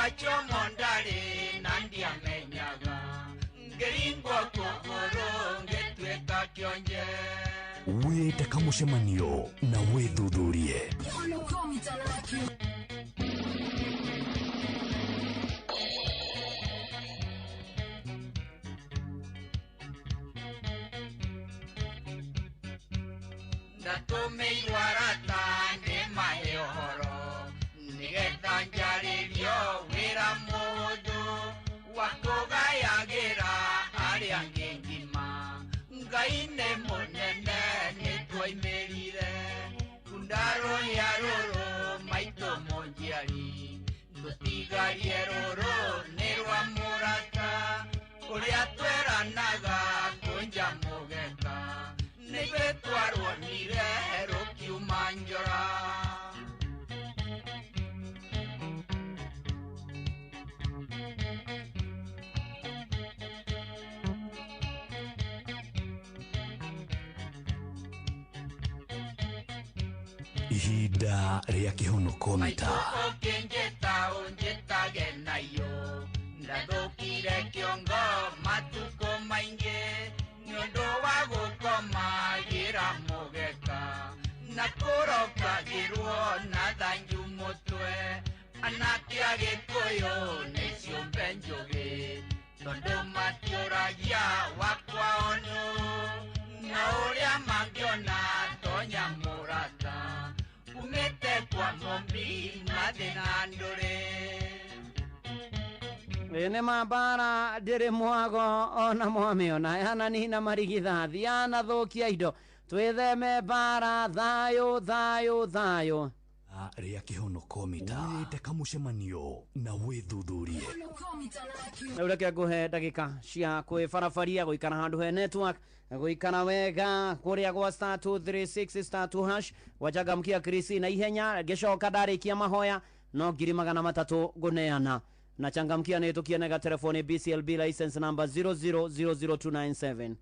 Wachomo ndari nandi amenyaga Ngeringwa kukuru ngetweka kionje Wete kamucemanio na wethuthurie. Ndatumirwa rata ni mahoro nigetha njaririo wira mundu wakugayagira aria angi ngima Ngai ni munene nitwaimirire kundaro ya ruru maito monjiari ndutigarie ruru nirwa murata uria tweranaga kunja mugeka nigwe twarwonire rukiuma njora Ihinda ria kihonoko mita Kenjeta unjetage nayo Ndathukire kiongo matuko maingi Nyondo wa gukoma gira mugeka Nakurokagirwo na thanju mutwe Anake agikuyu nicio mbenjugi Tondu matiuragia wakwa onu Na uria mangiona tonya murata Umete kwa mombi mathina ndure Ene mabara ndiri mwago ona mwamiona yana nina marigithathi yana thukia indo twitheme bara thayo thayo thayo ria kihonoko mita wete kamucemanio na wethuthurie. Ureke nguhe ndagika cia kwibarabaria guikara handu he network guikara wega kuria gwa star 236 star 2 hash wajagamkia Krisi na ihenya ngicoka ndarikia mahoya no 300 guneana na changamkia netukia nega telefoni BCLB license number 0000297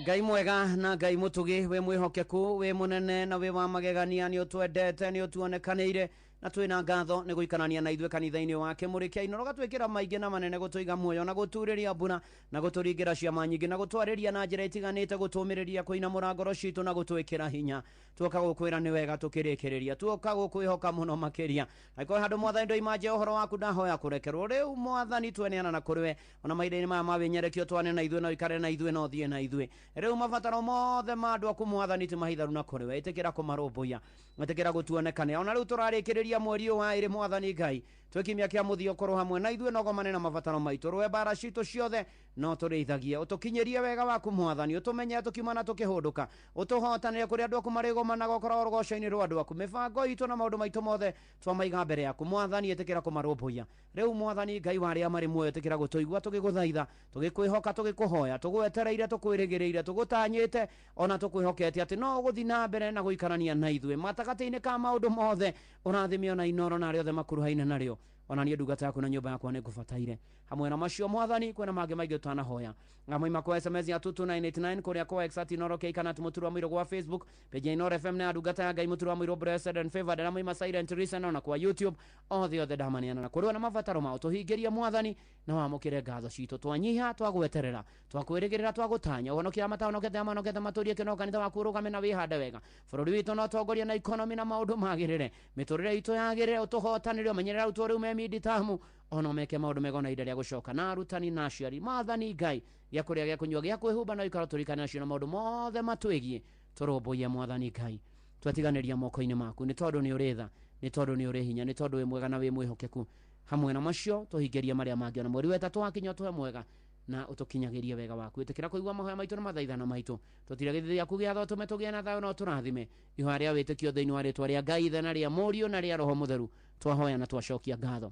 Ngai mwega na Ngai mutugi we mwihokeku we munene na we wa magegania ni utwendete ni utuonekanire na twina ngatho ni guikanania na ithuĩ kanitha-inĩ wake mũrĩkia ino gatwĩkĩra maingĩ na manene gũtũiga muoyo na gũturĩria mbura na gũtũringĩra ciama nyingĩ na gũtwarĩria na njĩra itiganĩte gũtũmĩrĩria kũinamũra ngoro citũ na gũtwĩkĩra hinya tuoka gũkwĩra nĩ wega tũkĩrĩkĩrĩria tuoka gũkwĩhoka mũno makĩria angĩkorwo handũ mwathani ndoimanje ũhoro waku ndahoya kũrekerwo rĩu mwathani tweneana na kũrĩ we ona mahinda-inĩ maya ma wĩnyerekio twane na ithuĩ na ũikare na ithuĩ na ũthiĩ na ithuĩ rĩu mabataro mothe ma andũ aku mwathani ti mahitharu na kũrĩ we ĩtĩkĩra kũmarũmbũiya ĩtĩkĩra gũtuonekanĩra ona rĩu tũrarĩkĩrĩria mweri wa ĩrĩ mwathani Ngai twekimia kia muthio korwo hamwe na ithuĩ nogomane na mabataro maitũ rwe bara citũ ciothe no tũrĩithagie ũtũkinyerie wega waku mwathani ũtũmenye tũkiuma na tũkĩhũndũka ũtũhotanĩre kũrĩa andũ aku marĩgomanaga ũkorwo rũgoco-inĩ rwa andũ aku mĩbango itũ na maũndũ maitũ mothe twamaiga mbere yaku mwathani ĩtĩkĩra kũmarũmbũiya rĩu mwathani Ngai warĩa marĩ muoyo ĩtĩkĩra gũtũigua tũgĩgũthaitha tũgĩkwĩhoka tũgĩkũhoya tũgwetereire tũkwĩrĩgĩrĩire tũgũtanyĩte ona tũkwĩhokete atĩ no ũgũthiĩ na mbere na gũikarania na ithuĩ matagata-inĩ ka maũndũ mothe ũrathime ona inoro na arĩa othe makuruhaine narĩo ona niĩ ndungata yaku na nyũmba yakwa nĩngũbataire hamwe na macio mwathani kwĩna mangĩ maingĩ ũtanahoya ngamoima kwa SMS ya 22989 kũrĩa kwa Exati Inoro Keikana mũturu wa mũiro gwa Facebook page ya Inoro FM na ndungata ya Ngai mũturu wa mũiro Blessed and Favored na moima Silent Listen na kwa YouTube othe ndamaniana na kũrĩ na mabataro mao tũhingĩrie mwathani na wamũkĩre ngatho citũ twanyiha twagweterera twakwĩrĩgĩrĩra twagũtanya ũhonokia mataonokete amanokete matũrie kĩno kanitha waku ũrũgame na wĩhande wega bũrũri witũ no tongoria na economy na maũndũ magĩrĩre mĩtũrĩre itũ yagĩrĩre ũtũhotanĩre ũmenyerera utũ rĩu memidi tamu ono meke maũndũ mega na ihinda rĩa gũcoka na arutani na aciari maathani Ngai gĩa kũrĩa gĩa kũnyua gĩa kwĩhumba na ikara tũrikane nacio na maũndũ mothe matwĩgie tũrũmbũiye mwathani Ngai twatiganĩria moko-inĩ maku nĩ tondũ nĩ ũrĩ tha nĩ tondũ nĩ ũrĩ hinya nĩ tondũ wĩ mwega na wĩ mwĩhokeku hamwe na macio tũhingĩrie marĩa mangĩ ona mweri wetatũ wakinya tũhe mwega na utukinyagĩrie wega waku ĩtĩkĩra kũigua mahoya maitũ na mathaithana maitũ tũtire gĩthithi gĩaku gĩatho tũme tũgĩe na thayũ no tũrathime ihoya rĩa wĩtĩkio thĩinĩ wa rĩtwa rĩa Ngai ithe na rĩa Mũriũ na rĩa Roho Mũtheru twahoya na twacokia ngatho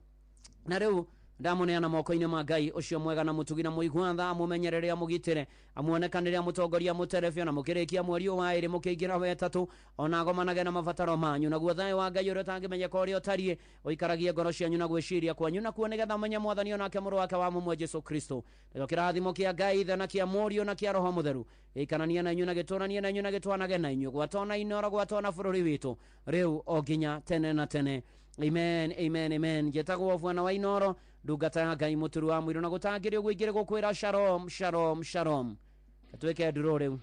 na rĩu ndamuneana moko-inĩ ma Ngai ũcio mwega na mũtugi na mũigua tha mũmenyerere amũgitĩre amuonekanĩre amũtongoria mũterebia na mũkĩrĩkia mweri wa ĩrĩ mũkĩingĩra wetatũ ona agomanage na mabataro manyu naguo thayũ wa Ngai ũrĩa ũtangĩmenyeka ũrĩa ũtariĩ ũikaragie ngoro cianyu na gwĩciria kwanyu na kuo nĩgetha menye mwathani onake mũrũ wake wa mũmwe Jesũ Kristo nĩkĩo kĩrathimo kĩa Ngai ithe na kĩa Mũriũ na kĩa Roho Mũtheru gĩikaranie na inyuĩ na gĩtũranie na inyuĩ na gĩtwanage na inyuĩ gwatona inoro gwatona bũrũri witũ rĩu o nginya tene na tene Amen, amen, amen. Getagwo bwana wa Inoro, ndungata Ngai muturu wa mwiro na gutangire uguo igire gukwira shalom, shalom, shalom. Katweke nduro riu.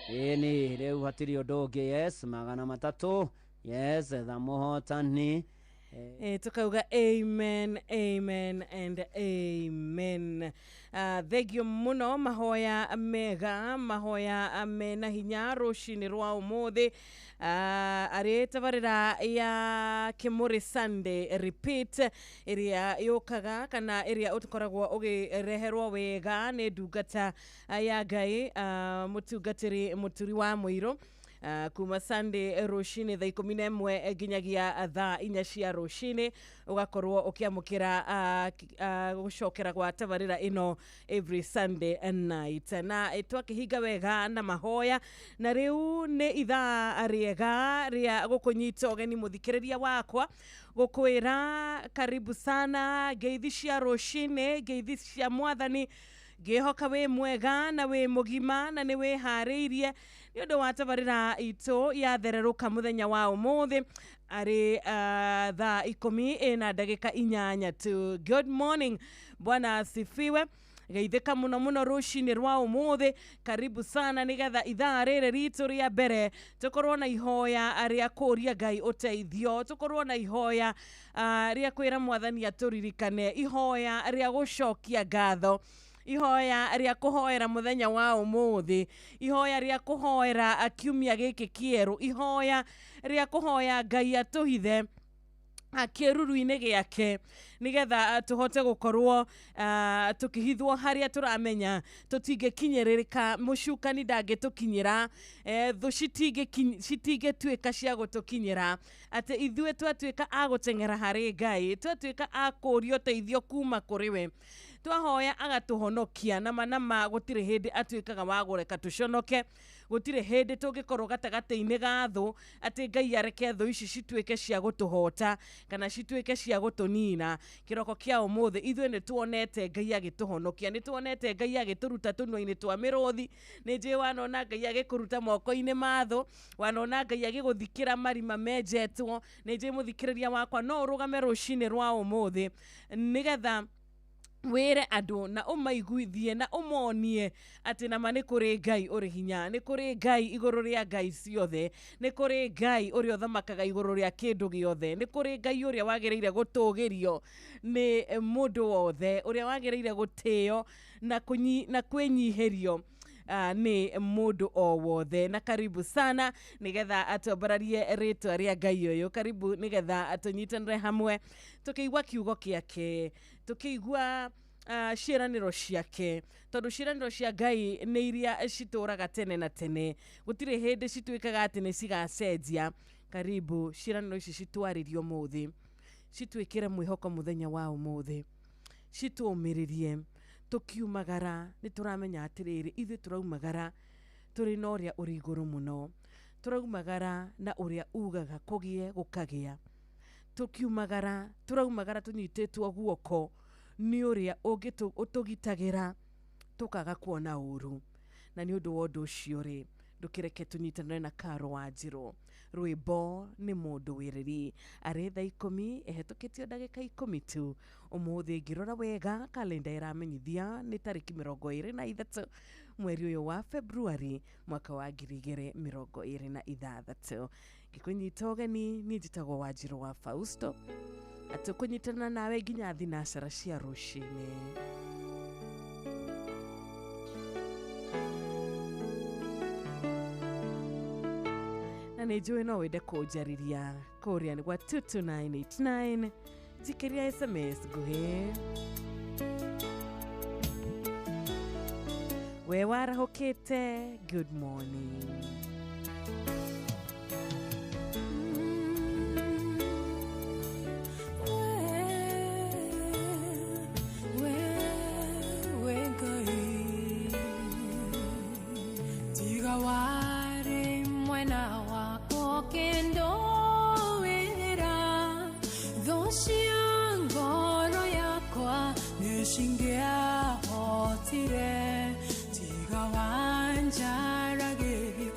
Ni riu hatiri undu yes, magana matatu. Yes, tha muhotani. Tukauga amen, amen and amen. Thegio muno mahoya mega, mahoya mena hinya rucini rwa umuthi. Ari tabarira ya Kimuri Sunday repeat iria yukaga kana iria utukoragwo ugireherwo wega ni ndungata ya Ngai mutungatiri muturi wa mwiro. Kuma Sunday rucini thaa 11 nginyagia thaa 4 cia rucini ugakorwo ukiamukira gucokera gwa tabarira ino every Sunday night na twakihinga wega na mahoya na riu ni ithaa riega ria gukunyita ogeni muthikiriria wakwa gukwira karibu sana ngeithi cia rucini ngeithi cia mwathani ngihoka we mwega na we mugima na ni we hariirie ni undu wa tabarira itu yathereruka muthenya wa umuthi ari thaa 10 na ndagika 8 tu. Good morning, bwana asifiwe. Geithika muno muno rucini rwa umuthi, karibu sana nigetha ithaa riri ritu ria mbere tukorwo na ihoya aria kuria Ngai uteithio, tukorwo na ihoya ria kwira mwathani aturirikane, ihoya ria gucokia ngatho, ihoya ria kuhoera muthenya wa umuthi, ihoya ria kuhoera akiumia giki kieru, ihoya ria kuhoya Ngai atuhithe akiruru-ine giake nigetha tuhote gukorwo tukihithwo haria turamenya tutingikinyiririka, mucukani ndangitukinyira, thu citingituika cia gutukinyira, ati ithue twatuika agutengera hari Ngai, twatuika akurio teithio kuma kuri we, twahoya agatuhonokia na manama gutire hindi atuikaga wa gureka tuconoke, gutire hindi tungikorwo gatagati-ini ga thu ati Ngai areke thu ici cituike cia gutuhota kana cituike cia gutunina. Kiroko kia umuthi ithue ni tuonete Ngai agituhonokia, ni tuonete Ngai agituruta tunua-ini twa miruthi, ni nje wanona Ngai agikuruta moko-ini mathu, wanona Ngai agiguthikira marima menjetwo, ni nje muthikiriria wakwa no urugame rucini rwa umuthi nigetha were andu na umaiguithie na umonie ati nama ni kuri Ngai uri hinya, ni kuri Ngai iguru ria Ngai ciothe, ni kuri Ngai uri othamakaga iguru ria kindu giothe, ni kuri Ngai uri wagereire gutugirio ni mundu wothe, uri wagereire gutio na kwinyiherio ni mundu o wothe. Na karibu sana nigetha atobararie ritwa ria Ngai uyu, karibu nigetha atunyitanire hamwe tukiigua kiugo kiake, tukiigua ciraniro ciake, tondu ciraniro cia Ngai ni iria cituraga tene na tene, gutire hindi cituikaga ati ni cigacenjia. Karibu ciraniro ici citwaririo muthi, cituikire mwihoko muthenya wa umuthi, cituumiririe tukiumagara, ni turamenya atiriri ithu turaumagara turi na uria uri iguru muno, turaumagara na uria ugaga kugie gukagia, tukiumagara turaumagara tunyitetwo guoko ni uria utugitagira tukaga kuona uru, na ni undu wa undu ucio ri ndukireke tunyitanire na Karo Wanjiru. Rwimbo ni mundu wiriri ari thaa 10 ehetukitio ndagika 10 tu. Umuthi ngirora wega kalenda iramenyithia ni tariki 23 mweri uyu wa Februari mwaka wa 2026. Gikunyita ogeni ni njitagwo Wanjiru wa Fausto, atukunyitana nawe nginya thinashara cia rucini. Na nijue no wende kunjariria kuria ni gwa 22989 jikiria SMS guhe we warahukite. Good morning. Tiga wanja ragio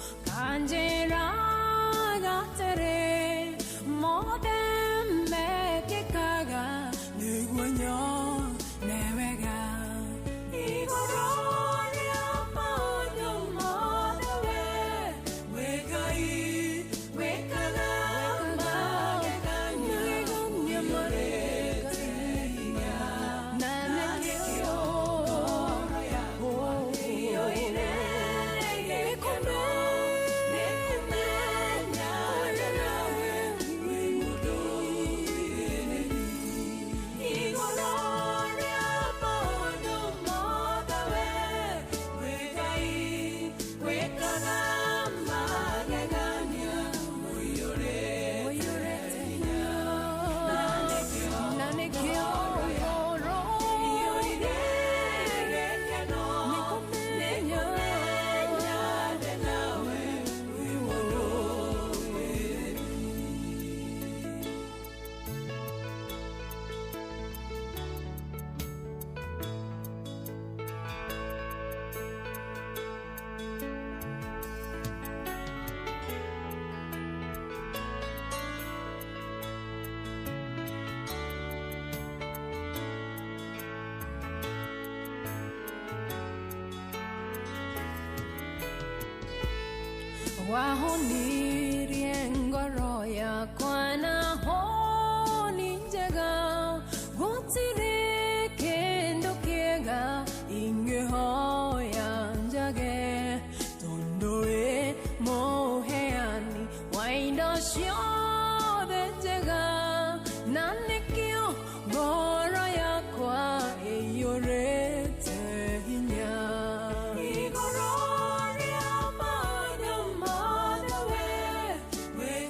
wahonirie ngoro yakwa na honi njega gutire kendo kiega ingĩhoya njage tondũ wĩ mũheani wa indo ciothe njega na nĩkĩo ngoro yakwa ĩiyũrĩte hinya igũrũ rĩa maũndũ mothe we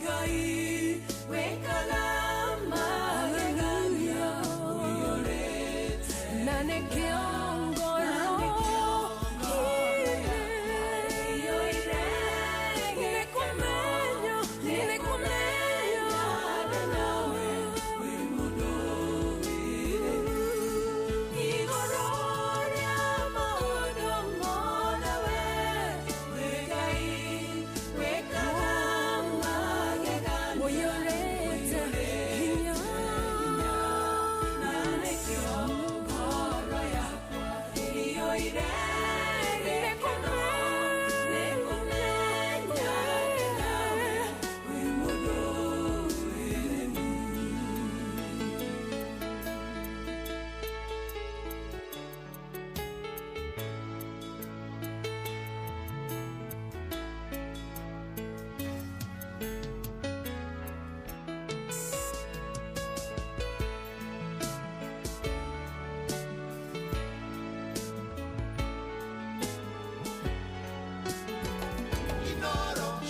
Ngai wĩkaga magegania ũiyũrĩte na nĩkĩo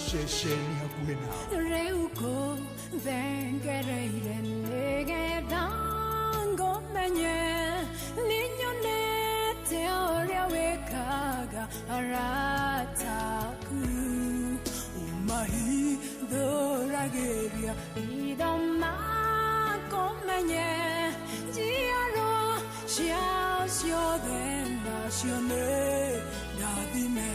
Shesheni hakuhe nao Reuko vengereire nĩgetha ngũmenye nĩnyonete ũrĩa wĩkaga arataku ũmahithũragĩria itho makũmenye njiaro ciao ciothe nacio nĩ ndathime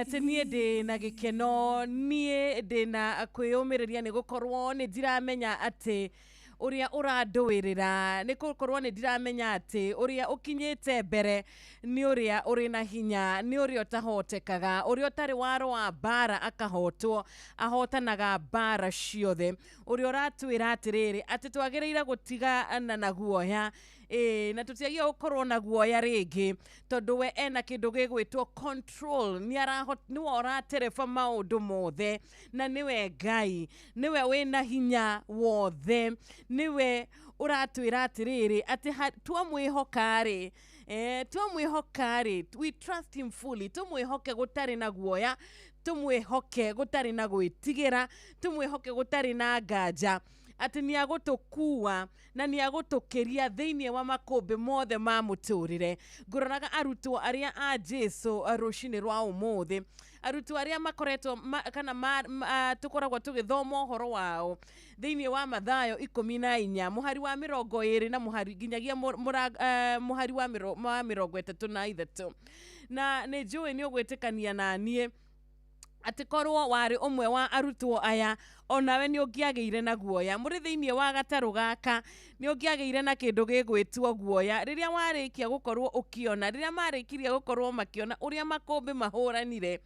ati niĩ ndĩ na gĩkeno niĩ ndĩ na kwĩyũmĩrĩria nĩ gũkorwo nĩ ndiramenya atĩ ũrĩa ũrandũĩrĩra nĩ gũkorwo nĩ ndiramenya atĩ ũrĩa ũkinyĩte mbere nĩ ũrĩa ũrĩ na hinya nĩ ũrĩa ũtahotekaga ũrĩa ũtarĩ waro wa mbara akahotwo ahotanaga mbara ciothe ũrĩa ũratwĩra atĩrĩrĩ atĩ twagĩrĩire gũtigana na guoya na tutiagia gukorwo na guoya rĩngĩ tondũ we ena kĩndũ gĩgwĩtwo control nĩwe ũratereba maũndũ mothe na nĩwe Ngai nĩwe wĩna hinya wothe nĩwe ũratwĩra atĩrĩrĩ atĩ twamwĩhoka-rĩ twamwĩhoka-rĩ we trust him fully tumwĩhoke gũtarĩ na guoya tumwĩhoke gũtarĩ na gwĩtigĩra tumwĩhoke gũtarĩ na nganja atĩ nĩagũtũkua na nĩagũtũkĩria thĩinĩ wa makũmbĩ mothe ma mũtũrĩre ngũroraga arutwo arĩa a Jesu rũcinĩ rwa ũmũthĩ arutwo arĩa makoretwo tũkoragwo tũgĩthoma ũhoro wao thĩinĩ wa Mathayo 14 mũhari wa 20 na mũhari nginyagia mũhari wa 33 na nĩ njũĩ nĩ ũgwĩtĩkania na niĩ ati korwo wari umwe wa arutwo aya onawe ni ungiageire na guoya muri thiini wa gataru gaka ni ungiageire na kindu gigwitwo guoya riria warikia gukorwo ukiona riria marikirie gukorwo makiona uria makombe mahuranire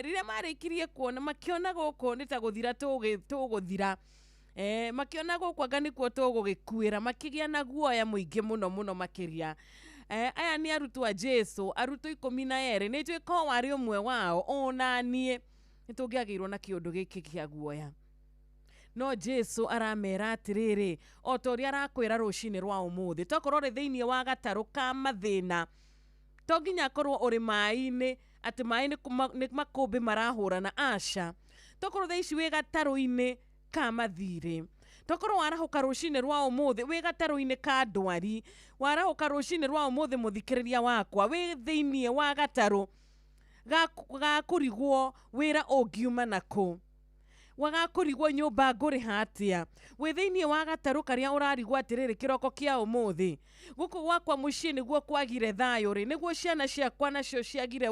riria marikirie kuona makiona guku ni ta guthira tuguthira makiona guku anga nikuo tugugikuira makigia na guoya muingi muno makiria aya ni arutwo a Jesu arutwo 12 ni twi ko wari umwe wao ona nie nitungiagirwo na kiundu giki kia guoya no Jesu aramera atiriri o tori arakwira rucini rwa umuthi tokorwo ri thiini wa gataru ka mathina to nginya korwo uri mai-ini ati mai ni makumbi marahurana aca tokorwo thaici wi gataru-ini ka mathire tokorwo warahuka rucini rwa umuthi wi gataru-ini ka ndwari warahuka rucini rwa umuthi muthikiriria wakwa wi thiini wa gataru ga kurigwo wira ungiuma naku wagakurigwo nyumba nguri hatia wi thiini wa gataru karia urarigwo atiriri kiroko kia umuthi guku gwakwa mucii niguo kwagire thayo ri niguo ciana ciakwa nacio ciagire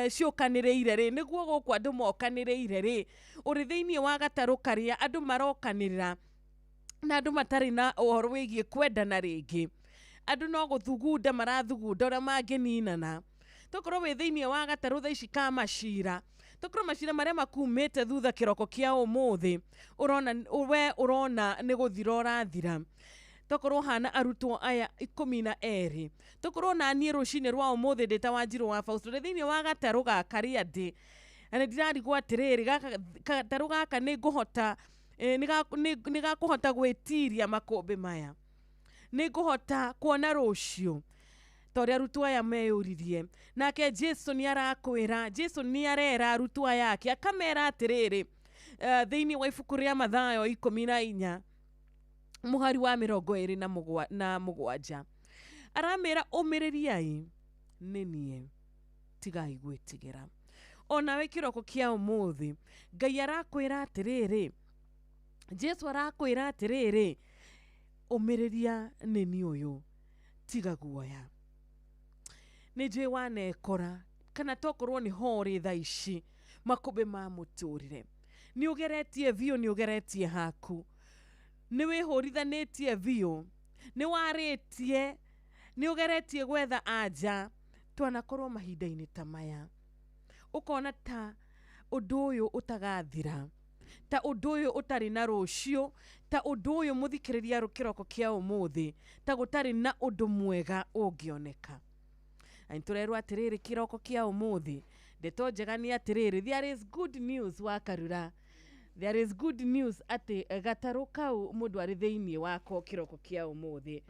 ciukanireire ri niguo guku andu mokanireire ri uri thiini wa gataru karia andu marokanirira na andu matari na uhoro wigie kwendana ringi andu no guthugunda marathugunda uria mangininana tokorwo wi thiini wa gataru thaici ka macira tokorwo macira maria makumite thutha kiroko kia umuthi urona ni guthira urathira tokorwo hana arutwo aya 12 tokorwo na nie rucini rwa umuthi ndita Wanjiru wa Fausto thiini wa gataru gakaria ndi ane ndirarigwo atiriri gataru gaka ni nguhota ni gakuhota gwitiria makumbi maya ni nguhota kuona rucio tori arutwo aya meyuririe nake Jesu ni arakwira Jesu ni arera arutwo aya ake akamera atiriri thiini wa ibuku ria Mathayo 14 muhari wa 27 aramera umiririai ni nie tigai gwitigira onawe kiroko kia umuthi Ngai arakwira atiriri Jesu arakwira atiriri umiriria ni ni uyu tiga guoya ni je wanekora kana tokorwo ni hori thaici makumbi ma muturire ni ugeretie vio ni ugeretie haku ni wihurithanetie vio ni waritie ni ugeretie gwetha anja twanakorwo mahinda-ini ta maya ukona ta undu uyu utagathira ta undu uyu utari na rucio ta undu uyu muthikiriria kiroko kia umuthi ta gutari na undu mwega ungioneka ainturerwa atiriri kiroko kia umuthi ndeto njega ni atiriri there is good news wakarura there is good news ati gataru kau mundu ari thiini wako kiroko kia umuthi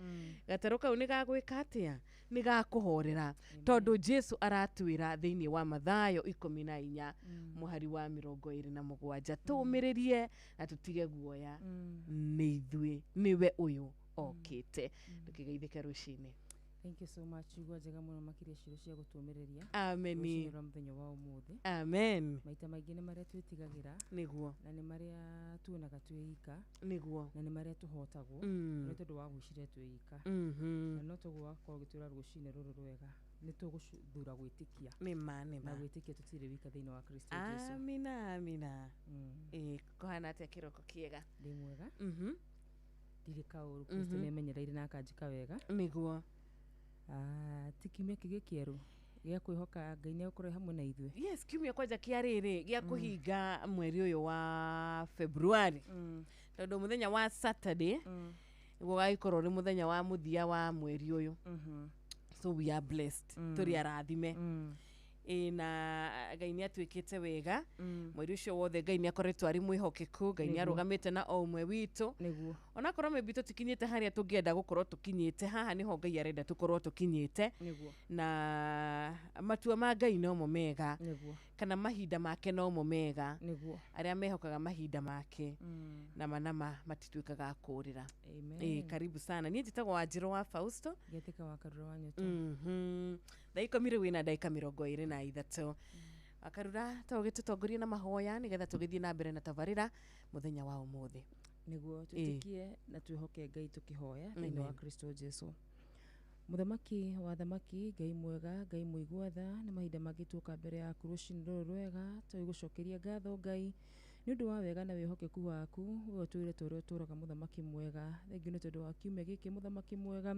gataru kau ni gagwika atia ni gakuhorera tondu Jesu aratwira thiini wa Mathayo 14 muhari wa 27 tumiririe na tutige guoya ni ithui niwe uyu okite tukigeithika rucini. Thank you so much. Igwa njega muno makiria ciro cia gutumiriria. Amen. Rucini muthenya wa umuthi. Amen. Maita maingi ni maria twitigagira. Niguo. Na ni maria tuonaga twika. Niguo. Na ni maria tuhotagwo. Ni tondu wa gwicire twika. Na no tugu wakorwo gitwira rucini ruru rwega. Ni tuguthura gwitikia. Nima. Na gwitikia tutire wika thiini wa Kristo Jesu. Amina. Kohana atia kiroko kiega. Ndi mwega. Ndiri kauru Kristo nemenyereire na akanjika wega. Niguo. Tikimia kige kieru gia kwihoka Ngai ni ukore hamwe na ithuĩ. Yes, kiumia kwanja kia riri gia kuhinga mweri uyu wa February tondu muthenya wa Saturday gugaikorwo ri muthenya wa muthia wa mweri uyu so we are blessed turi arathime na Ngai ni atwikite wega mweri ucio wothe Ngai ni akoretwo ari mwihokeku Ngai ni arugamite na o umwe witu niguo ona korwo maybe tutikinyite haria tungienda gukorwo tukinyite haha niho Ngai arenda tukorwo tukinyite niguo na matua ma Ngai no mo mega niguo kana mahinda make no mo mega niguo aria mehokaga mahinda make na manama matitwikaga kurira. Amen. Karibu sana ni njitagwo Wanjiru wa Fausto getika wakarura wa nyoto daika mire wina daika 23 akarura tugitutongoria na mahoya nigetha tugithie na mbere na tabarira muthenya wa umuthi niguo tutikie na twihoke Ngai tukihoya thiini wa Kristo Jesu. Muthamaki wa thamaki, Ngai mwega, Ngai muigwatha, nĩ mahinda mangĩ tuoka mbere ya rũcinĩ rũrũ rwega, tũgũcokeria ngatho Ngai nĩ ũndũ wa wega na wĩhokeku waku, we ũtwĩre tũrĩa ũtũraga mũthamaki mwega. Thengiũ nĩ tondũ wa kiumia gĩkĩ mũthamaki mwega,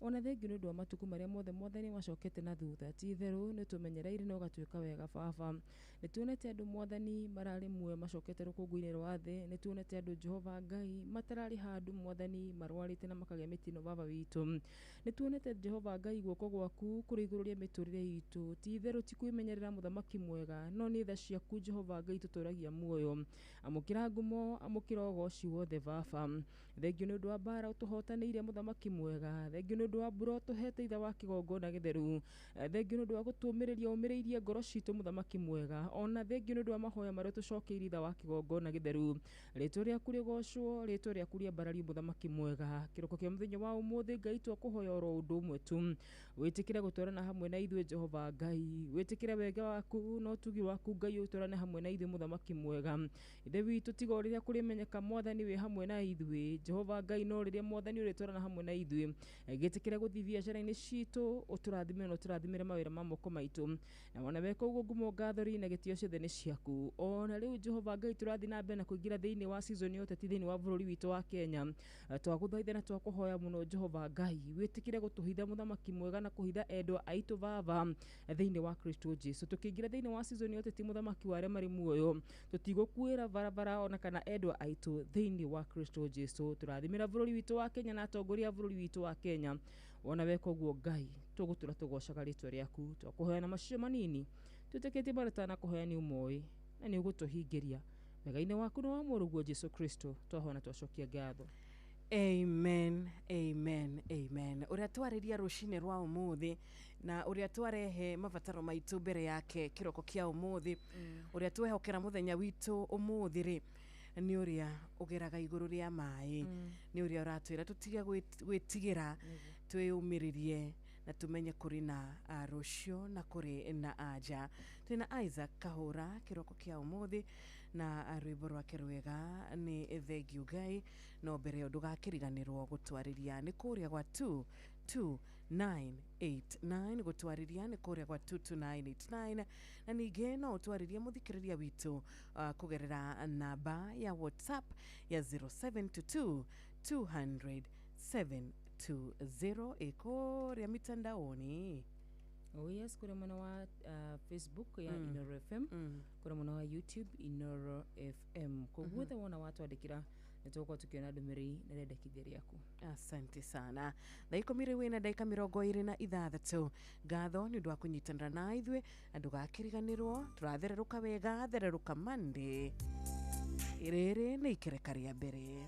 ona thengiũ nĩ ũndũ wa matuku marĩa mothe nĩ macokete na thutha. Ti itherũ nĩ tũmenyereire na ũgatuĩka wega baba. Nĩ tuonete andũ mwathani mararĩ muoyo macokete rũkũngũ-inĩ rwa thĩ, nĩ tuonete andũ Jehova Ngai matararĩ handũ mwathani marwarĩte na makagĩa mĩtino baba witũ. Nĩ tuonete Jehova Ngai guoko gwaku kũrĩ igũrũ rĩa mĩtũrĩre itũ. Ti itherũ ti kwĩmenyerera mũthamaki mwega, no nĩ tha ciaku Jehova Ngai tũtũragia muoyo. Amũkĩra ngumo, amũkĩra ũgooci wothe baba. Thengiũ nĩ ũndũ wa mbara ũtũhotanĩire mũthamaki mwega. Thengiũ nĩ ũndũ wa mbura ũtũhete itha wa kĩgongona gĩtheru. Thengiũ nĩ ũndũ wa gũtũũmĩrĩria ũmĩrĩirie ngoro citũ mũthamaki mwega. Ona thengiũ nĩ ũndũ wa mahoya marĩa ũtũcokeirie itha wa kĩgongona gĩtheru. Rĩĩtwa rĩaku rĩgocwo, rĩĩtwa rĩaku rĩambarario mũthamaki mwega. Kĩroko kĩa mũthenya wa ũmũthĩ Ngai twakũhoya oro ũndũ ũmwe tu. Wĩtĩkĩre gũtwarana hamwe na ithuĩ Jehova Ngai. Wĩtĩkĩre wega waku na ũtugi waku Ngai ũtwarane hamwe na ithuĩ mũthamaki mwega. Ithe witũ tiga o rĩrĩa kũrĩmenyeka mwathani wĩ hamwe na ithuĩ Jehova Ngai, no rĩrĩa mwathani ũrĩtwarana hamwe na ithuĩ. Gĩtĩkĩre gũthiĩ biacara-inĩ citũ, ũtũrathime na ũtũrathimĩre mawĩra ma moko maitũ. Na wona weka ũguo ngumo ngatho na gĩtĩo ciothe nĩ ciaku. Ona rĩu Jehova Ngai tũrathiĩ na mbere na kũingĩra thĩinĩ wa season ya ũteti thĩinĩ wa bũrũri witũ wa Kenya. Twagũthaitha na twakũhoya mũno Jehova Ngai, wĩtĩkĩre gũtũhitha mũthamaki mwega na kũhitha endwa aitũ baba thĩinĩ wa Kristo Jesu. Tũkĩingĩra thĩinĩ wa season ya ũteti mũthamaki wa arĩa marĩ muoyo, tũtigũkuĩra barabara ona kana endwa aitũ thĩinĩ wa Kristo Jesu. Tũrathimĩra bũrũri witũ wa Kenya na atongoria a bũrũri witũ wa Kenya. Wona weka ũguo Ngai, tũgũtũra tũgocaga rĩĩtwa rĩaku. Twakũhoya na macio manini twĩtĩkĩtie marĩtwa na kũhoya nĩ ũmoĩ na nĩ ũgũtũhingĩria wega-inĩ waku na wa mũrũguo Jesu Kristo. Twahona twacokia ngatho. Amen, amen, amen. Ũrĩa twarĩria rũcinĩ rwa ũmũthĩ na ũrĩa twarehe mabataro maitũ mbere yake kĩroko kĩa ũmũthĩ, ũrĩa twehokera mũthenya witũ ũmũthĩ rĩ, nĩ ũrĩa ũgeraga igũrũ rĩa maĩ, nĩ ũrĩa ũratwĩra tũtige gwĩtigĩra, twĩyũmĩrĩrie na tumenye kũrĩ na rũciũ na kũrĩ na anja. Twĩna Isaac Kahũra kĩroko kĩa ũmũthĩ na rwĩmbo rwake rwega nĩ Thengiũ Ngai. No mbere yo ndũgakĩriganĩrwo gũtwarĩria nĩ kũrĩa gwa 22989, gũtwarĩria nĩ kũrĩa gwa 22989, na ningĩ no ũtwarĩrie mũthikĩrĩria witũ kũgerera namba ya WhatsApp ya 0722 200 720 ĩkũrĩa mitandaoni. Oh yes, kũrĩa mwena wa Facebook ya Inoro FM, kũrĩa mwena wa YouTube Inoro FM. Koguo wona watwandĩkĩra nĩtũgũkorwo tũkĩona ndũmĩrĩri na rĩendekithia rĩaku. Asante sana. Thaa 12 na ndagĩka 26. Ngatho nĩ ũndũ wa kũnyitanĩra na ithuĩ, na ndũgakĩriganĩrwo tũrathererũka wega, thererũka Monday. Rĩrĩ nĩ ikereka rĩa mbere.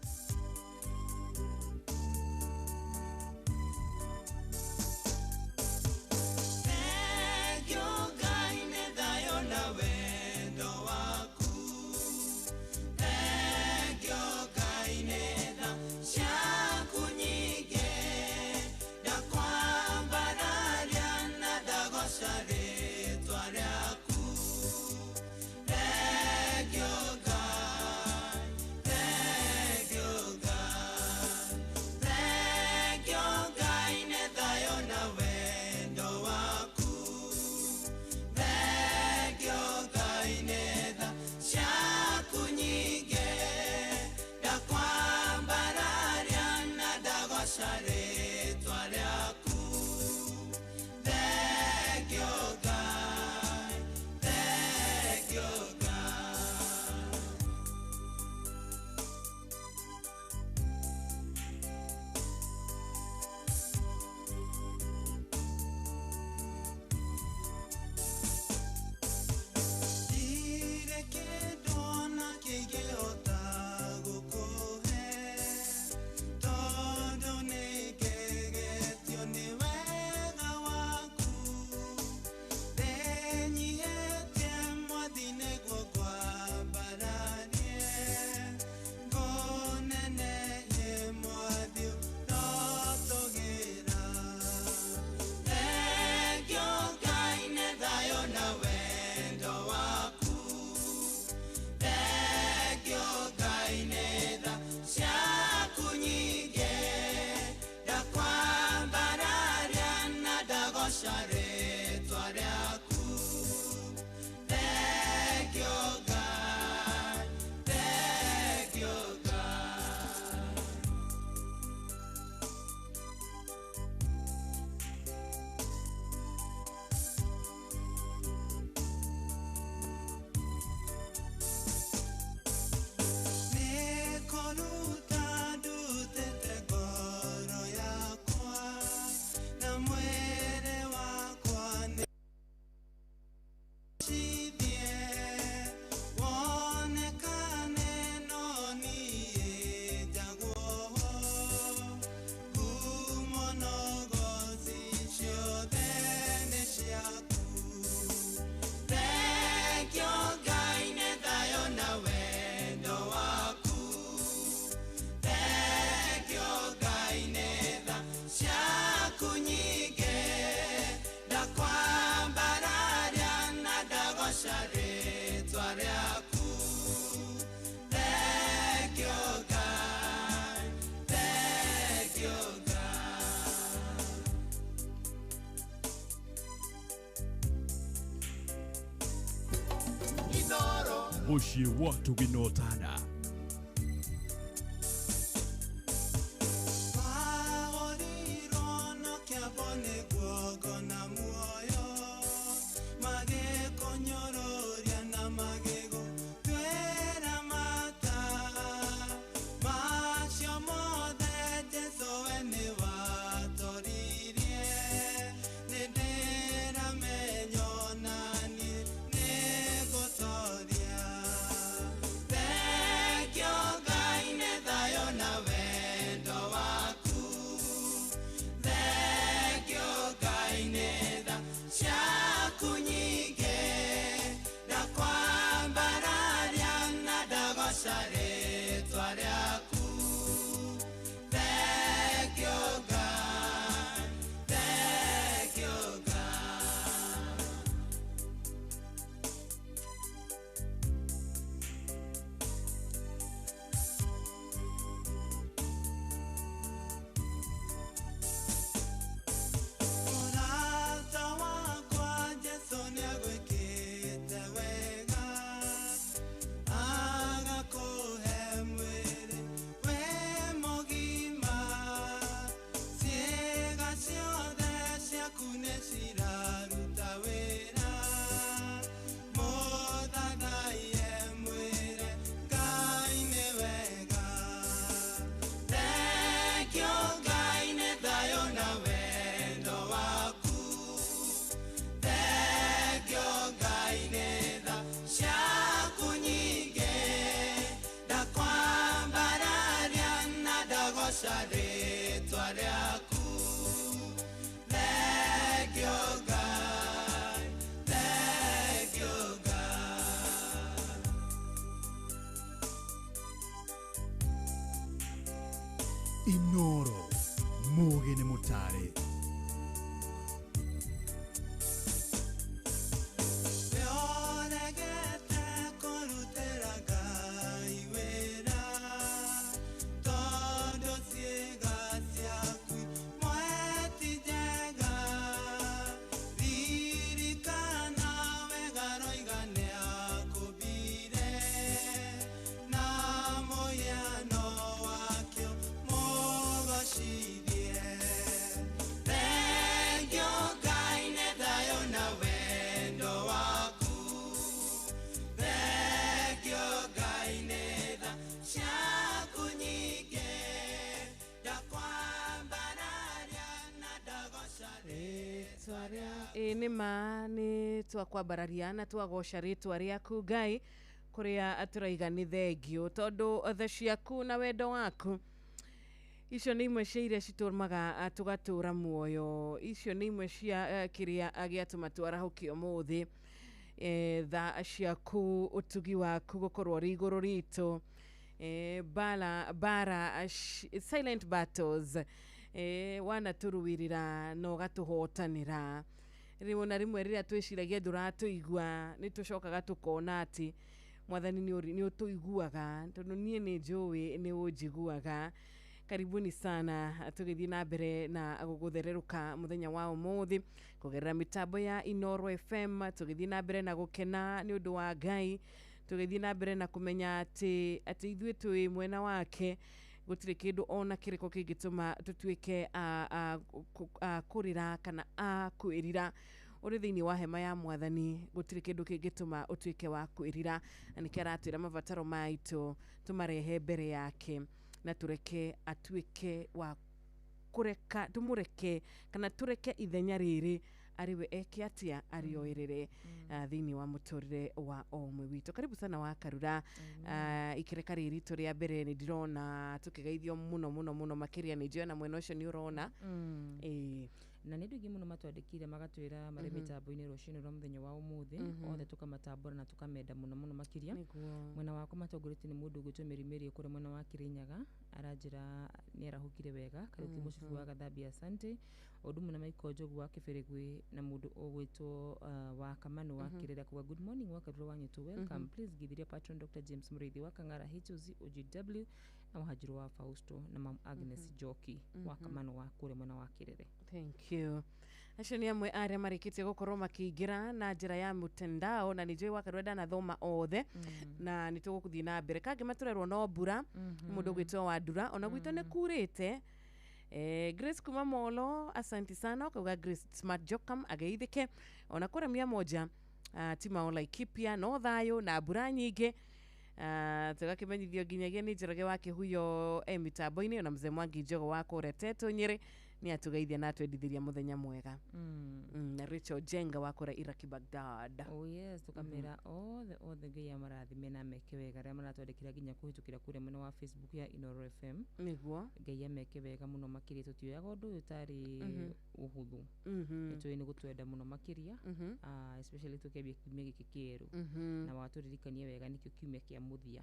muciĩ watu ginotana. Inoro Mugene Mutare. Nima ni twakwambararia na twagoca ritwa riaku Ngai kuria aturaiga ni thengio tondu the ciaku na wendo waku icio ni imwe cia iria citumaga tugatura muoyo. Icio ni imwe cia kiria giatuma twarahukio muthi tha ciaku utugi waku gukorwo ri iguru ritu bara silent battles wana turuwirira no gatuhotanira rimwe na rimwe riria twiciragia nduratuigua ni tucokaga tukona ati mwathani ni utuiguaga tondu nie ni njui ni unjiguaga. Karibuni sana tugithii na mbere na guguthereruka muthenya wa umuthi kugerera mitambo ya Inoro FM, tugithii na mbere na gukena ni undu wa Ngai, tugithii na mbere na kumenya ati ithue twi mwena wake gutire kindu ona kiriko kingituma tutuike kurira kana kwirira uri thiini wa hema ya mwathani. Gutire kindu kingituma utuike wa kwirira, na nikiaratwira mabataro maitu tumarehe mbere yake na tureke atuike wa kureka, tumureke kana tureke ithenya riri ariwe eke atia arioirire thiini wa muturire wa omwe witu. Karibu sana wa Karura. Ikireka riri tu ria mbere ni ndirona tukigeithio muno makiria ni njona mwena ucio ni urona na nä ndå ingä må no matwandäkire magatwä ra marä mitambo-inä rå cinä rwa må thenya wa å må thä othe tå kamatambåra na tå kamenda må no makiria. Mwena wakwa matongoreti nä må ndå å gwä two mä rimä kå rä mwena wa kä rä nyaga aranjä ra nä arahå kire wega karä må cibu wa gathambi asante å ndå må na maiko njogu wa kä bere gwä na må ndå å gwä two wa kamano wa kä rä ra kuga good morning wa Karura wa nyå welcome please githiria patron Dr. James Muriithi wa Kang'ara HOZ OGW na Muhajiri wa Fausto na Mam Agnes Joki wa kamano wa kure mwena wa Kirere. Thank you. acio nĩ amwe arĩa marĩkĩtie gũkorwo makĩingĩra na njĩra ya mutandao na nĩnjũĩ wakarwenda na thoma othe na nĩ tũgũkũthiĩ na mbere kangĩ maturerwo no mbura mũndũ gwĩtwo wa ndura ona gwitũ nĩ kurĩte. Grace kuma Molo, asanti sana. Kwa Grace Smart Jokam ageithike. Ona kura mia moja tima ola Ikipia no thayo na mbura nyingĩ. Tugakimenyithio nginyagia nĩ njĩrage wake huyo mitambo-inĩ ona mzee Mwangi Njogo wako Reteto Nyeri ni atugeithia na atwendithĩria muthenya mwega. Na Rachel Jenga wakora Iraki Baghdad. Oh yes, tukamera all the gay amarathime na meke wega arĩa maratwandĩkĩra nginya kũhĩtũkĩra kũrĩa mwena wa Facebook ya Inoro FM. Nĩguo Ngai ameke wega mũno makĩria tũtioyaga ũndũ ũyũ tarĩ ũhũthũ. Nĩtũĩ nĩ gũtwenda mũno makĩria, especially tũkĩambia kiumia gĩkĩ kĩerũ na watũririkania wega nĩkĩo kiumia kĩa mũthia.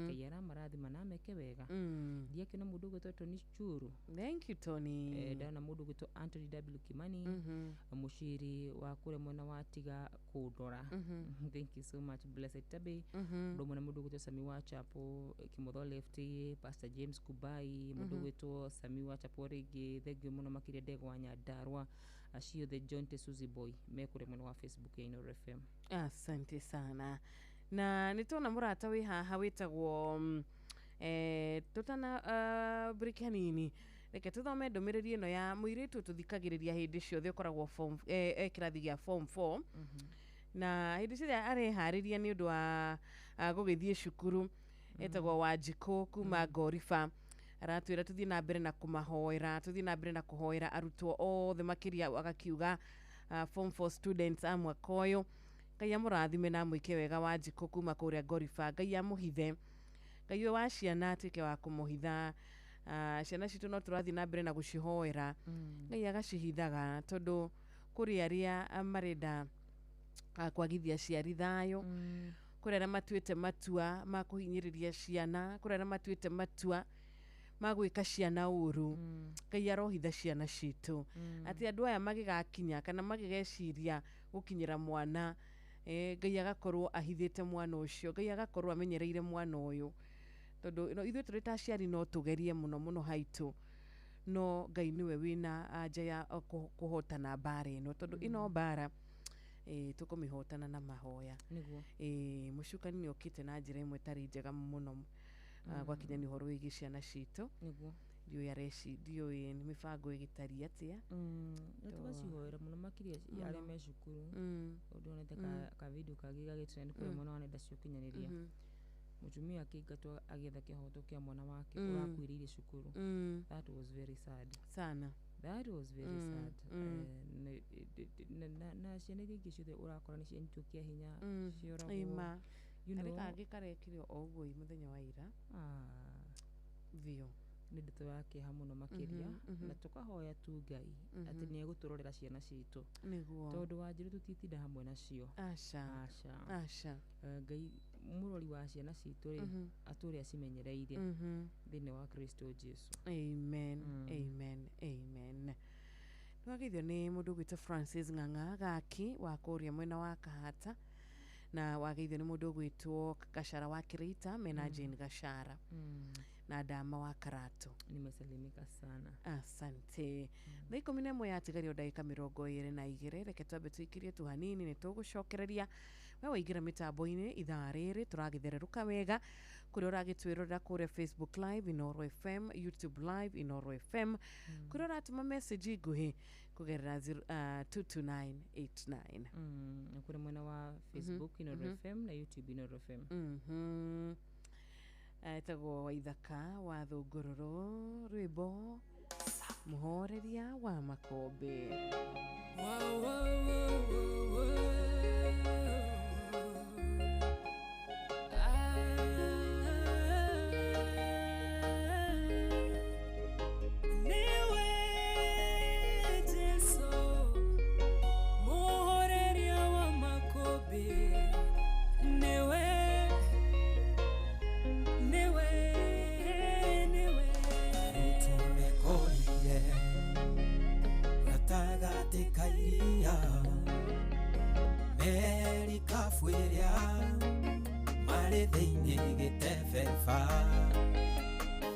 Ngai aramarathima na meke wega. Ndiakĩona mũndũ ũgwĩtwo Tony Churu. Thank you Tony. Ndana mũndũ gwĩtwo Anthony W Kimani, mũciri wa kũrĩa mwena wa Tiga Kũndora. Thank you so much, Blessed Tabe. Mũndũ gwĩtwo Sami wa Chapo Kimotho Lefty, Pastor James Kubai, mũndũ gwĩtwo Sami wa Chapo rĩngĩ thengio mũno makĩria Ndegwa Nyandarua, acio the John Tesuzi Boy me kũrĩa mwena wa Facebook ya Inoro FM. Asante sana. Na nitona murata wi haha witagwo tutana break hanini. Reke tuthome ndomereri ino ya muiritu tuthikagiriria hindi ciothe ukoragwo form kirathi gya form 4 na hindi ciothe arehariria ni undu wa gugithie cukuru etagwo Wanjiko kuma Gorifa aratwira tuthie na mbere na kumahoera tuthie na mbere na kuhoera arutwo othe makiria agakiuga form 4 students amwe koyo Ngai amurathime na mwike wega Wanjiko kuma kuria Gorifa Ngai amuhithe Ngai wa ciana atike wa kumuhitha ciana citu no turathi na mbere na gucihoera Ngai agacihithaga tondu kuri aria marenda kwagithia ciari thayo kuri aria matuite matua ma kuhinyiriria ciana kuri aria matuite matua ma gwika ciana uru Ngai arohitha ciana citu ati andu aya magigakinya kana magigeciria gukinyira mwana Ngai agakorwo ahithite mwana ucio Ngai agakorwo amenyereire mwana uyu tondu ithuĩ tũrĩ ta aciari no tũgerie mũno haitũ no Ngai niwe wina anja ya kuhotana bara ĩno tondu ino bara tukumihotana na mahoya niguo mucukani ni okite na njira imwe tari njega muno gwakinya ni horo wigi ciana citu niguo dio ya reci dio ni mifango igitari atia tugacihoera muno makiria aria me cukuru undu onete ka video kagiga gitrend kwa mwana wa nenda cio kinyaniria mutumia akigatwa agetha kihoto kia mwana wake urakwirire cukuru that was very sad sana that was very sad na ciana iria ciothe urakora ni cianitukia hinya cioragwo ima areka karekirio ogwo muthenya wa ira vio ni ndeto yake hamuno makiria na tukahoya tu Ngai ati ni eguturorera ciana citu niguo tondu Wanjiru tutitinda hamwe nacio asha Ngai murori wa ciana citu ri aturi acimenyereire thini wa Kristo Jesu amen Nwageithio ni mundu gwita Francis Ng'ang'a Gaki wa kuria mwena wa Kahata na wageithio ni mundu gwitwo Gashara wa Kirita mena Jane Gashara na Dama wa Karato nimesalimika sana asante thiko mine mwe atigario dakika 22 reke twabe twikirie tu hanini ni tugucokereria we waigira mitambo-ini ithaa riri turagithererũka wega kuri uragitwirora kuri Facebook live Inoro FM YouTube live Inoro FM kuri uratuma message nguhi kugerera 22989 kuri mwena wa Facebook Inoro FM na YouTube Inoro FM etagwo Waithaka wa Thungururu rwimbo muhoreria wa makombe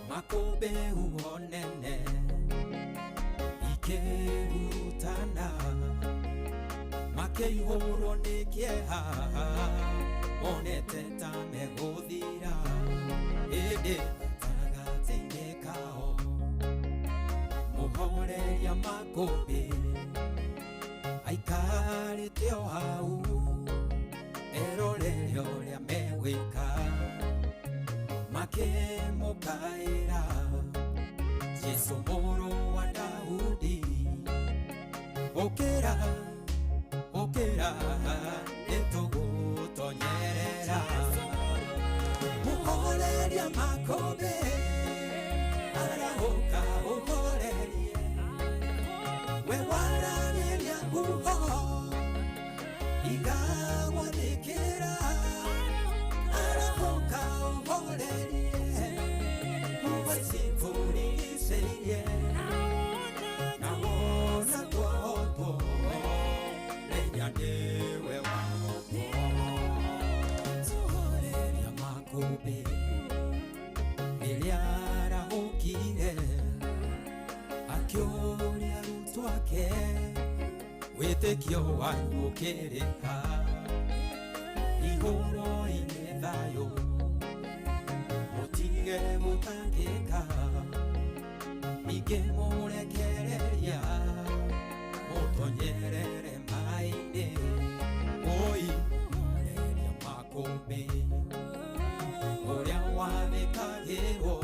makobe uonene ikirutana makĩihũrwo nĩ kĩeha monete ta megũthira ĩndĩ gatagatĩ-inĩ kao mũhoreria makũmbĩ aikarĩte o hau erorere ũrĩa megwĩka makĩmũkaĩra Jesũ mũrũ wa Daudi ũkĩra ũkĩra nĩtũgũtonyerera mũhoreria makũmbĩ arahũka ũhorerie we waragĩria nguho igagwathĩkĩra arahũka ũhorerie ũgacitũrigicĩirie na wona twahotwo menya nĩwe wahotwo tũhoreria makũmbĩ rĩrĩa arahũkire akĩũria arutwo ake wĩtĩkio wanyu ũkĩrĩha ihũro-inĩ thayũ mũtige gũtangĩka ningĩ mũrekereria mũtonyerere maĩ-inĩ oi mũhoreria makũmbĩ ũrĩa wathĩkagĩrwo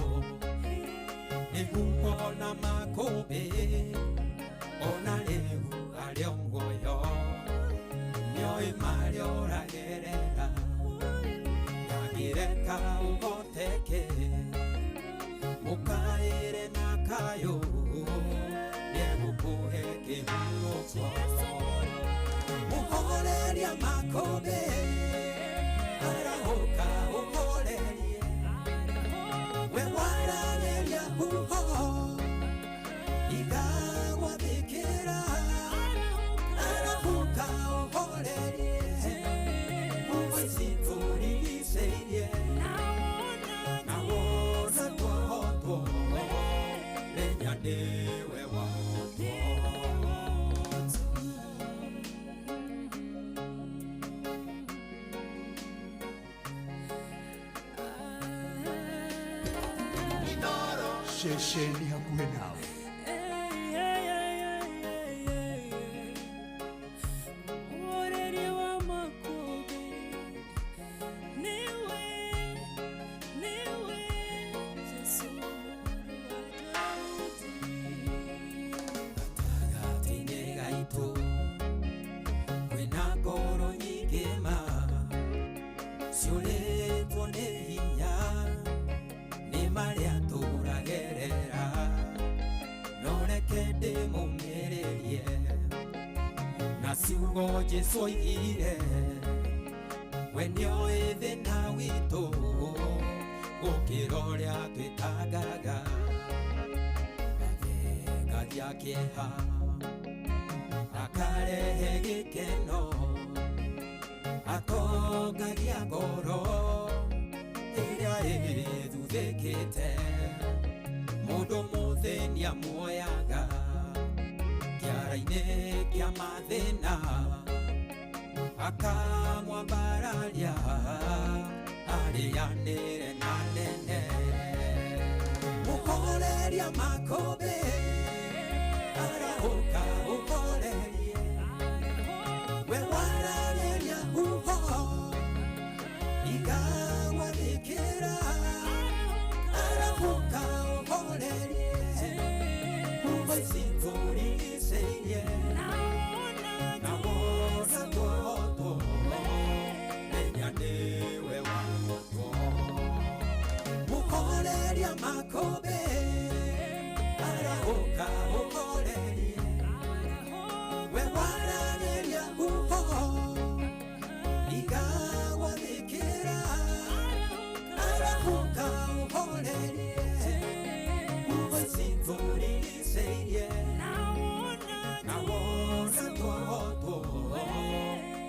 nĩguo na makũmbĩ ona rĩu arĩ o muoyo nĩoĩ marĩa ũragerera ndangĩreka ũhoteke mũkaĩre na kayũ nĩegũkũhe kĩhurũko mũhoreria makũmbĩ arahũka ũhorerie we waragĩria nguho igagwathĩkĩra arahũka ũhorerie ũgacitũrigicĩirie na wona twahotwo menya nĩwe wahotwo Ceceni hakuhĩ nawe. Mũhoreria wa makũmbĩ nĩwe Jesũ mũrũ wa Daudi gatagatĩ-inĩ gaitũ kwĩna ngoro nyingĩ ma ciũrĩtwo nĩ hinya nĩ marĩa tũragerera no reke ndĩmũmĩrĩrie na ciugo Jesũ oigire we nĩoĩ thĩna witũ gũkĩra ũrĩa twĩtangaga athengagia kĩeha akarehe gĩkeno atongagia ngoro ĩrĩa ĩthuthĩkĩte mũndũ mũthĩnia muoyaga kĩara-inĩ kĩa mathĩna akamwambararia arĩanĩre na nene mũhoreria makũmbĩ arahũka ũhorerie we waragĩria nguho igagwathĩkĩra arahũka ũhorerie ũgacitũrigicĩirie na wona twahotwo menya nĩwe wahotwo mũhoreria makũmbĩ arahũka ũhorerie we waragĩria nguho igagwathĩkĩra arahũka ũhorerie ũgacitũrigicĩirie na wona twahotwo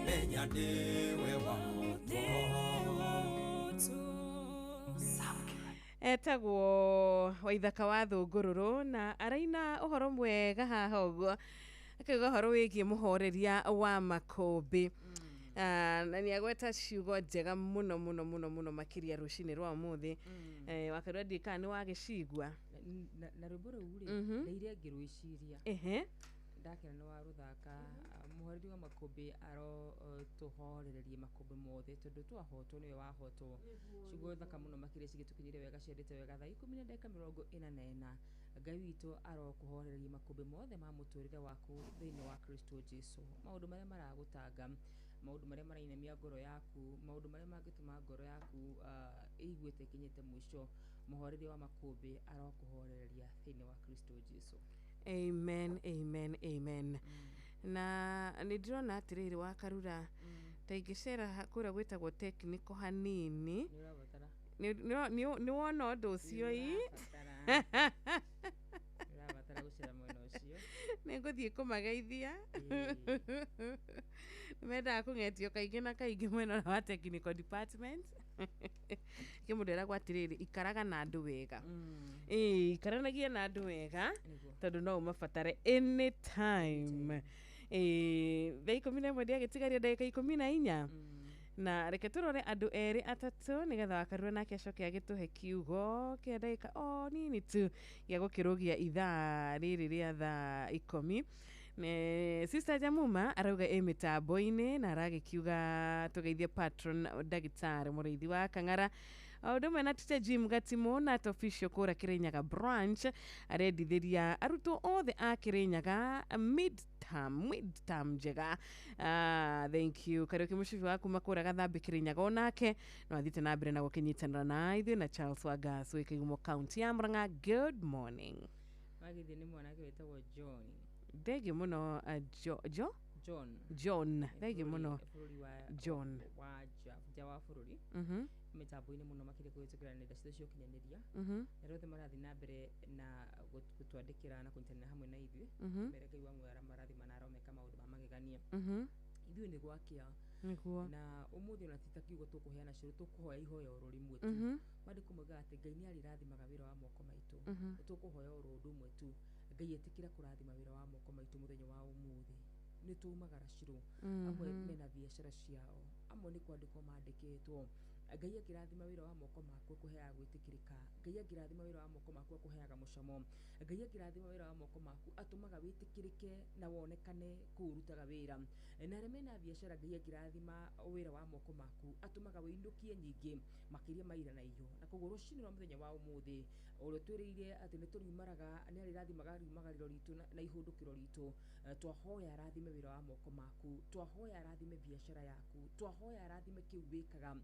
menya nĩwe wahotwo etagwo Waithaka wa Thũngũrũrũ na araina ũhoro mwega haha ũguo akiuga horo wigie muhoreria wa makombi na ni agweta ciugo njega muno makiria rucini rwa muthi wakarwa ndikani wagicigua na rwimbo rũu rĩ ndeire ngĩrwĩciria ndakena nĩ wa rũthaka muhoreri wa makũmbĩ tuhorererie makũmbĩ mothe tondũ twahotwo nĩwe wahotwo ciugo thaka mũno makĩria cigĩtũkinyĩre wega ciendete wega thaa 10:44 Ngai witũ arokuhorereria makũmbĩ mothe ma mũtũrĩre waku thĩinĩ wa Kristo Jesu maũndũ marĩa maragũtanga maũndũ marĩa marainamia ngoro yaku maũndũ marĩa mangĩtũma ngoro yaku ĩiguĩte ikinyĩte mũico muhoreri wa makũmbĩ arokuhorereria thĩinĩ wa Kristo Jesu. Amen. Na nĩndĩrona atĩrĩrĩ wa Karura ta ingĩcera kũrĩa gwĩtagwo technical hanini nĩ wona ũndũ ũcio ũrabatara gũcera mwena ũcio nĩngũthiĩ kũmageithia mendaga kũng'etio kaingĩ na kaingĩ mwena wa technical department kĩmũndũ eragwo atĩrĩrĩ ikaraga na andũ wega ikaranagia na andũ wega tondũ no ũmabatare anytime thaa 11 ndiagĩtigaria ndagĩka 14 na reke tũrore andũ erĩ atatũ nĩgetha Wakarura nake acoke agĩtũhe kiugo kĩa ndagĩka nini tu gĩa gũkĩrũgia ithaa rĩrĩ rĩa thaa 10. Sister Jamuma arauga mitambo-inĩ na aragĩkiuga tũgeithie patron ndagĩtarĩ mũrĩithi wa Kang'ara ũndũ mwe na Tite Jim Gatimo na official kũra Kirinyaga branch arendithĩria arutwo othe a Kirinyaga midterm njega. Thank you Kariuki Mushifi waku makũra Gathambi Kirinyaga onake no athite na mbere na gũkĩnyitanĩra na ithuĩ na Charles Wagasu Kĩgumo county ya Murang'a. Good morning. Magithĩ nĩ mwanake wĩtagwo John Thegi muno John thegi muno John wa bũrũri mitambo-inĩ muno makĩria kũhĩtũkĩra nenda cia ũkinyanĩria na rĩothe marathi na mbere na gũtwandĩkĩra na kũnyitanĩra hamwe na ithuĩ mbere Ngai wa muoyo marathima na aromeka maũndũ ma magegania ithuĩ nĩ gwakĩa na ũmũthĩ ona tita kiugo tũkũheana cĩrũ tũkũhoya ihoya oro rimwe tu maandĩko moigaga atĩ Ngai nĩ arĩrathimaga wĩra wa moko maitũ tũkũhoya oro ũndũ ũmwe tu Ngai etĩkĩra kũrathima wĩra wa moko maitũ mũthenya wa ũmũthĩ nĩ tũmagara cĩrũ amwe mena biacara ciao amwe nĩ kwandĩkwo mandĩkĩtwo Ngai akĩrathima wĩra wa moko maku kũheaga gwĩtĩkĩrĩka Ngai akĩrathima wĩra wa moko maku kũheaga mũcamo Ngai akĩrathima wĩra wa moko maku atũmaga wĩtĩkĩrĩke na wonekane kũrutaga wĩra na arĩa mena biacara Ngai akĩrathima wĩra wa moko maku atũmaga wĩinũkie nyingĩ makĩria maira na iyo na kũguo rũcinĩ rwa mũthenya wa ũmũthĩ ũrĩa twĩrĩire atĩ nĩ tũriumaraga nĩ arĩrathimaga riumagarĩro ritũ na ihũndũkĩro ritũ twahoya arathime wĩra wa moko maku twahoya arathime biacara yaku twahoya arathime kĩu wĩkaga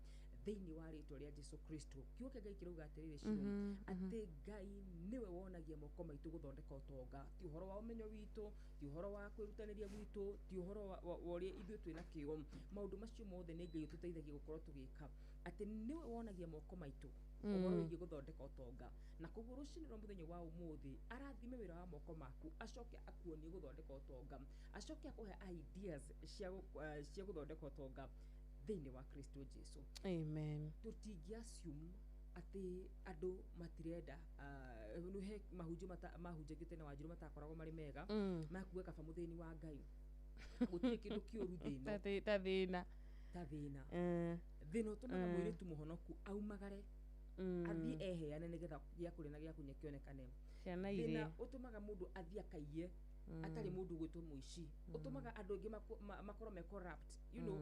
thĩinĩ wa rĩtwa rĩa Jesu Kristo kiugo kĩa Ngai kĩrauga atĩrĩrĩ ciro atĩ Ngai nĩwe wonagia moko maitũ gũthondeka ũtonga ti ũhoro wa ũmenyo witũ ti ũhoro wa kwĩrutanĩria gwitũ ti ũhoro wa ũrĩa ithuĩ twĩna kĩo maũndũ macio mothe nĩ Ngai ũtũteithagia gũkorwo tũgĩka atĩ nĩwe wonagia moko maitũ ũhoro wĩgiĩ gũthondeka ũtonga na kũguo rũcinĩ rwa mũthenya wa ũmũthĩ arathime wĩra wa moko maku acoke akuonie gũthondeka ũtonga acoke akũhe ideas cia gũthondeka ũtonga thĩinĩ wa Kristo Jesu. Amen. Tũtingĩassume atĩ andũ matirenda nũhe mahunjĩkĩte na Wanjiru matakoragwo marĩ mega makuwe kaba mũthĩni wa Ngai gũtirĩ kĩndũ kĩũru thĩna thĩna ũtũmaga mũirĩtu mũhonoku aumagare athiĩ eheane nĩgetha gĩa kũrĩa na gĩa kũnyua kĩonekane thĩna ũtũmaga mũndũ athiĩ akaiye atarĩ mũndũ gwĩtwo mũici ũtũmaga andũ aingĩ makorwo me corrupt you know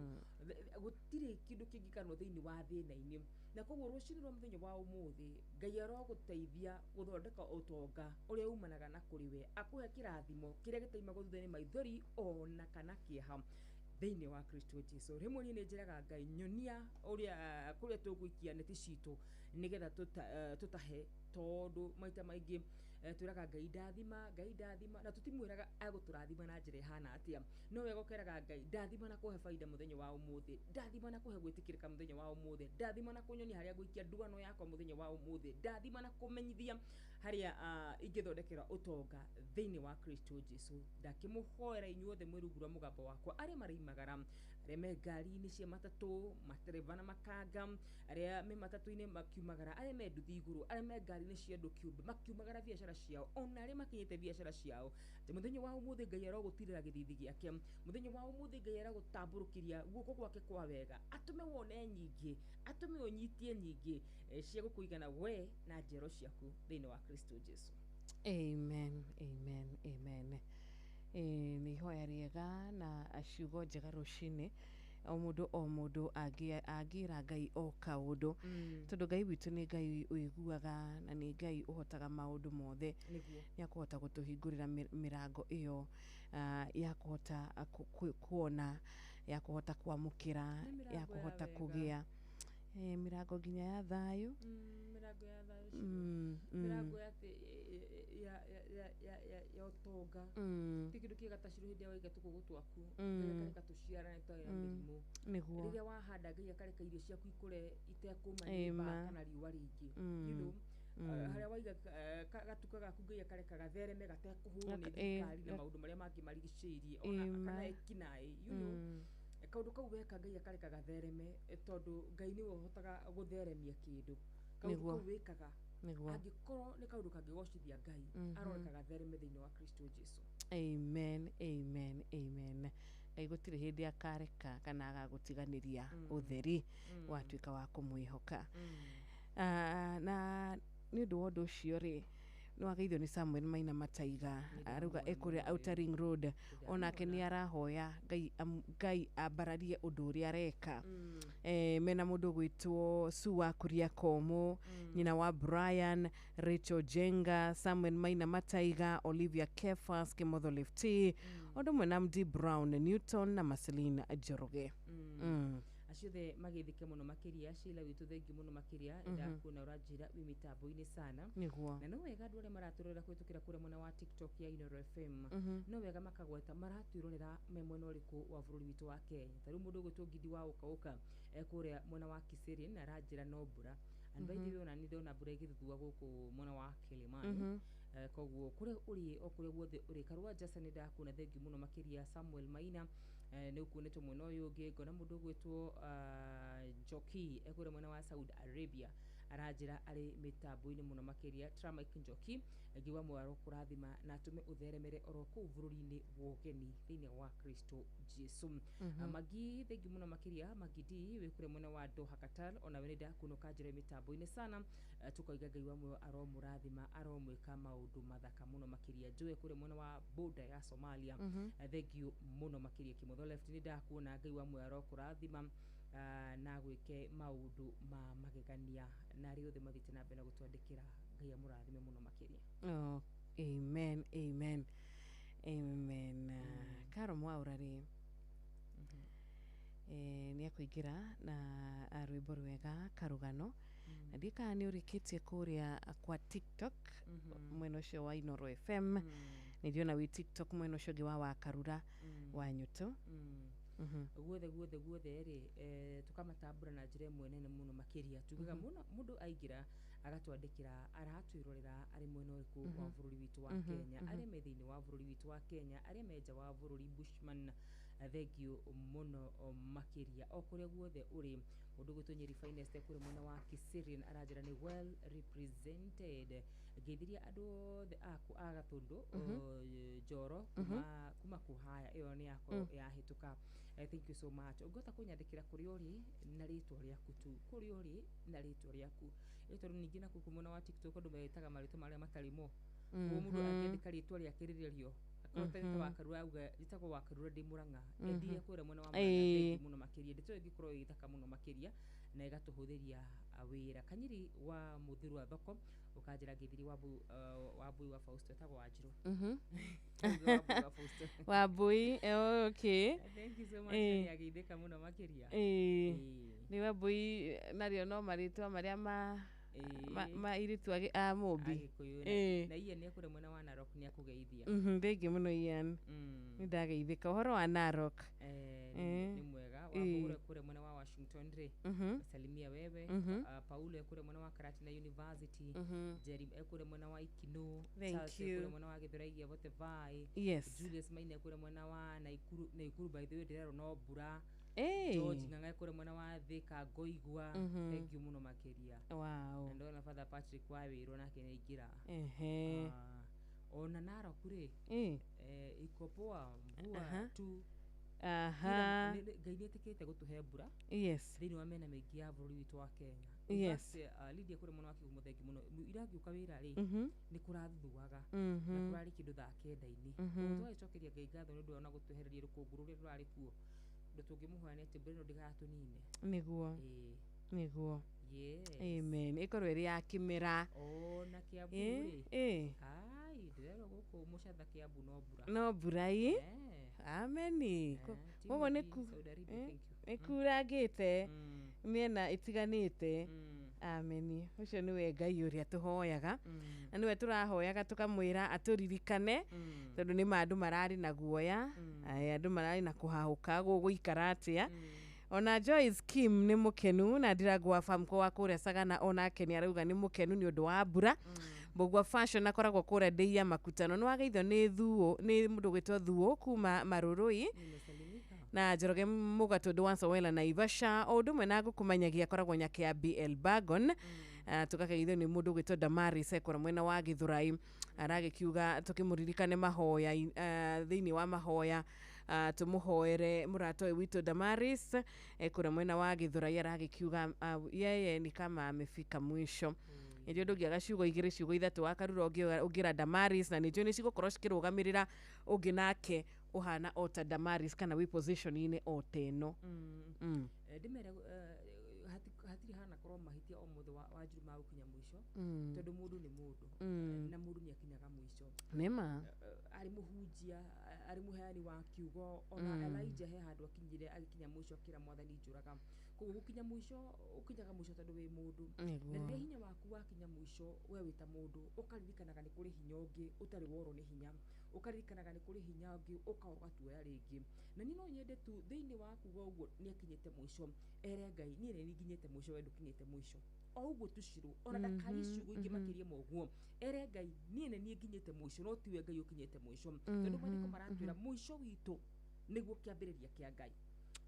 gũtirĩ kĩndũ kĩngĩkanwo thĩinĩ wa thĩna-inĩ na kũguo rũcinĩ rwa mũthenya wa ũmũthĩ Ngai arogũteithia gũthondeka ũtonga ũrĩa umanaga na kũrĩ we akũhe kĩrathimo kĩrĩa gĩtaimagwo thutha-inĩ maithori ona kana kĩeha thĩinĩ wa Kristo Jesu rĩmwe niĩ nĩ njĩraga Ngai nyonia kũrĩa tũgũikia neti citũ nĩgetha tũtahe tondũ maita maingĩ twĩraga Ngai ndathima na tũtimwĩraga agũtũrathima na njĩra ihana atĩa no wega ũkeraga Ngai ndathima na kũhe faida mũthenya wa ũmũthĩ ndathima na kũhe gwĩtĩkĩrĩka mũthenya wa ũmũthĩ ndathima na kũnyonia harĩa ngũikia ndugano yakwa mũthenya wa ũmũthĩ ndathima na kũmenyithia harĩa ingĩthondekera ũtonga thĩinĩ wa Kristo Jesu ndakĩmũhoera inyuothe mwĩrugura mũgambo wakwa arĩa marĩimagara arĩa me ngari-inĩ cia matatũ matereba na makanga arĩa me matatũ-inĩ makiumagara arĩa me nduthi igũrũ arĩa me ngari-inĩ cia andũ kĩũmbe makiumagara biacara ciao ona arĩa makinyĩte biacara ciao atĩ mũthenya wa ũmũthĩ Ngai arogũtirĩra gĩthithi gĩake mũthenya wa ũmũthĩ Ngai aragũtambũrũkĩria guoko gwake kwa wega atũme wone nyingĩ atũme ũnyitie nyingĩ cia gũkũigana we na njiaro ciaku thĩinĩ wa Kristo Jesu. Amen, amen, amen. Nĩ ihoya rĩega na ciugo njega rũcinĩ o mũndũ angĩra Ngai o kaũndũ tondũ Ngai witũ nĩ Ngai ũiguaga na nĩ Ngai ũhotaga maũndũ mothe nĩ akũhota gũtũhingũrĩra mĩrango ĩyo ya kũhota kuona ya kũhota kwamũkĩra ya kũhota kũgĩa mĩrango nginya ya thayũ mĩrango ya thayũ mĩrango ya ũtonga ti kĩndũ kĩega ta cirũ hĩndĩ ya waiga tũkũgũ twaku Ngai akareka tũciarane twagĩa mĩrimũ rĩrĩa wahanda Ngai akareka irio ciaku ikũre itekũma nĩ mbaa kana riũa rĩingĩ harĩa waiga gatuka gaku Ngai akareka gathereme gatekũhũrwo nĩ thirikari na maũndũ marĩa mangĩ marigicĩirie ona kana ekinaĩ kaũndũ kau weka Ngai akareka gathereme tondũ Ngai nĩwe ũhotaga gũtheremia kĩndũ kaũndũ kau wĩkaga angĩkorwo nĩ kaũndũ kangĩgocithia Ngai aroreka gathereme thĩinĩ wa Kristo Jesu. Amen, amen, amen. Ngai gũtirĩ hĩndĩ akareka kana agagũtiganĩria ũtheri watuĩka wa kũmwĩhoka na nĩ ũndũ wa ũndũ ũcio rĩ nĩ wageithio nĩ Samuel Maina Mataiga arauga ekũrĩa Outer Ring Road onake nĩ arahoya Ngai ambararie ũndũ ũrĩa areka mena mũndũ gwĩtwo Sua Kuria Komo nyina wa Brian Rachel Jenga Samuel Maina Mataiga Olivia Kefas Kimotho Lefty ũndũ ũmwe na Mdi Brown Newton na Marceline Njoroge aciothe magĩthike mũno makĩria Sheila witũ thengi mũno makĩria ndakuona ũranjĩra wĩ mĩtambo-inĩ sana na no wega andũ arĩa maratũrora kũhĩtũkĩra kũrĩa mwena wa TikTok ya Inooro FM no wega makagweta maratwĩrorera me mwena ũrĩkũ wa bũrũri witũ wa Kenya ta rĩu mũndũ ũgwĩtwo Ngindi wa ũka kũrĩa mwena wa Kiserian aranjĩra no mbura and by the way ona nĩ ndona mbura ĩgĩthuthuka gũkũ mwena wa Kilimani koguo kũrĩa ũrĩ o kũrĩa guothe ũrĩ Karua Jasa nĩ ndakuona thengi mũno makĩria Samuel Maina nĩ ũkuonetwo mwena ũyũ ũngĩ ngona mũndũ ũgwĩtwo Njoki ekũrĩa mwena wa Saudi Arabia aranjĩra arĩ mĩtambo-inĩ mũno makĩria Tramike Njoki ngiuga mwaro kũrathima na atũme ũtheremere oro kũu bũrũri-inĩ wa ũgeni thĩinĩ wa Kristo Jesu Magi thengi mũno makĩria Magidi wĩkũrĩa mwena wa Doha Qatar ona we nĩ ndakuona ũkanjĩra mĩtambo-inĩ sana tukauga Ngai wa muoyo aromũrathima aromwĩka maũndũ mathaka mũno makĩria Joe kũrĩa mwena wa border ya Somalia thengi mũno makĩria Kimotho Left nĩ ndakuona Ngai wa muoyo arokũrathima na gwĩke maũndũ ma magegania na arĩa othe mathĩte na mbere na gũtwandĩkĩra Ngai amũrathime mũno makĩria. Amen, amen, amen. Karo Mwaura rĩ nĩ akũingĩra na rwĩmbo rwega karũgano na ndika nĩ ũrĩkĩtie kũrĩa kwa TikTok mwena ũcio wa Inooro FM nĩ ndiona wĩ TikTok mwena ũcio ũngĩ wa Karura wa Nyuto guothe rĩ tukamatambũra na njĩra ĩmwe nene mũno makĩria tugaga mũndũ aingĩra agatwandĩkĩra aratwĩrorera arĩ mwena ũrĩkũ wa bũrũri witũ wa Kenya arĩa me thĩinĩ wa bũrũri witũ wa Kenya arĩa me nja wa bũrũri Bushman thengio mũno makĩria o kũrĩa guothe ũrĩ mũndũ gwĩtwo Nyeri Finest kũrĩ mwena wa Kiserian aranjĩra nĩ well represented ngeithiria andũ othe aku a Gatũndũ Njoro kuma kũhaya ĩyo nĩ yako yahĩtũka thank you so much ũngĩhota kũnyandĩkĩra kũrĩa ũrĩ na rĩtwa rĩaku tu kũrĩa ũrĩ na rĩtwa rĩaku tondũ ningĩ na kũkũ mwena wa TikTok andũ metaga marĩtwa marĩa matarĩ mo mũndũ angĩandĩka rĩtwa rĩake rĩrĩrio akorwo wa Karura auga rĩtagwo wa Karura ndĩ Mũrang'a endia kũrĩa mwena wa Mũrang'a mũno makĩria ndĩtwa ĩngĩkorwo ĩthaka mũno makĩria na ĩgatũhũthĩria wĩra Kanyiri wa Mũthiru wa Thoko ũkanjĩra Ngĩthiri wa Mbui wa Fausto etagwo Wanjirũ wa Mbui okay thank you so much nĩ agĩithĩka mũno makĩria nĩ wa Mbui narĩo no marĩtwa marĩa ma iritu a Mũmbi na Ian nĩ kũrĩa mwena wa Narok nĩ akũgeithia thengi mũno Ian nĩ ndageithĩka ũhoro wa Narok nĩ mwega wa kũrĩa mwena wa Washington rĩ salimia wewe Paulo kũrĩa mwena wa Karatina University Jerry kũrĩa mwena wa Ikino Charles kũrĩa mwena wa Gĩthũrai vote vai Julius Maina kũrĩa mwena wa Naikuru by the way ndĩrero no mbura George Ng'ang'a kure mwena wa Thika Ngoigua thank you muno makiria Wow. ndona Father Patrick Wawiro nake nĩ aingĩra Ehe. ona Narok kure ikopoa mvua tu Aha. Ngai nĩetĩkĩte gũtũhe mbura Yes. thĩinĩ wa mĩena mĩingĩ ya bũrũri witũ wa Kenya. Yes. Lydia kure mũno wa Kĩgumo thengi mũno iragiũka wĩra rĩ nĩ kũrathuthuaga na kũrarĩ kĩndũ thaa 9:00 tũgagĩcokeria Ngai ngatho nĩ ũndũ wa ona gũtwehereria rũkũngũ rũrĩa rũrarĩ kuo ndũ tũngĩmũhoya nĩ atĩ mbura ĩno ndĩgatũnine Nĩguo. Yes. Amen. Ikorwo ĩrĩ ya kĩmera. Na Kiambu rĩ ai ndĩrerwo gũkũ mũcatha Kiambu no mbura Ameni. Koguo nĩ kurangĩte mĩena ĩtiganĩte. Ameni. Ũcio nĩwe Ngai ũrĩa tũhoyaga na nĩwe tũrahoyaga tũkamwĩra atũririkane tondũ nĩ andũ mararĩ na guoya andũ mararĩ na kũhahũka gũgũikara atĩa. Ona Joyce Kim nĩ mũkenu na ndiragwa famko wa kũrĩa Sagana onake nĩ arauga nĩ mũkenu nĩ ũndũ wa mbura. Mbogwa fashion akoragwo kũrĩa Ndeia Makutano nĩ wageithio nĩ mũndũ gwĩtwo Thuo kuma Marũrũi na Njoroge Mũgatũ Dwanso Wela na Ivasha o ũndũ ũmwe na ngũkũmenyagia akoragwo Nyakĩambi Elbagon. Tukageithio nĩ mũndũ gwĩtwo Damaris ekora mwena wa Gĩthũrai aragĩkiuga tũkĩmũririkane mahoya thĩinĩ wa mahoya tumuhoere muratoe witũ Damaris ekora mwena wa Gĩthũrai aragĩkiuga yeye ni kama amefika mwisho. Nĩjũ ndũngĩaga ciugo igĩrĩ ciugo ithatũ wakarura ũngĩra Damaris na nĩjũ nĩcigũkorwo cikĩrũgamĩrĩra ũngĩ nake uhana ota Damaris kana wi position-inĩ ota ĩno. Ndĩmere hatirĩ hana korwo mahĩtia o mũndũ wa njuru ma gũkinya mũico tondũ mũndũ nĩ mũndũ na mũndũ nĩ akinyaga mũico. Nĩma arĩ mũhunjia arĩ mũheani wa kiugo ona Elijah he handũ akinyire agĩkinya mũico kĩra mwathani njũraga koguo gũkinya mũico ũkinyaga mũico tondũ wĩ mũndũ na rĩrĩa hinya waku wakinya mũico we wĩta mũndũ ũkaririkanaga nĩ kũrĩ hinya ũngĩ ũtarĩ worwo nĩ hinya ũkaririkanaga nĩ kũrĩ hinya ũngĩ ũkawatuoya rĩngĩ na niĩ no nyende tu thĩinĩ wa kuga ũguo nĩ akinyĩte mũico ere Ngai niĩ nĩ nginyĩte mũico we ndũkinyĩte mũico o ũguo tucirwo ona ndakari ciugo ingĩ makĩria moguo ere Ngai niĩ nĩ nginyĩte mũico no tiwe Ngai ũkinyĩte mũico tondũ maandĩko maratwĩra mũico witũ nĩguo kĩambĩrĩria kĩa Ngai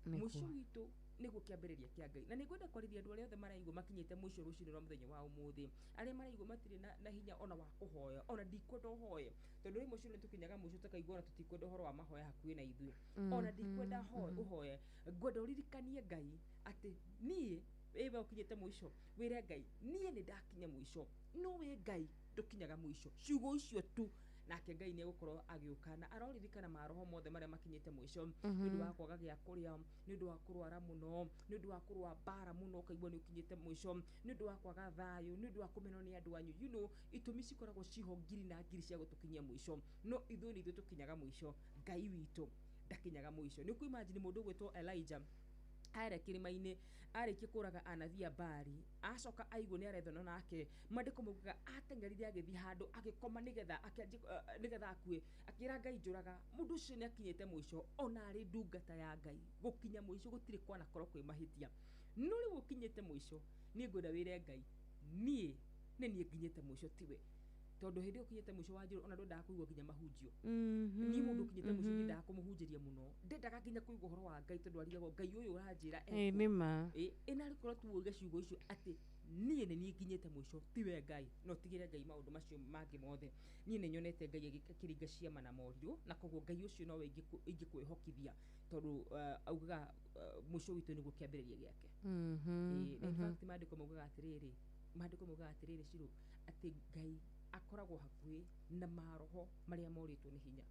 mũico witũ nĩguo kĩambĩrĩria kĩa Ngai na nĩngwenda kwarĩria andũ arĩa othe maraigua makinyĩte mũico rũcinĩ rwa mũthenya wa ũmũthĩ arĩa maraigua matirĩ na hinya ona wa kũhoya ona ndikwenda ũhoye tondũ rĩmwe cio nĩtũkinyaga mũico tũkaigua ona tũtikwenda ũhoro wa mahoya hakuhĩ na ithuĩ ona ndikwenda ũhoye ngwenda ũririkanie Ngai atĩ niĩ ĩwe ũkinyĩte mũico wĩre Ngai niĩ nĩ ndakinya mũico no wĩ Ngai ndũkinyaga mũico ciugo icio tu nake Ngai nĩ egũkorwo agĩũka na aroririkana maroho mothe marĩa makinyĩte mũico nĩ ũndũ wa kwaga gĩa kũrĩa nĩ ũndũ wa kũrwara mũno nĩ ũndũ wa kũrũa mbara mũno ũkaigua nĩ ũkinyĩte mũico nĩ ũndũ wa kwaga thayũ nĩ ũndũ wa kũmenwo nĩ andũ anyu itũmi cikoragwo ciho ngiri na ngiri cia gũtũkinyia mũico no ithuĩ nĩ ithuĩ tũkinyaga mũico Ngai witũ ndakinyaga mũico nĩ kuimagine mũndũ gwĩtwo Elijah aere kĩrĩma-inĩ arĩkia kũraga anathia Baali acoka aigwo nĩ arethana nake maandĩko maugaga ateng'erire agĩthiĩ handũ agĩkoma nĩgetha akue akĩra Ngai njũraga mũndũ ũcio nĩ akinyĩte mũico ona arĩ ndungata ya Ngai gũkinya mũico gũtirĩ kwanakorwo kwĩ mahĩtia no rĩu ũkinyĩte mũico niĩ ngwenda wĩre Ngai niĩ nginyĩte mũico tiwe tondũ hĩndĩ ũkinyĩte mũico wa njĩra ona ndwendaga kũigua nginya mahunjio niĩ mũndũ ũkinyĩte mũico nyendaga kũmũhunjĩria mũno ndendaga nginya kũigua ũhoro wa Ngai tondũ arigagwo Ngai ũyũ ũranjĩra nĩma ĩna rĩkorwo tu uge ciugo icio atĩ niĩ nĩ nginyĩte mũico tiwe Ngai no tigĩre Ngai maũndũ macio mangĩ mothe niĩ nĩ nyonete Ngai akĩringa ciama na morirũ na koguo Ngai ũcio nowe ingĩkwĩhokithia tondũ augaga mũico witũ nĩguo kĩambĩrĩria gĩake in fact maandĩko maugaga atĩrĩrĩ cirũ atĩ Ngai akoragwo hakuhĩ na maroho marĩa morĩtwo nĩ hinya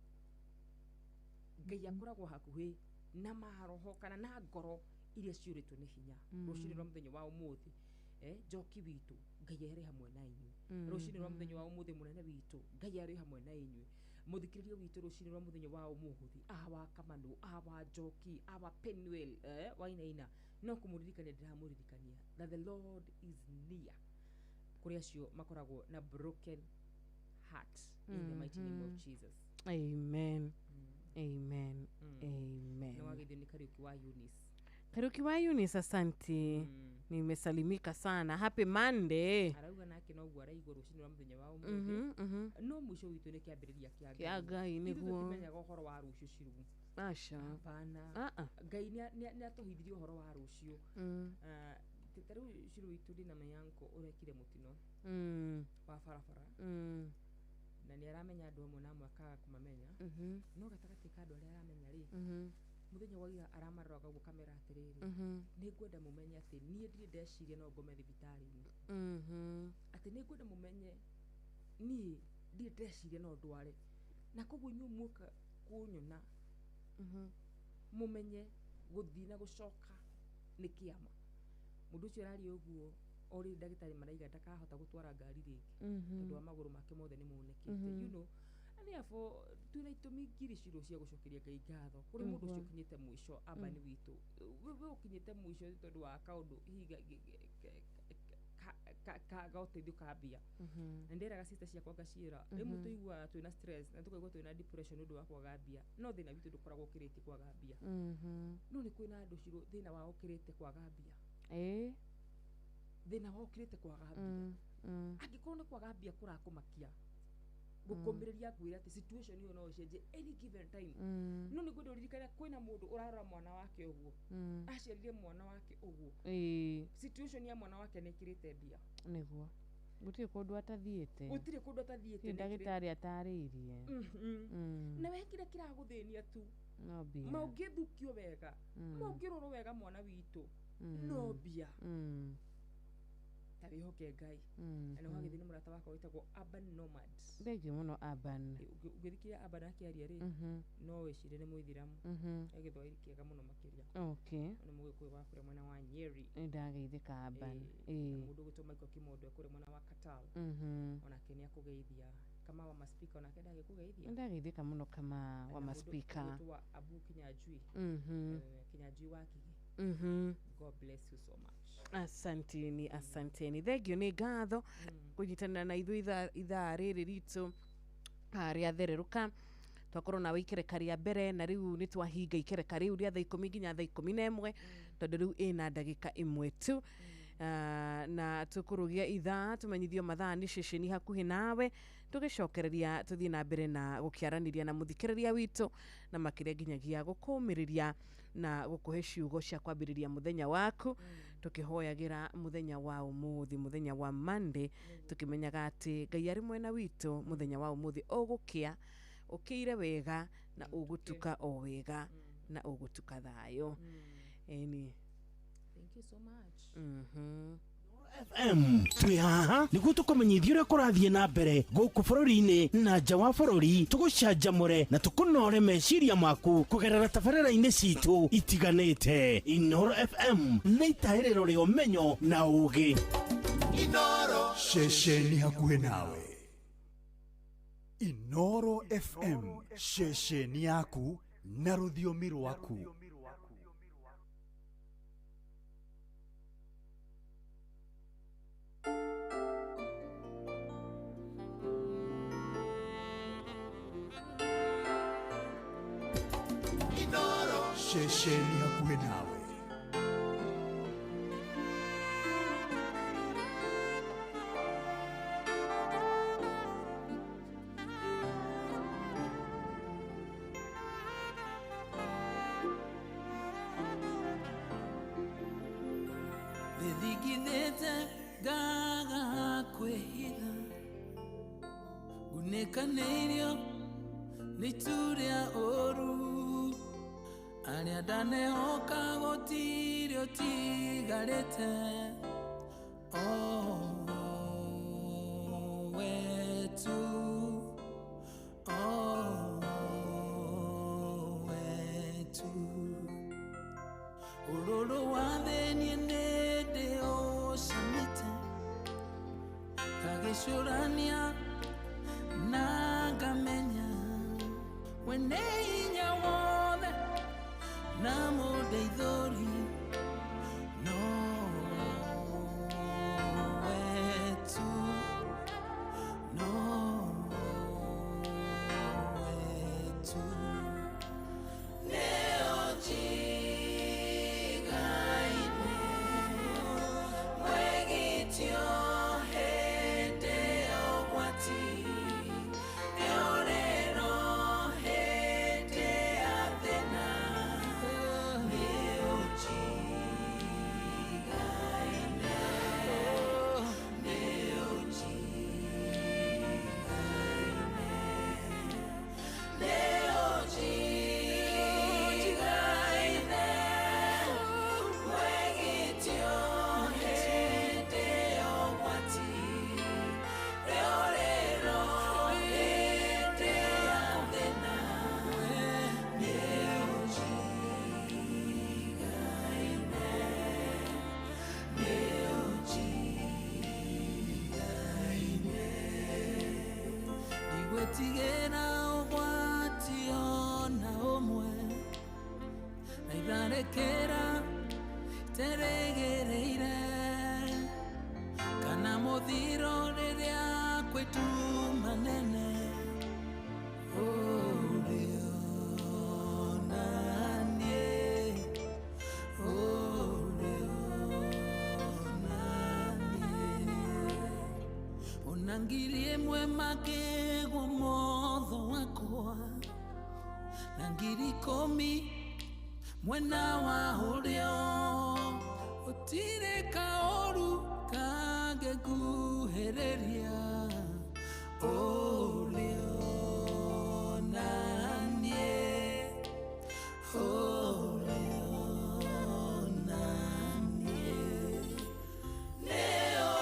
Ngai akoragwo hakuhĩ na maroho kana na ngoro iria ciũrĩtwo nĩ hinya rũcinĩ rwa mũthenya wa ũmũthĩ njoki witũ Ngai arĩ hamwe na inyuĩ rũcinĩ rwa mũthenya wa ũmũthĩ mũnene witũ Ngai arĩ hamwe na inyuĩ mũthikĩrĩria witũ rũcinĩ rwa mũthenya wa ũmũthĩ wa Kamanũ wa Njoki wa Penuel Wainaina no kũmũririkania ndĩramũririkania that the Lord is near kũrĩ acio makoragwo na broken heart in the mighty name of Jesus. Amen. Na wagithio ni Kariuki wa Eunice. Kariuki wa Eunice, asante. Nimesalimika sana. Happy Monday. Arauga nake no gwa raigwo rucinĩ rwa mũthenya wa ũmũthĩ no mũico witũ nĩ kĩambĩrĩria kĩa Ngai nĩguo tumenyaga ũhoro wa rũciũ ciru Aca. Hapana. Ngai nĩ atũhithirie ũhoro wa rũciũ. Ta rĩu Shiro witũ ndĩna mayanko ũrekire mũtino wa barabara. Na nĩ aramenya andũ amwe na amwe akaga kũmamenya. No gatagatĩ ka andũ arĩa aramenya rĩ, mũthenya wa ira aramarora ũguo kamera atĩrĩrĩ, nĩ ngwenda mũmenye atĩ niĩ ndirĩ ndeciria no ngome thibitarĩ-inĩ. Atĩ nĩ ngwenda mũmenye niĩ ndirĩ ndeciria no ndware. Na koguo inyuĩ muoka kunyona mumenye gũthiĩ na gũcoka nĩ kĩama. Mũndũ ũcio arari ũguo ori ndagĩtarĩ maraiga ndakahota gũtwara ngari rĩngĩ tondũ wa magũrũ make mothe nĩ monekete. You know, and therefore twina itũmi ngiri ciro cia gũcokeria Ngai ngatho kũrĩ mũndũ ũcio ũkinyĩte mũico abani witũ. We ũkinyĩte mũico tondũ wa kaũndũ higa ka ũteithio ka mbia. Na ndĩraga sister ciakwa ngaciĩra rĩmwe tũiguaga twĩna stress na tũkaigua twĩna depression nĩ ũndũ wa kwaga mbia. No thĩna witũ ndũkoragwo ũkĩrĩtie kwaga mbia. No nĩ kwĩna andũ ciro thĩna wao ũkĩrĩte kwaga mbia. Thĩna wao ũkĩrĩte kwaga mbia. Angĩkorwo nĩ kwaga mbia kũrakũmakia gũkũmĩrĩria ngwĩra atĩ situation ĩyo no ĩcenjie any given time. No nĩ ngwenda ũririkane kwĩna mũndũ ũrarora mwana wake ũguo, aciarire mwana wake ũguo, situation ya mwana wake nĩ ĩkĩrĩte mbia. Nĩguo gũtirĩ kũndũ atathiĩte, gũtirĩ kũndũ atathiĩte, ndagĩtarĩ atarĩirie. Na we kĩrĩa kĩragũthĩnia tu no mbia, maũngĩthukio wega, maũngĩrorwo wega mwana witũ no mbia. Tabihoke Ngai. Na wagĩthĩ nĩ mũrata wakwa wĩtagwo Urban Nomads. Thengio mũno Urban. Ũgĩthikĩria Urban akĩaria rĩ, no wĩcire nĩ mũithĩramu. Gĩthwaĩri kĩega mũno makĩria. Okay. Nĩ mũgĩkũyũ wa kũrĩa mwena wa Nyeri. Ndageithĩka Urban. Mũndũ ũgĩtwo Michael Kimondo kũrĩa mwena wa Katal. Onake nĩ akũgeithia. Kama wa maspika onake ndagĩkũgeithia. Ndageithĩka mũno kama wa maspika. Mũndũ ũgĩtwo Abu Kinyanjui. Kinyanjui wa Kigi. God bless you so much. Asanteni, asanteni. Thengio nĩ ngatho kũnyitanĩra na ithuĩ ithaa rĩrĩ ritũ rĩa thererũka. Twakorwo nawe ikereka rĩa mbere na rĩu nĩ twahinga ikereka rĩu rĩa thaa 10 nginya thaa 11 tondũ rĩu ĩna ndagĩka ĩmwe tu. Na tũkũrũgia ithaa tũmenyithio mathaa nĩ ceceni hakuhĩ nawe tũgĩcokereria tũthiĩ na mbere na gũkĩaranĩria na mũthikĩrĩria witũ na makĩria nginyagia gũkũmĩrĩria na gũkũhe ciugo cia kwambĩrĩria mũthenya waku tũkĩhoyagĩra mũthenya wa ũmũthĩ, mũthenya wa Monday, tũkĩmenyaga atĩ Ngai arĩ mwena witũ mũthenya wa ũmũthĩ ũgũkĩa ũkĩire wega na ũgũtuka o wega na ũgũtuka thayũ. Thank you so much. FM twi haha nĩguo tũkũmenyithia ũrĩa kũrathiĩ na mbere gũkũ bũrũri-inĩ na nja wa bũrũri, tũgũcanjamũre na tũkũnore meciria maku kũgerera tabarĩra-inĩ citũ itiganĩte. Inooro FM nĩ itahĩrĩro rĩa ũmenyo na ũũgĩ. Inooro ceceni hakuhĩ nawe. Inooro FM ceceni yaku na rũthiomi rwaku. Ceceni hakuhĩ nawe. Thithigithĩte ngaga kwĩhitha, ngunĩkanĩirio nĩ itu rĩa ũru. Arĩa ndanehoka gũtirĩ ũtigarĩte. Wetu wetu ũrũrũ wa thĩiniĩ nĩ ndĩũcamĩte, ngagĩcũrania na ngamenya we nĩ hinya wothe na mũndeithũri. No wetu, no wetu nĩo njigaine mwegitio hĩndĩ ya ũgwati, nĩũrĩro hĩndĩ ya thĩna. mathiro rĩrĩa kwĩtu manene Nangirie mwe makegwo motho wakwa na ngiri komi mwena wa ũrĩo ũtirĩ kaũru kangĩkuhĩrĩria ũrĩo na niĩ ũrĩo na niĩ nĩyo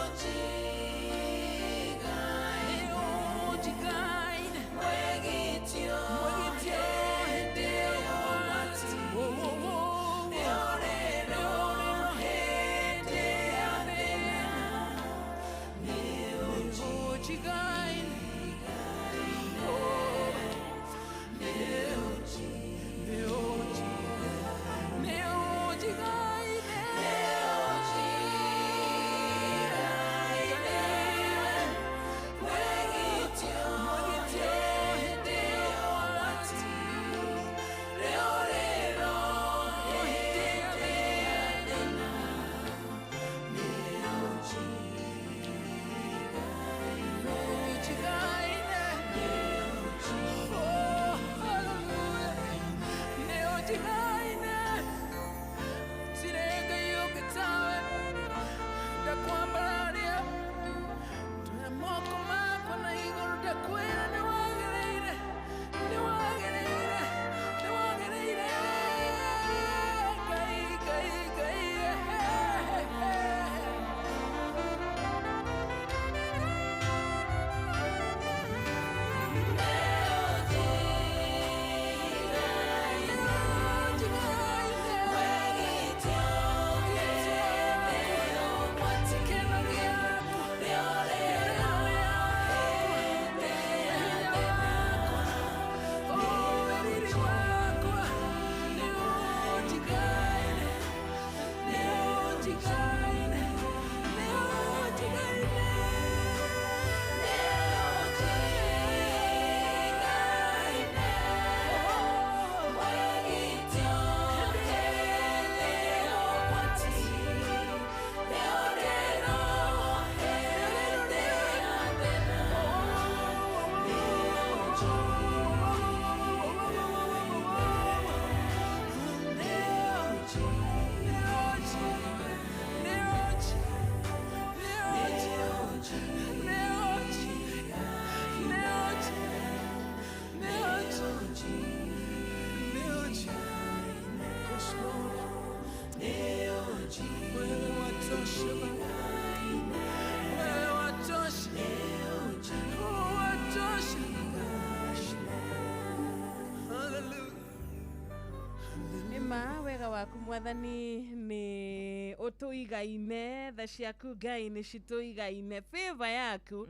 waku mwathani ni utuigaine tha ciaku Ngai ni cituigaine favor yaku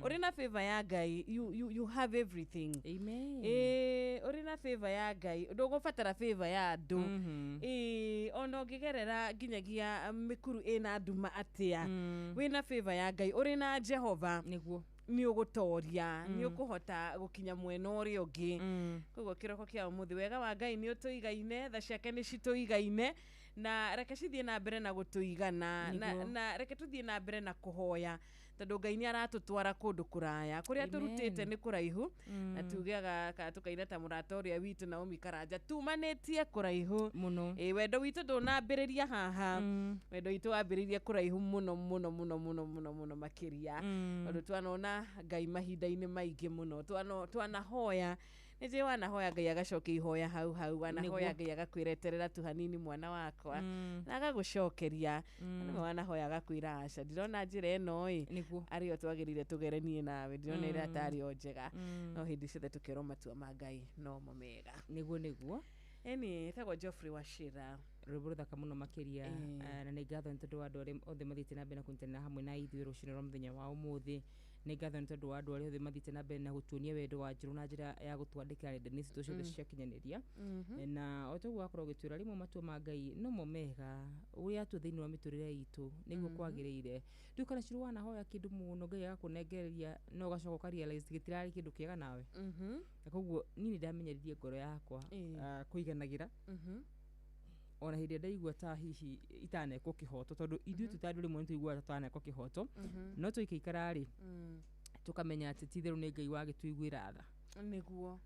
uri na favor ya Ngai you have everything. Amen. Uri na favor ya Ngai ndugubatara favor ya andu ono ngigerera nginyagia mikuru ina nduma atia wina favor ya Ngai uri na Jehova niguo ni ugutoria ni ukuhota gukinya mwena uri ungi koguo kiroko kia umuthi wega wa Ngai ni utuigaine tha ciake ni cituigaine na reke cithie na mbere na gutuigana na reke tuthie na mbere na kuhoya tondu Ngai ni aratutwara kundu kuraya kuria turutite ni kuraihu na tugiaga ka tukaina ta muratoria witu Naomi Karanja tumanetie kuraihu muno wendo witu ndunambiriria haha wendo witu wambiririe kuraihu muno muno muno muno muno muno makiria tondu twanona Ngai mahinda-ini maingi muno twanahoya nije wanahoya Ngai agacokia ihoya hau hau wanahoya Ngai agakwireterera tu hanini mwana wakwa na agagucokeria na wanahoya agakwira aca ndirona njira eno ario twagirire tugerenie nawe ndirona ira atari o njega no hindi ciothe tukirwo matua ma Ngai no mo mega niguo eni tagwo Geoffrey Wachira rwimbo ruthaka muno makiria na nĩ ngatho nĩ tondũ wa andũ arĩa othe mathiĩte na mbere na kũnyitanĩra hamwe na ithuĩ rũciinĩ rwa mũthenya wa ũmũthĩ. Nĩ ngatho nĩ tondũ wa andũ arĩa othe mathiĩte na mbere na gũtuonia wendo wa Njirũ na njĩra ya gũtwandĩkĩra nenda-inĩ citũ ciothe cia kinyanĩria. Na o toguo wakorwo ũgĩtwĩra rĩmwe matua ma Ngai no mo mega ũrĩa atua thĩinĩ wa mĩtũrĩre itũ nĩguo kwagĩrĩire. Rĩu kana Njirũ wanahoya kĩndũ mũno Ngai agakũnengereria no ũgacoka ũka-realize gĩtirarĩ kĩndũ kĩega nawe. Na koguo niĩ nĩndamenyeririe ngoro yakwa kũiganagĩra ona hĩndĩ ndaigua ta hihi itanekwo kĩhoto tondũ ithuĩ tũtandũ rĩmwe nĩtũiguaga tũtanekwo kĩhoto no tũikaikara-rĩ tukamenya atĩ ti-itherũ nĩ Ngai wagĩtũiguĩra tha. Nĩguo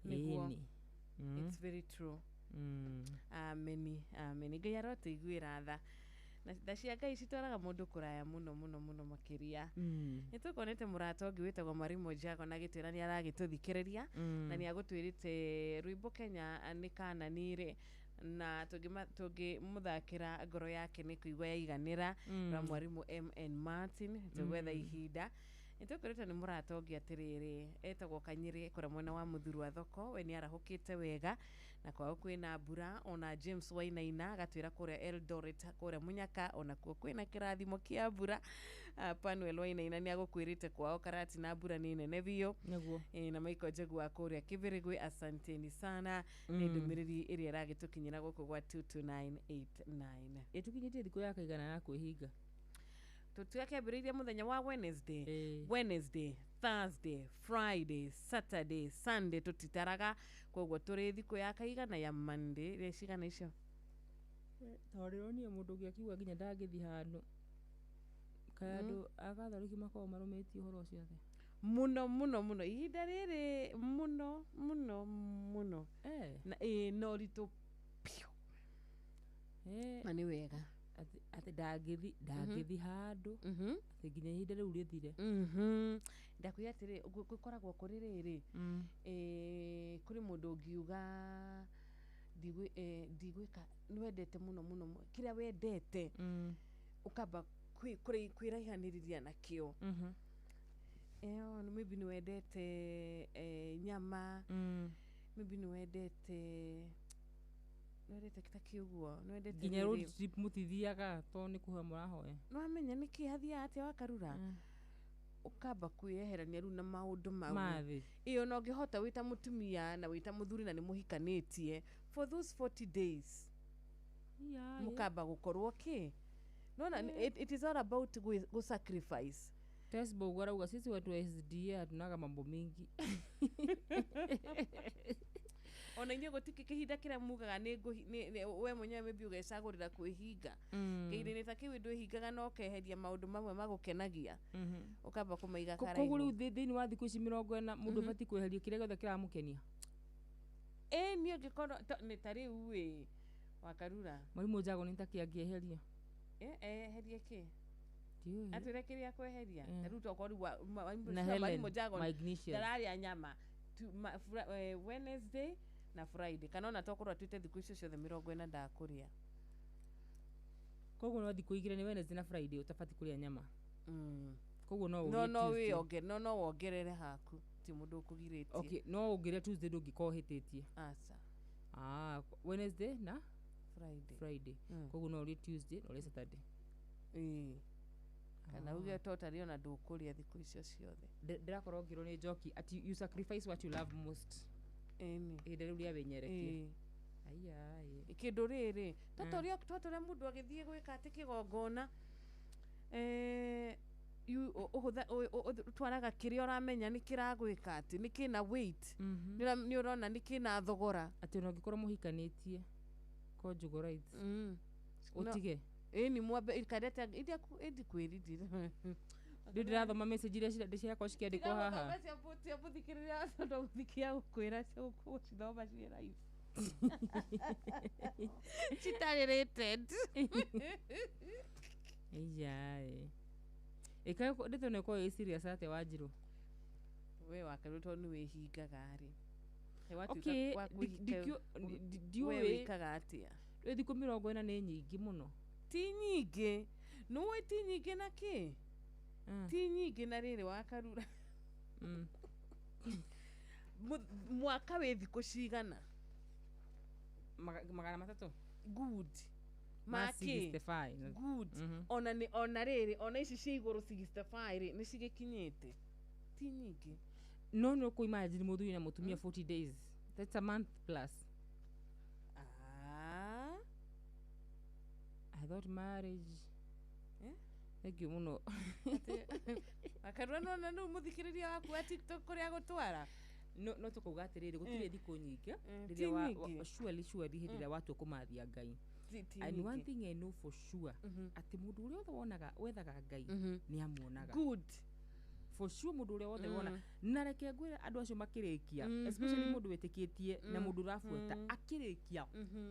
it's very true. Amen. Ngai arotũiguĩra tha na tha cia Ngai citwaraga mũndũ kũraya mũno makĩria. Nĩtũkonete mũrata ũngĩ wĩtagwo Marimo Njago na gĩtwĩra nĩ aragĩtũthikĩrĩria na nĩ agũtwĩrĩte rwĩmbo Kenya nĩ Kanani-rĩ na tũngĩmũthakĩra ngoro yake nĩ kũigua yaiganĩra rwa Mwarimũ MN Martin tũgwetha ihinda. Nĩtũkũrĩte nĩ mũrata ũngĩ atĩrĩrĩ etagwo Kanyĩrĩ kũrĩa mwena wa Mũthuru wa Thoko, we nĩ arahũkĩte wega na kwao kwĩna mbura. Ona James Wainaina agatwĩra kũrĩa Eldoret kũrĩa Mũnyaka ona kuo kwĩna kĩrathimo kĩa mbura. Panuel Wainaina nĩ agũkwĩrĩte kwao Karati na mbura nĩ nene biũ. Na Michael Njegua kũrĩa Kĩbĩrĩgwe, asanteni sana. Nĩ ndũmĩrĩri ĩrĩa ĩragĩtũkinyĩra gũkũ gwa 22989. Ĩtũkinyĩtie thikũ ya kaigana ya kwĩhinga tũkĩambĩrĩirie mũthenya wa Wednesday, Thursday, Friday, Saturday, Sunday tutitaraga koguo tũrĩ thikũ ya kaigana ya Monday rĩa cigana icio. Twarĩronia mũndũ ũngĩ akiuga nginya ndangĩthi handũ kaya andũ agatharũki makorwo marũmĩtie ũhoro ũcio athe mũno ihinda rĩrĩ mũno na no ritũ piũ na nĩ wega atĩ ndangĩthi handũ atĩ nginya ihinda rĩu rĩthire. Ndakwĩra atĩrĩ gũkoragwo kũrĩ rĩrĩ kũrĩ mũndũ ũngiuga ndigwĩka nĩwendete mũno kĩrĩa wendete ũkamba kwĩraihanĩrĩria nakĩo. Maybe nĩwendete nyama, maybe nĩwendete kita kiuguo nginya road trip mutithiaga to nĩ kũhoya mũrahoya no amenya nĩkĩ hathiaga atĩa wakarura ukamba kwĩyeherania rĩu na maũndũ mau iyo no ngĩhota wĩta mũtumia na wĩta mũthuri na nĩmũhikanĩtie for those 40 days mukamba gũkorwo no it is all about go sacrifice. Facebook warauga sisi watu wa SDA hatunaga mambo mingi ona inyuĩ gũtikĩ kĩhinda kĩrĩa mugaga we mwenyewe maybe ũgecagũrĩra kwĩhinga kĩhinda-inĩ ta kĩu ndwĩhingaga no ũkeheria maũndũ mamwe magũkenagia ũkamba kũmaiga karaihu. Koguo rĩu thĩinĩ wa thikũ ici 40 mũndũ abatiĩ kweheria kĩrĩa gĩothe kĩramũkenia. Niĩ ngĩkorwo nĩ ta rĩu wakarura Mwarimũ Njago nĩ takĩ angĩeheria eherie kĩ atwĩre kĩrĩa kweheria rĩu tokorwo Mwarimũ Njago ndararĩa nyama Wednesday na Friday kana ona tokorwo atwĩte thikũ icio ciothe 40 ndakũrĩa. Koguo no thikũ igĩrĩ nĩ Wednesday na Friday utabati kũrĩa nyama. Koguo no no wongerere haku ti mũndũ ũkũgirĩtie. Okay, no ongerere Tuesday ndũngĩkorwo hĩtĩtie. Aca. Wednesday na Friday. Koguo no ũrĩe Tuesday no ũrĩe Saturday. Kana uge totally ona ndũkũrĩa thikũ icio ciothe. Ndĩrakorwo ngĩrwo nĩ njoki ati you sacrifice what you love most. Ihinda rĩu rĩa wenyerekie. Kĩndũ rĩrĩ totũrĩa mũndũ agĩthiĩ gwĩka atĩ kĩgongona twaraga kĩrĩa ũramenya nĩ kĩragwĩka atĩ nĩ kĩna weight nĩ ũrona nĩ kĩna thogora atĩ ona ũngĩkorwo mũhikanĩtie conjugal rights ũtige ni mwambe kadete indi kwĩrindira ndĩrathoma message iria ciakwa cikĩandĩkwo haha tiabuthikĩrĩria tondu gũthikia gũkwĩra cithoma ciĩ live citarĩ rated ndĩtwo nĩ ũkorwo ĩ serious atĩa Wanjirũ we wakarũ tondũ nĩwĩhingaga-rĩ ndiũĩ wĩkaga atĩa thikũ 40 nĩ nyingĩ mũno. Ti nyingĩ nũĩ ti nyingĩ na kĩ ti nyingĩ na rĩrĩ wakarura mwaka wĩ thikũ cigana 300 good Maki. 65 Good. Ona riri, ona ici cia iguru 65 ri, ni cigikinyite. Ti nyingi. no ku imagine muthuri na mutumia 40 days, that's a month plus. I thought marriage thank you muno Akarwa no muthikiriria waku wa TikTok kuria gutwara no tukuga atiriri gutire thiku nyingi riria wa surely hindira watu kumathia Ngai. And one thing I know for sure ati mundu uria othe wonaga wethaga Ngai ni amuonaga. Good. For sure mundu uria wothe wona na reke ngwira andu acio makirikia especially mundu wetikitie na mundu rafueta akirikia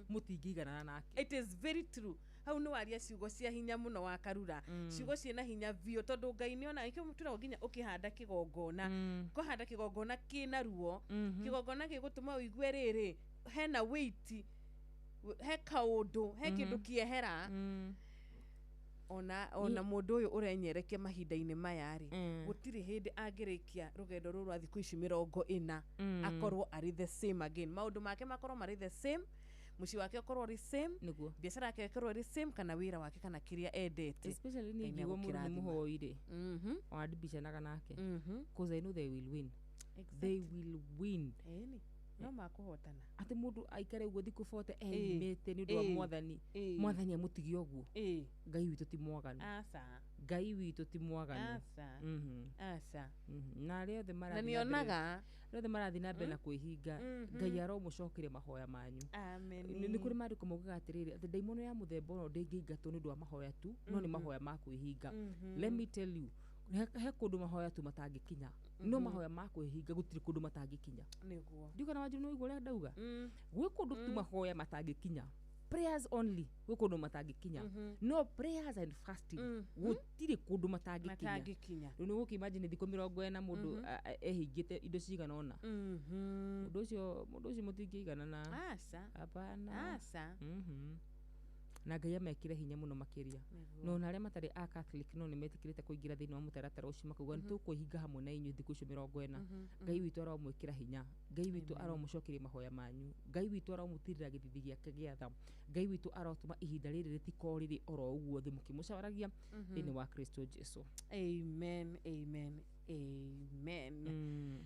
mutingigana nake. It is very true. Hau no aria ciugo cia hinya muno wa Karura. Ciugo ciena hinya vio tondu Ngai ni ona ikio mutura nginya ukihanda kigongona. Kuhanda kigongona kina ruo. Kigongona gigutuma uigue riri hena weight he kaundu he kindu kiehera. Ona mundu uyu urenyereke mahinda-ini maya ri gutiri hindi angirikia rugendo ruru a thiku ici 40 akorwo ari the same again. Maundu make makorwo mari the same, muci wake akorwo ari same, biashara yake akorwo ari same, kana wira wake kana kiria endete. Especially ni ngigo mundu muhoire wadibishanaga nake because I know they will win. Exactly. They will win. No makuhotana ati mundu aikare ugo thiku 40 mete ni ndu wa mwathani amutigi oguo. Ngai witu ti mwaganu. Ngai witu ti mwaganu. Na reo the mara nionaga reo marathi na mbere na kwihinga Ngai aro mucokire mahoya manyu. Amen. Ni kuri mari kumugaga atiriri ati daimono ya muthemba no ndingiingatwo ni ndu wa mahoya tu no ni mahoya ma kwihinga. Let me tell you he kundu mahoya tu matangikinya no mahoya ma kwihinga gutiri kundu matangikinya niguo ndiuga na wajuru no igore ndauga gwe kundu tu mahoya matangikinya prayers only gwe kundu matangikinya no prayers and fasting gutiri kundu matangikinya no uki imagine thiko 40 mundu ehingite indo cigana ona mundu ucio mutingigana na hapana na Ngai amekire hinya muno makiria no na aria matari a Catholic no ni metikirite kuingira thiini wa mutaratara ucio makuga nitukuhinga hamwe na inyu thiku icio 40 Ngai witu aramwikira hinya Ngai witu aramucokiria mahoya manyu Ngai witu aramutirira githithi giake giatha Ngai witu arotuma ihinda riri ritikoriri oro uguo thi mukimucaragia thiini wa Kristo Jesu. Amen, amen, amen.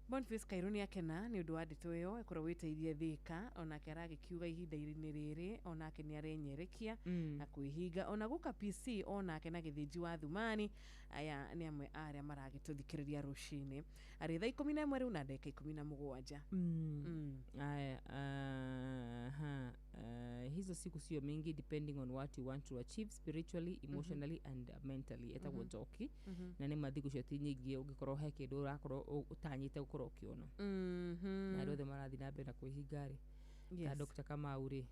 Boniface Kairuni akena ni undu wa ndeto iyo ikorwo witeirie thika ona kerage kiuga ihinda irini riri ona ke ni arenyerekia na kwihinga ona guka PC ona ke na githinji wa thumani aya ni amwe aria maragituthikiriria rushini ari thaa 11 riu na ndeka 17 hizo siku sio mingi depending on what you want to achieve spiritually, emotionally and mentally etagwo joki na ni mathiku cio ti nyingi ungikorwo he kindu urakorwo utanyite gukorwo ukiona na rothe marathi na mbere na kwihinga ri ta Dr. Kamau ri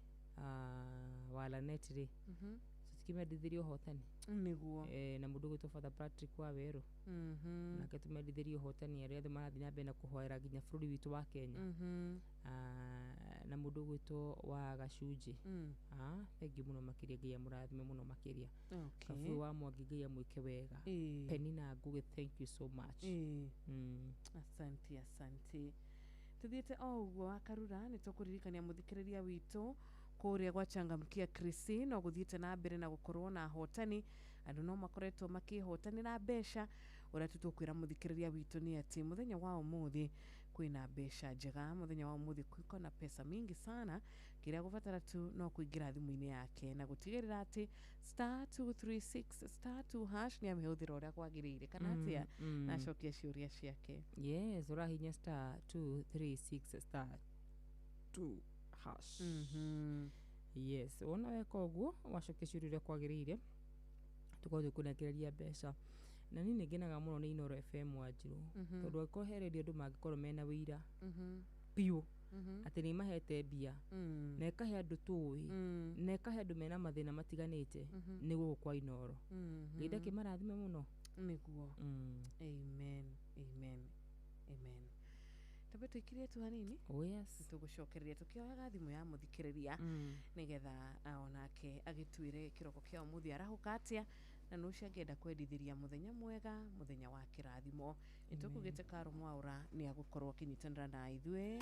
wala net ri tukimedithirio hotani niguo na mundu gwitwo Father Patrick wa Weru na ketumedithirio hotani aria the marathi na mbere na kuhoera ginya bururi witu wa Kenya na mundu gwitwo wa Gacunji thengi muno makiria Ngai amurathime muno makiria kafu wa Mwangi Ngai amwike wega Penina Ngugi thank you so much asante tuthiete oguo Akarura ni tukuririkania muthikiriria witu kuria gwa Changamkia Krisi no guthiete na mbere na gukorwo na hotani andu no makoretwo makihotanira besha ura tutukwira muthikiriria witu ni ati muthenya wa umuthi kwina besha njega muthenya wa umuthi kwiko na pesa mingi sana kiria gubatara tu no kuingira thimu-ini yake na gutigirira ati *236*2# ni amehudhira uria kwagirire kana atia na shokia ciuria ciake. Yes urahinya *236*2#. Yes ona weka uguo wacokia ciuria uria kwagirire tukoze kunekereria besha na nini ngenaga muno ni Inoro FM wajiru tondu akohereria andu mangikorwo mena wira piu ati ni mahete bia na ekahe andu tuwi na ekahe andu mena mathina matiganite niguo kwa Inoro ngida kimarathime muno niguo amen amen amen tabeto ikirie tu hanini yes tugucokereria tukioyaga thimu ya muthikiriria nigetha onake agitwire kiroko kia umuthi arahukatia na nuci angenda kwendithiria muthenya mwega muthenya wa kirathimo nitukugite Karo Mwaura ni agukorwo kinyitanira na ithwe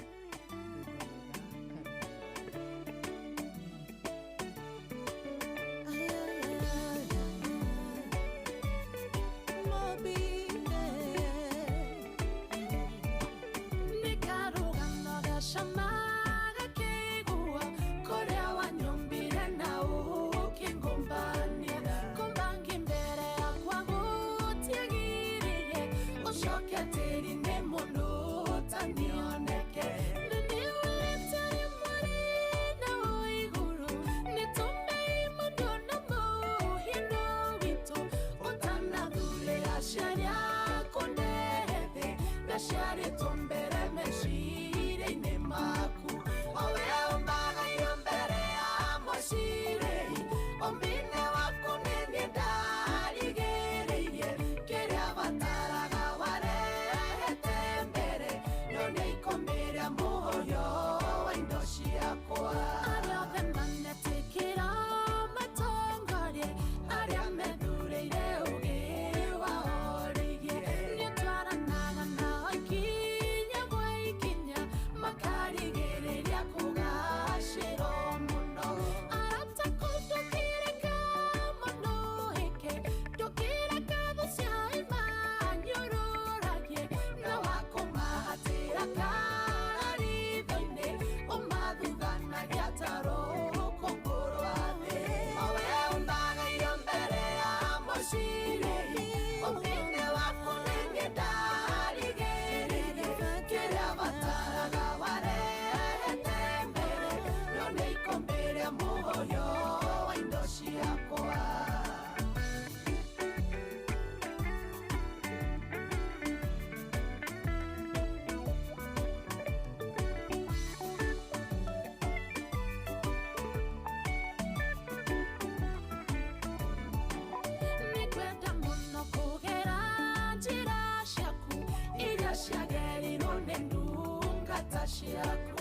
batashiaku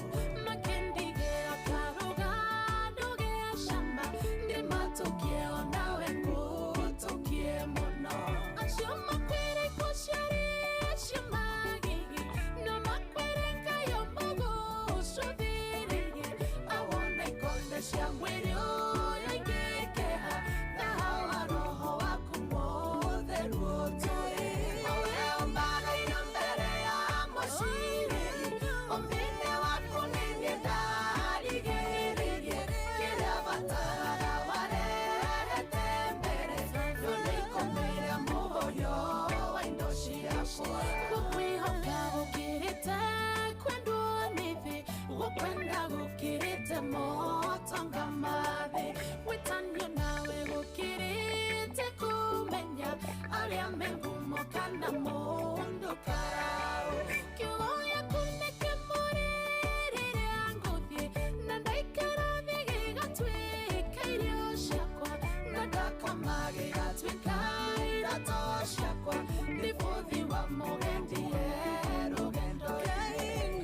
makendige akaruga ndoge shamba ndi matokie onawe ngutokie mono ashoma kwere koshari shimagi no makwere kayo mogo shodire awona ikonde shangwere oyekeha tahawa roho wakumode rutoe Kana mundo karao Kioya kuneke morere angodie Nadaikara vige gatwe Kairio shakwa Nadaka mage gatwe Kaira to shakwa Nifodhi wa mogendi erogendo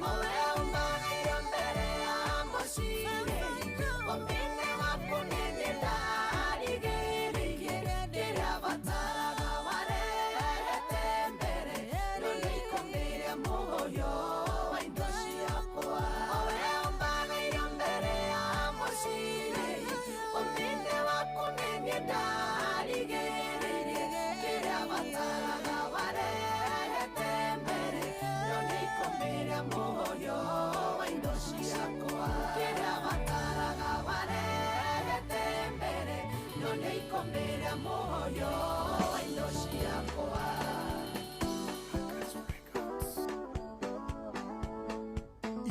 Ole umbaga yombere amosire Ombine wapunene dari gerige Kere avatara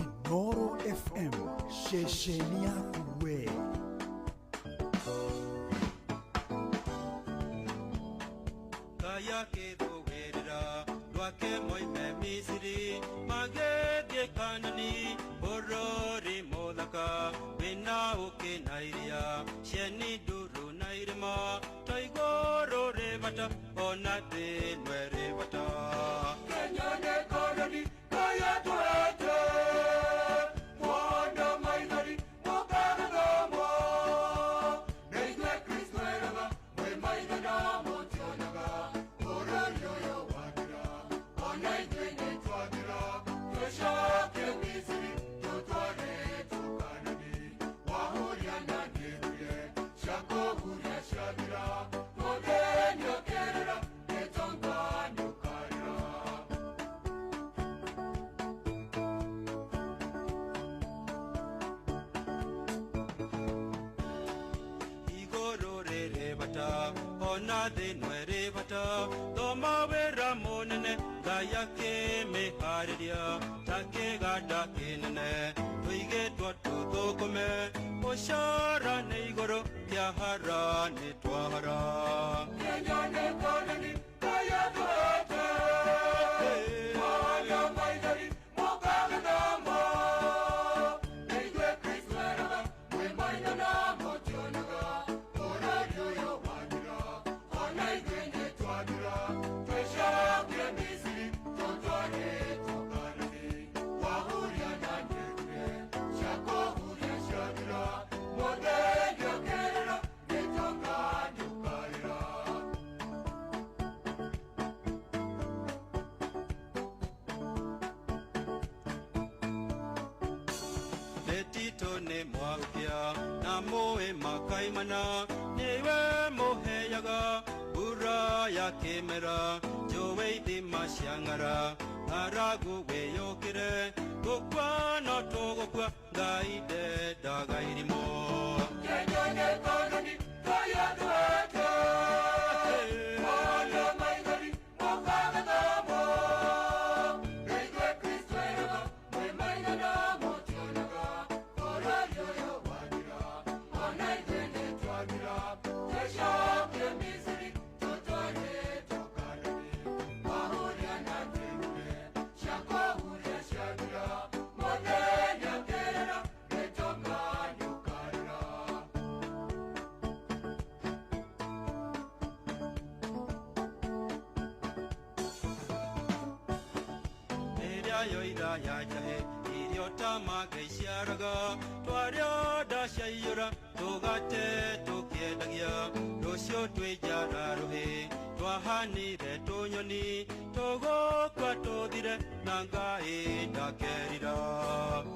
Inoro FM, shesheni yako we. Kaya ke dogerera, dwake moime misiri, magedye kanani, horori modaka, wina uke nairia, sheni duru nairima, taigoro revata, onate nwe revata. Kenya ne kanani, kaya tuete, wanda mainari, mokaragamo, neigwe Kristo erava, we mainagamo tionaga, ororio yo wadira, onaigwe ne twadira, yoshake misiri, tutware tukanani, wahuria na neruye, shako huria shabira, mogenyo kerera, netonga nukarira. Bata, ona de nwere bata, toma vera monene, gaya ke me haria, take gada kinene, tuige tuatu tokome, oshara neigoro, yahara ne twahara. Kenya ne kanani, gaya tuate, wala maidari, mokagadama, neigwe Kristo eraba, we maidana motionaga. Moe makaimana, newe moheyaga, ura ya kemera, jowe di mashangara, aragu we yokire, gokwa no togokwa, gaide da gairimo. Kenya ne kanani, kaya duete, wala maigari, mokagadamo, neigwe Kristo erava, we mainagamo tionaga, orario yo. Yoida ya jahe matamage ciaraga twario ndaciaiyũra tũgate tũkĩendagia rũciũ twĩnjara rũhĩ twahanire tũnyoni tũgũkua tũthire na Ngai ndakerira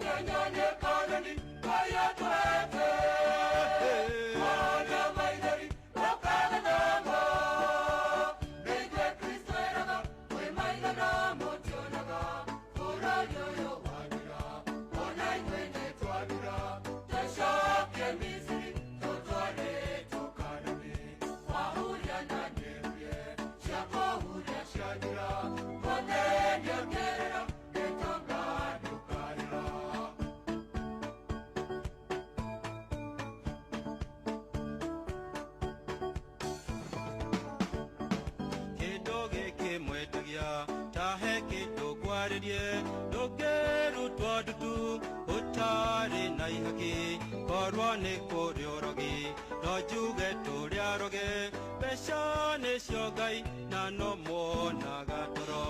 Kenya nĩ koloni Ngai atwete mwana maithori ũkaga namo nĩithuĩ Kristo eraga kwĩ maitho na mũtionaga bũrũri ũyũ wathira ona ithuĩ nĩ twathira tũcoke Misiri tũtware tũkanani wahuria na nĩruie cia kũhuria ciathira mũthenya ũkerera gĩtonga ndũkarĩra kĩndũ gĩkĩ mwetagia tahe kĩndũ kwarĩrie ndũngĩrutwo ndutu ũtarĩ na ihaki korwo nĩ kũrĩ ũrogi no njuge tũrĩa roge mbeca nĩcio Ngai na no muonaga toro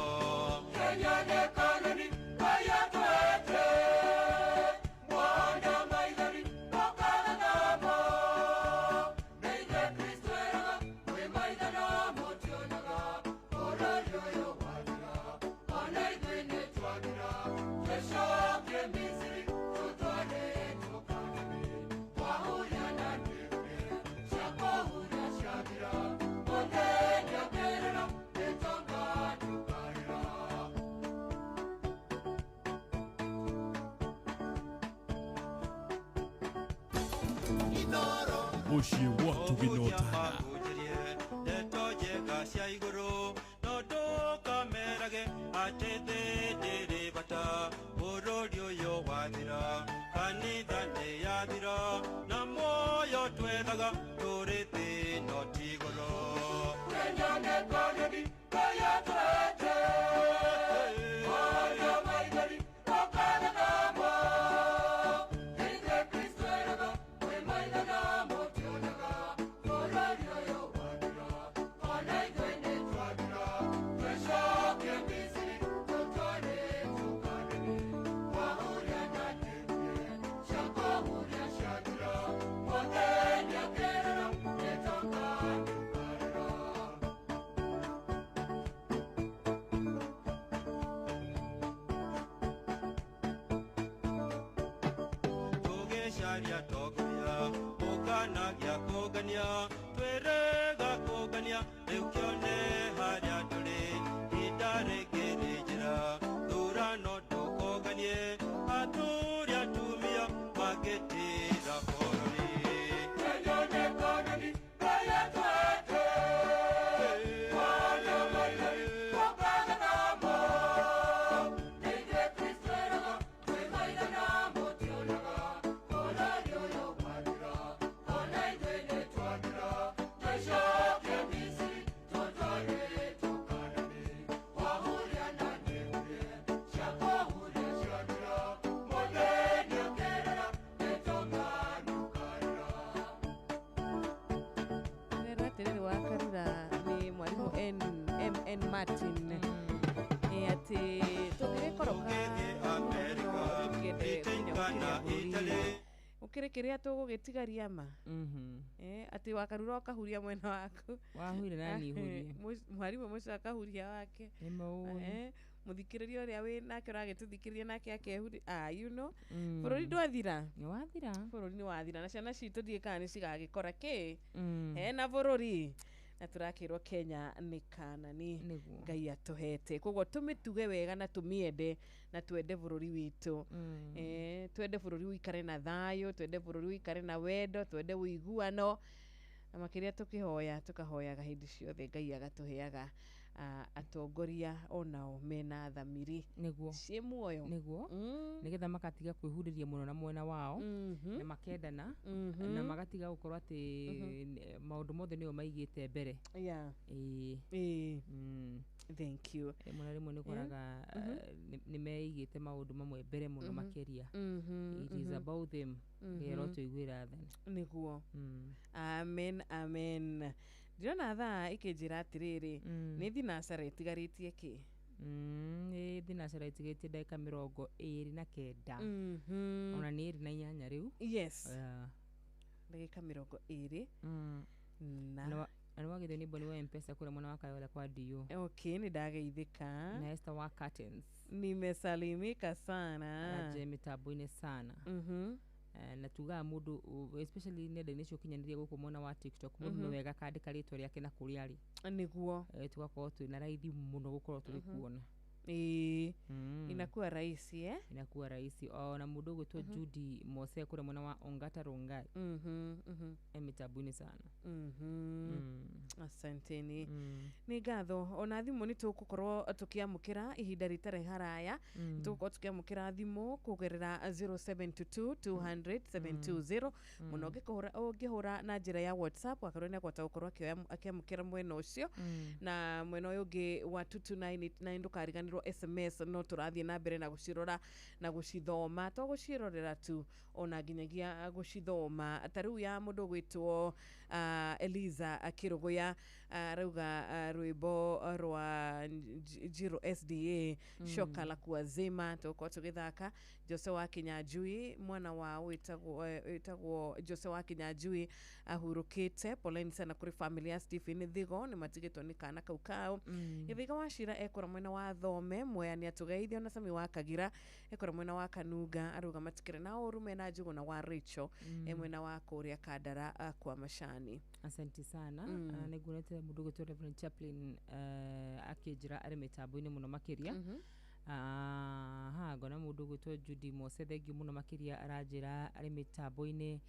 Kenya nĩ koloni Ngai atwete mwana maithori ũkaga namo nĩithuĩ Kristo eraga kwĩ maitho na mũtionaga bũrũri ũyũ wathira ona ithuĩ nĩ twathira tũcoke Misiri tũtware tũkanani wahuria na nĩruie cia kũhuria ciathira mũthenya ũkerera gĩtonga ndũkarĩra Muciĩ gwatu gĩnotana ndeto njega cia igũrũ no ndũkamerage atĩ thĩ ndĩrĩ bata bũrũri ũyũ wathira kanitha nĩ yathira na muoyo twethaga tũrĩ thĩ no ti igũrũ Kenya nĩ koloni Ngai atwete mwana maithori ũkaga namo nĩithuĩ Kristo eraga kwĩ maitho na mũtionaga bũrũri ũyũ wathira ona ithuĩ nĩ twathira tũcoke Misiri tũtware tũkanani wahuria na nĩruie cia kũhuria ciathira mũthenya ũkerera gĩtonga ndũkarĩra tũgĩcaria tongoria ũkanagia kũngania twĩrĩga kũngania rĩu kĩone harĩa tũrĩ ihinda rĩngĩ rĩ njĩra thurano ndũkũnganie athuri atumia magĩtĩra bũrũri Kenya nĩ koloni Ngai atwete mwana maithori ũkaga namo nĩithuĩ Kristo eraga kwĩ maitho na mũtionaga bũrũri ũyũ wathira ona ithuĩ nĩ twathira tũcoke Misiri tũtware tũkanani wahuria na nĩruie cia kũhuria ciathira mũthenya ũkerera gĩtonga ndũkarĩra Rera terere wa Karura ni mwalimu N Martin ati tũngĩgĩkoroka Amerika Britain kana Italy ukĩrĩ kĩrĩa tũgũgĩtigaria ma atĩ wa Karura ũkahuria mwena waku wahuire nani ihurie mwarimu mũcio akahuria wake mũthikĩrĩria ũrĩa wĩ nake ũragĩtũthikĩrĩria nake akehuri you know bũrũri ndwathira nĩ wathira bũrũri nĩ wathira na ciana citũ ndiĩ kana nĩ cigagĩkora kĩ hena bũrũri na tũrakĩrwo Kenya nĩ kanani Nĩguo. Ngai atũhete koguo tũmĩtuge wega na tũmĩende na twende bũrũri witũ twende bũrũri ũikare na thayũ twende bũrũri ũikare na wendo twende ũiguano na makĩria tũkĩhoya tũkahoyaga hĩndĩ ciothe Ngai agatũheaga atongoria onao mena thamiri nĩguo ciĩ muoyo nĩguo nĩgetha makatiga kwĩhurĩria mũno na mwena wao na makendana na magatiga gũkorwo atĩ maũndũ mothe nĩo maigĩte mbere thank you rĩmwe na rĩmwe nĩ ũkoraga nĩ meigĩte maũndũ mamwe mbere mũno makĩria it is about them gero tũiguĩra thani nĩguo amen amen ndĩrona thaa ikĩnjĩra atĩrĩrĩ nĩ thinacara ĩtigarĩtie kĩ thinacara itigĩtie ndagĩka 29 ona nĩ 2 rĩu Yes. Ndagĩka 20 na nĩ wagĩthio nĩ Boni wa M-Pesa kũrĩa mwena wa Kayole kwa Dio. Okay, ni ndageithĩka. Na Esther wa Curtains. Nimesalimika sana. Aje mitambo-inĩ sana. Na tuga mũndũ especially nenda-inĩ cio kinyanĩria gũkũ mwena wa TikTok mũndũ no wega kandĩka rĩtwa rĩake na kũrĩa arĩ. Niguo. Tugakorwo twĩna raithi mũno gũkorwo tũgĩkuona. Inakuwa rahisi inakuwa rahisi. Na mũndũ ũgwĩtwo Judy Mose kũrĩa mwena wa Ongata Rongai. Mitambo-inĩ sana. Asanteni. Nĩ ngatho ona thimũ nĩ tũgũkorwo tũkĩamũkĩra ihinda rĩtarĩ haraya. Tũgũkorwo tũkĩamũkĩra thimũ kũgerera 0722 mũno ũngĩhũra na njĩra ya WhatsApp akarwo nĩ akwata gũkorwo akĩamũkĩra mwena ũcio na mwena ũyũ ũngĩ wa 2299 ndũkariganĩrwo SMS no tũrathiĩ na mbere na gũcirora na gũcithoma to gũcirorera tu ona nginyagia gũcithoma. Tarĩu ya mũndũ gwĩtwo Eliza Akirogoya rauga rwĩmbo rwa Jiro SDA shoka la kuazima tũkorwo tũgĩthaka. Jose wa Kinyanjui mwana wa wĩtagwo Jose wa Kinyanjui ahurũkĩte. Poleni sana kũrĩ family ya Stephen Thigo nĩ matigĩtwo nĩ kana kau kao. Gĩthaiga wa Cira ekora mwena wa Thome Mwea nĩ atũgeithio na Sami wa Kagira ekora mwena wa Kanunga arauga matikĩrĩ na ũru mena Njũgũ na wa Rachel mwena wa kũrĩa Kandara kwa Mashani. Asante sana. Nĩnguonete mũndũ gwĩtwo Reverend Chaplain akĩnjĩra arĩ mĩtambo-inĩ mũno makĩria. Ngona mũndũ gwĩtwo Judy Mose thengiũ mũno makĩria aranjĩra arĩ mĩtambo-inĩ.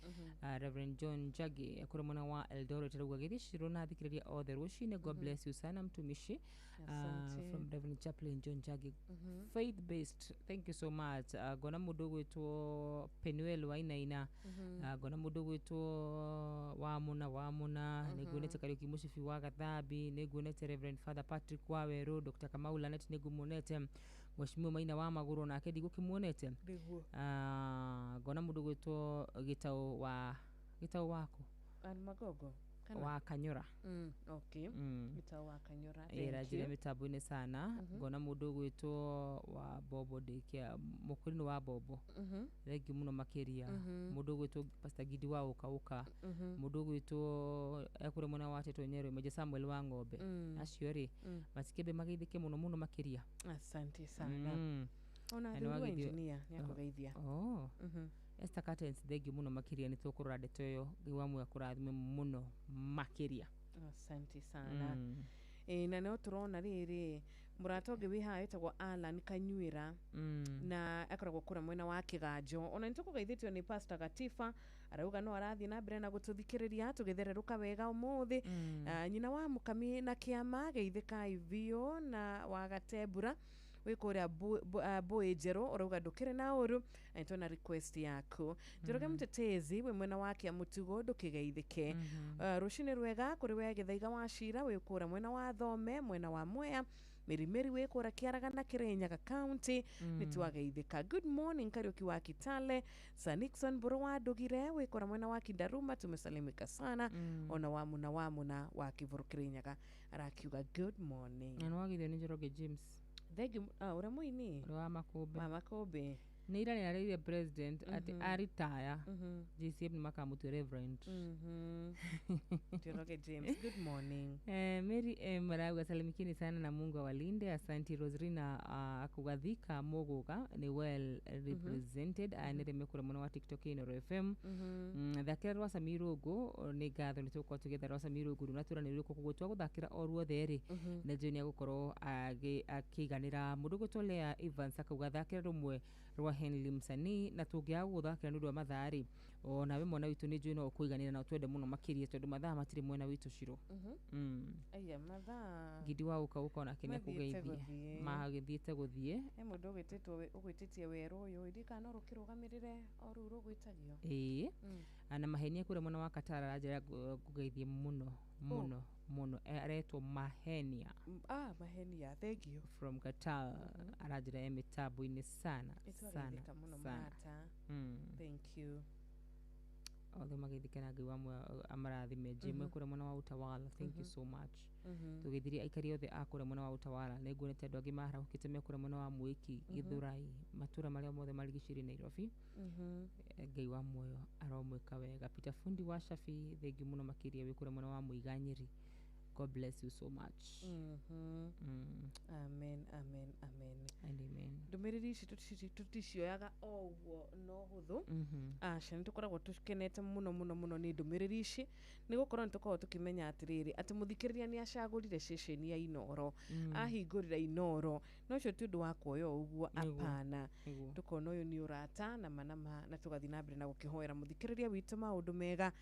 Reverend John Jagi akũrĩa mwena wa Eldoret arauga gĩthicirwo na thikĩrĩria othe rũcinĩ. God bless you sana mtumishi. From Reverend Chaplain John Jagi. Faith based, thank you so much. Ngona mũndũ gwĩtwo Penuel Wainaina. Ngona mũndũ gwĩtwo Wamuna. Nĩnguonete Kariuki Mũcibi wa Gathambi. Nĩnguonete Reverend Father Patrick Waweru. Dr. Kamau Lanet nĩnguonete. Mheshimiwa Maina wa Maguru nake ndigũkĩmuonete. Ngona mũndũ gwĩtwo Gĩtaũ wako Magogo wa Kanyora. Okay. Gĩtaũ wa Kanyora. Rajira mĩtambo-inĩ sana. Ngona mũndũ gwĩtwo wa Bobo Daycare mũkũrinũ wa Bobo. Thengiũ mũno makĩria. Mũndũ gwĩtwo Pastor Gidi wa Ũka. Mũndũ gwĩtwo ekũrĩa mwena wa Teto Nyerũ Meja Samuel wa Ng'ombe. Acio rĩ matikĩmbe magĩithĩke mũno makĩria. Asante sana. Ona ndio engineer nĩ akũgeithia. Esther Curtains thengiũ mũno makĩria nĩ tũkũrora ndeto ĩyo wamwe kũrathime mũno makĩria. Asante sana. Na no tũrona rĩrĩ mũrata ũngĩ wĩ haha wĩtagwo Alan Kanyuĩra na akoragwo kũrĩa mwena wa Kĩganjo. Ona nĩtũkũgeithĩtio nĩ Pastor Gatifa arauga no arathiĩ na mbere na gũtũthikĩrĩria tũgĩthererũka wega ũmũthĩ. Nyina wa Mũkami na Kĩama geithĩkai biũ na wa Gatebura wĩkũrĩa Boy Njerũ urauga ndũkĩrĩ na ũru na nĩtwona request yaku. Njoroge Mũtetezi we mwena wa Kĩamũtugo ndũkĩgeithĩke. Rũcinĩ rwega kũrĩ we Gĩthaiga wa Cira wĩkũrĩa mwena wa Thome mwena wa Mwea Mĩrimĩri wĩkũrĩa Kĩaraga Kĩrĩnyaga County nĩtwageithĩka. Good morning Kariuki wa Kitale. Sir Nixon Buru wa Ndugire wĩkũrĩa mwena wa Kindaruma tumesalimika sana. Ona Wamuna wa Kĩvũrũ Kĩrĩnyaga arakiuga good morning. Na wagithio nĩ Njoroge James. Thegi ura muini wa Makobe nĩ iranĩrĩire president atĩ aritaya JCM nĩ makamutua reverend. Njoroge James, good morning. Mary marauga salimikini sana na Mungu awalinde. Asante Rosrina akugathika Mogoga ni well represented. Nĩreme kũrĩa mwena wa TikTok Inooro FM. Thakĩra rwa Samirogo nĩ ngatho nĩ tũgũkorwo tũgĩetha rwa Samirogo na tũranĩrĩrio gũgũtua gũthakĩra o ruothe rĩ na Joni agũkorwo akĩiganĩra mũndũ gwĩtwo Lea Evans akauga thakĩra rũmwe rwa Henry Msanii na tũngĩaga gũthakĩra nĩ ũndũ wa mathaa rĩ ona we mwana witũ nĩ njũĩ no ũkũiganĩra na twende mũno makĩria tondũ mathaa matirĩ mwena witũ Ciro. Aya mathaa Gidi wa Ũka onake nĩ akũgeithie magĩthiĩte gũthiĩ. Mũndũ ũgwĩtĩtie werũ ũyũ ndikana rũkĩrũgamĩrĩre o rũu rũgwĩtagio. Na mahenia kũrĩa mwena wa Katara aranjĩra kũgeithie mũno aretwo Mahenia. Mahenia, thank you. From Qatar aranjĩra mĩtambo-inĩ sana. Thank you. othe magithikana ngai wa mwe amarathime jimwe kure mwana wa utawala thank you so much tugithiria aikari othe akure mwana wa utawala nenguonete andu angi maharukite me kure mwana wa Mwiki Githurai matura maria mothe marigiciri Nairobi ngai wa mwe aromweka wega Peter Fundi wa Shafi thank you muno makiria wi kure mwana wa Muiganyiri God bless you so much. Amen, amen, amen. And amen. Ndumiriri ici tuticioyaga o uguo no huthu. Aca nitukoragwo tukenete muno ni ndumiriri ici ni gukorwo nitukoragwo tukimenya atiriri ati muthikiriria ni acagurire station ya Inoro ahingurira Inoro no cio ti undu wa kuoya uguo apana tukona uyu ni urata na manama na tugathi na mbere na gukihoera muthikiriria witu maundu mega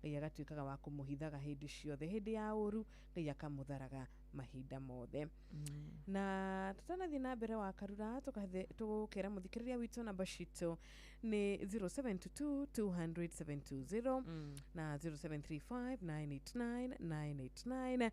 ngai agatuikaga wa kumuhithaga hindi ciothe hindi ya uru ngai akamutharaga mahinda mothe na tutanathi na mbere wa karura tukera muthikiriria witu namba citu ni 0722 na 0735989989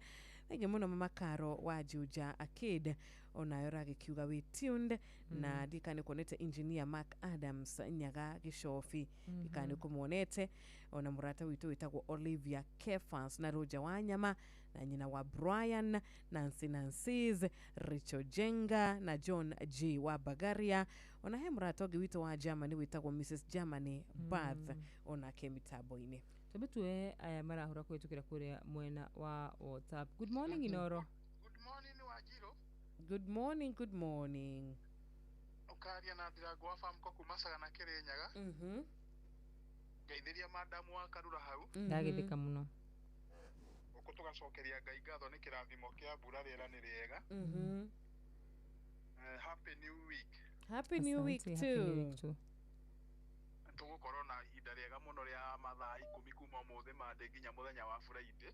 ngai muno mama Karo wa Juja Akid onayo ragikiuga we tuned na dikani konete engineer Mark Adams nyaga Gishofi dikani kumuonete ona murata witu witagwo Olivia Kefans na Roja Wanyama na nyina wa Brian Nancy's Richo Jenga na John G wa Bagaria ona he murata witu wa Germany witagwo Mrs Germany Bath ona kemitaboine tubetwe marahura kwetukira kure mwena wa WhatsApp. Good morning Inoro. Good morning Wajiro. Good morning. Ukaria na ndirago wa farm ko kumasaga na Kirinyaga. Ngeithiria madamu wa Karura hau. Ndagithika muno. Uko tugacokeria ngai ngatho ni kirathimo kia mbura riera ni riega. Happy new week. Happy new week too. Tugukorwo na ihinda riega muno ria mathaa 10 kuma mothe mande nginya muthenya wa Friday.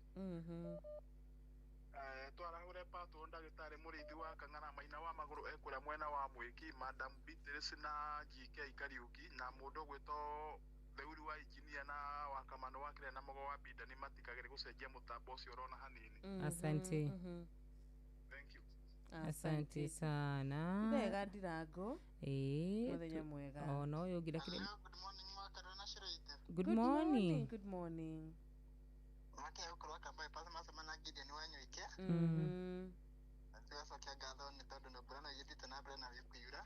Twarahure pato ndagitari murithi wa Kang'ara Maina wa maguru ekura mwena wa Mwiki Madam Beatrice na GK Kariuki na mundu gwito Theuri wa engineer na wakamano wa kire na mogo wa bida ni matikagire gucenjia mutambo ucio rona hanini. Asante. Thank you. Asante sana. Mbega ndirago. Muthenya mwega. Oh no yo gira kire. Good morning Makarona Shiraite. Good morning. Good morning. Make ukoro akamba ipasa masema na Gideon wanyoike. Atiwa kia gatho ni tondu no brana yithite na brana wikuyura.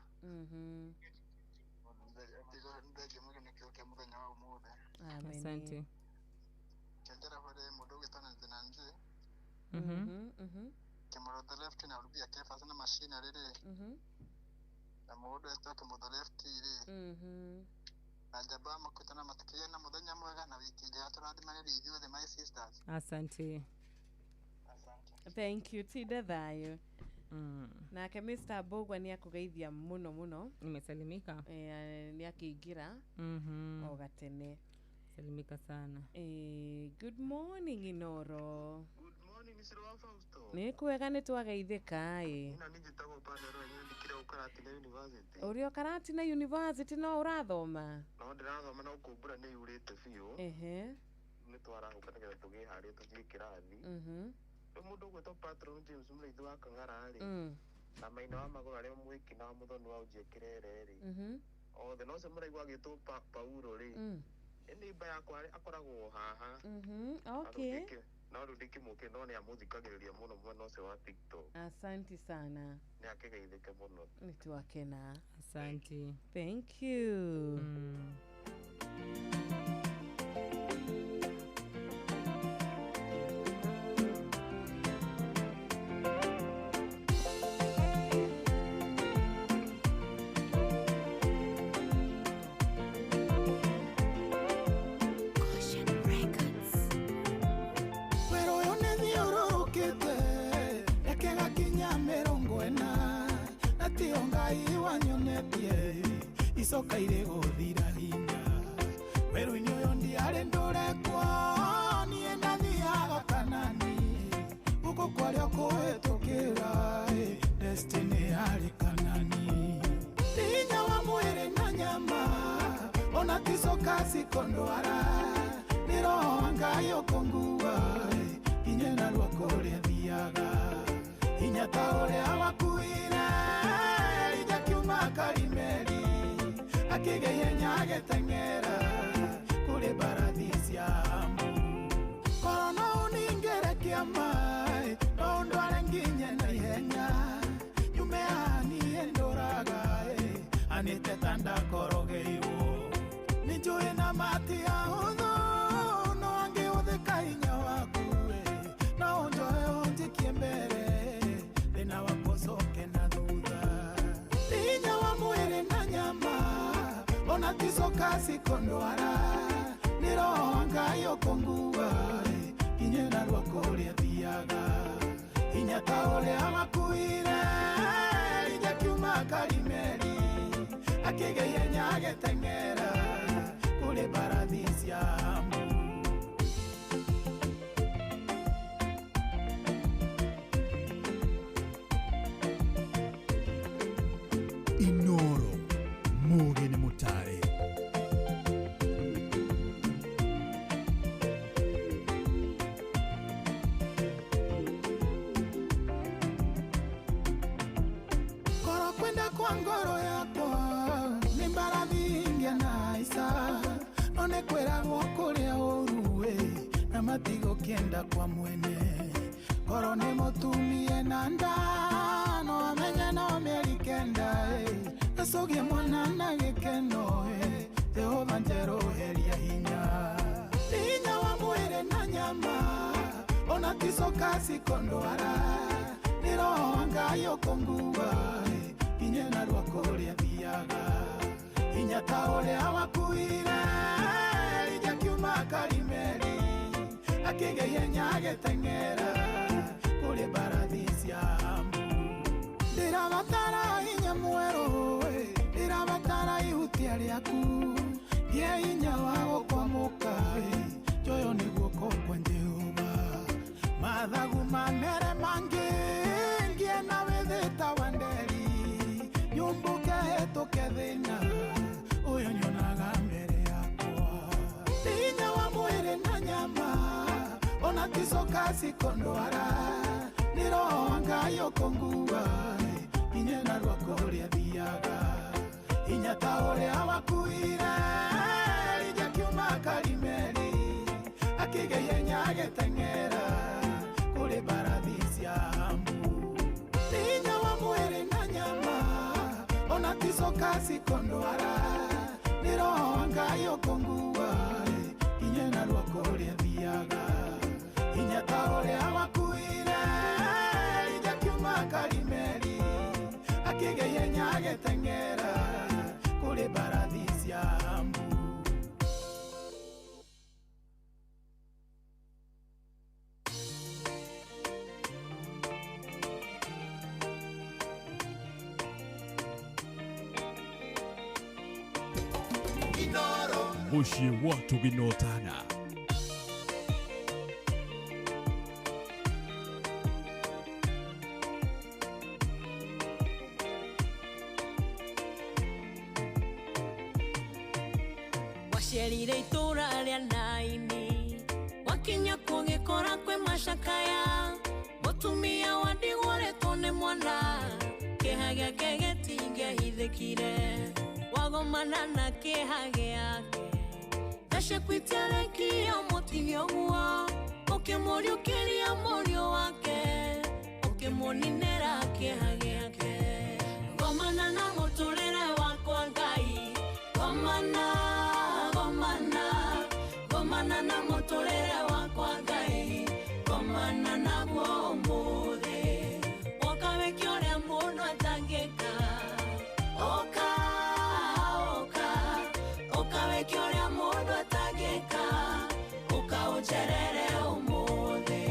Ndege mwige nikioke muthenya wa umuthe. Amen. Asante. Kendera hore mundu gitana nzinanje. Kemoro the left na rubia kefa sana machine rere. Na mundu estoke mu the left ire. Najaba makutana matikia na muthenya mwega na wiki njega turathimane ithuothe my sisters. Asante. Thank you Tida thayo. Na ke Mr. Bogwa ni akugeithia muno. Nimesalimika. Ni akiingira. O gatene. Salimika sana. Good morning Inoro. Good morning Mr. Wafausto. Ni kwega ni twageithika Ina nijitago pale ro nyandikira ukarati na university. Urio karati na university no urathoma. No ndirathoma na ukumbura ni urite biu. Ni twarahuka nigera tugiharia tuthie kirathi. Mundu gwetwo patron James murithi wa Kang'ara ri. Na Maina wa maguru aria Mwiki na muthoni wa ujekirere ri. Othe no se muraigwa agitwo Paulo ri. Eni baya kwa akoragwo haha. Okay. Na rudiki muke no ni amuthikagiriria muno mwena ucio wa TikTok. Asante sana. Ni akigeithike muno. Ni twakena. Asante. Thank you. Isoka ire guthira hinya weru-ini uyu ndiari ndurekwo nie ndathiaga Kanani guku kwaria kuhitukira destiny yari Kanani hinya wa mwiri na nyama ona tisoka sikondwara ni roho wa Ngai ukungua hinya na rwako ria thiaga hinya ta uria wakuire rija kiuma Karimeli akigeye nyage tengera kule baradhi ciambu korona uningerekia mai maundu arenginye na ihenya nyumeani endoraga anite tanda korogeirwo ninjui na mati ahuthu no angiuthika hinya waku no njoe unjikie mbere thina wakocoke na thutha hinya wa mwiri na nyama ona ticoka cikondwara nĩ roho Ngai ũkũngua kinyĩra rwako ũrĩa thiaga hinya ta ũrĩa wakuire Elija kiuma Karimeli akĩgeia hinya agĩteng'era kũrĩ mbarathi cia Ahabu. Inoro Mugen Mutare. Koro kwenda kwa ngoro yakwa nĩ mbarathi ingia na isa no nĩ kwĩragwo kũrĩa ũruĩ na matigo kĩenda kwa mwene koro nĩ mũtumie na nda no amenye no mĩeri kenda acogie mwana na gĩkeno Jehova njeroheria hinya hinya wa mwĩrĩ na nyama ona ticoka cikondwara nĩ roho Ngai ũkũngua kinyĩra rwako ũrĩa thiaga hinya ta ũrĩa wakuire Elija kiuma Karimeli akĩgeia hinya agĩteng'era kũrĩ mbarathi cia Ahabu. Ndĩrabatara hinya mwerũ ndĩrabatara ihutia rĩaku gĩa hinya wa gũkwamũka njoyo nĩ guoko kwa Jehova mathagu mamere mangĩ ngie na wĩthĩta wa nderi nyũmbũke hĩtũke thĩna ũyũ nyonaga mbere yakwa hinya wa mwĩrĩ na nyama ona ticoka cikondwara nĩ roho Ngai ũkũngua kinyĩra rwako ũrĩa thiaga hinya ta ũrĩa wakuire Elija kiuma Karimeli akĩgeia hinya agĩteng'era kũrĩ mbarathi cia Ahabu. Hinya wa mwĩrĩ na nyama ona ticoka cikondwara nĩ roho Ngai ũkũngua kinyĩra rwako ũrĩa thiaga hinya ta ũrĩa wakuire Elija kiuma Karimeli akĩgeia hinya agĩteng'era kũrĩ mbarathi cia Ahabu. Mushi watu ginotana. Waciarire itũra rĩa Naini wakinya kũgĩkora kwĩ macakaya mũtumia wa ndigũrĩtwo nĩ mwana kĩeha gĩake gĩtingĩahithĩkire wagomana na kĩeha gĩake ndacekwĩterekia mũtige ũguo ũkĩmũriũkĩria mũriũ wake ũkĩmũninĩra kĩeha gĩake gomana na mũtũrĩre wakwa Ngai gomana gomana na mũtũrĩre wakwa Ngai gomana naguo ũmũthĩ ũkawĩkia ũrĩa mũndũ atangĩka ũkawĩkia ũrĩa mũndũ atangĩka ũkaũnjerere ũmũthĩ.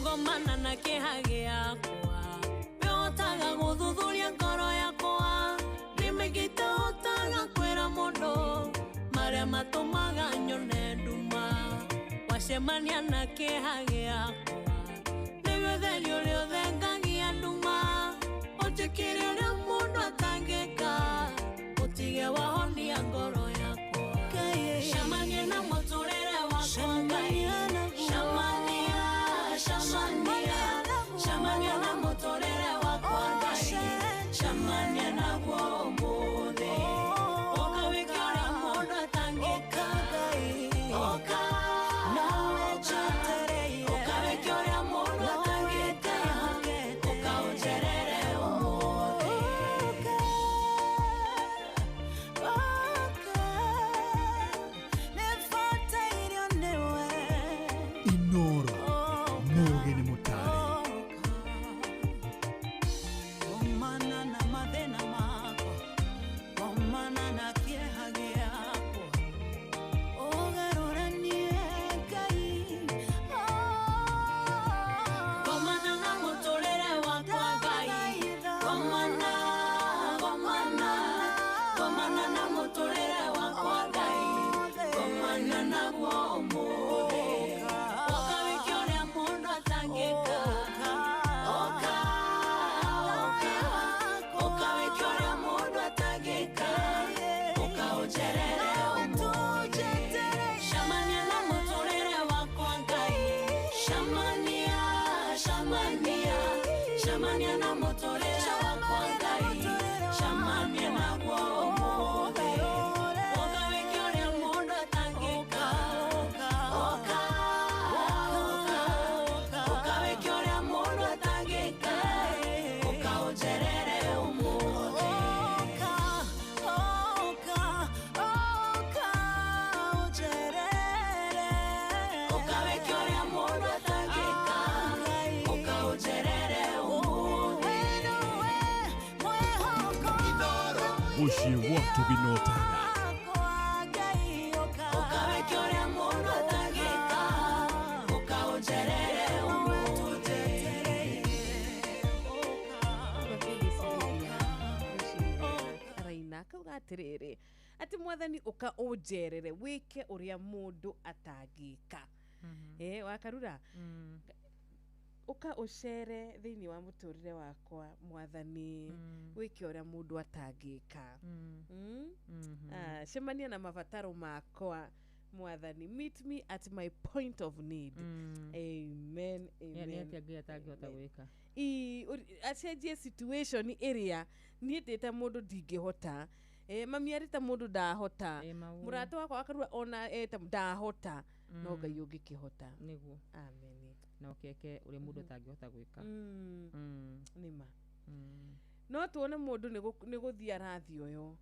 Gomana na kĩeha gĩakwa wĩhotaga gũthuthuria ngoro yakwa nĩmĩngĩte hotaga kwĩra mũndũ marĩa matũmaga nyone nduma wacemania na kĩeha gĩakwa nĩwe ũtheri ũrĩa ũthengagia nduma ũnjĩkĩre ũrĩa mũndũ atangĩka ũtige wahonia ngoro yakwa camania na mũtũrĩre wakwa Ngai camania muciĩ gwatu binotana Ukaweke ũrĩa mũndũ atangĩka, ũkaũnjerere raina kauga atiriri ati mwathani uka unjerere wike uria mundu atangika wakarura uka ucere thiini wa muturire wakwa mwathani wike uria mundu atangika cemania na mabataro makwa mwathani, meet me at my point of need. Amen, amen. Acenjie situation iria niĩ ndĩta mũndũ ndingĩhota, mami arĩta mũndũ ndahota, mũrata wakwa akarua ona eta ndahota, no Ngai ũngĩkĩhota nĩguo. Amen. Na ũkeke ũrĩa mũndũ atangĩhota gwĩka. Nĩma. No tuone mũndũ nĩ gũthiĩ arathi ũyũ.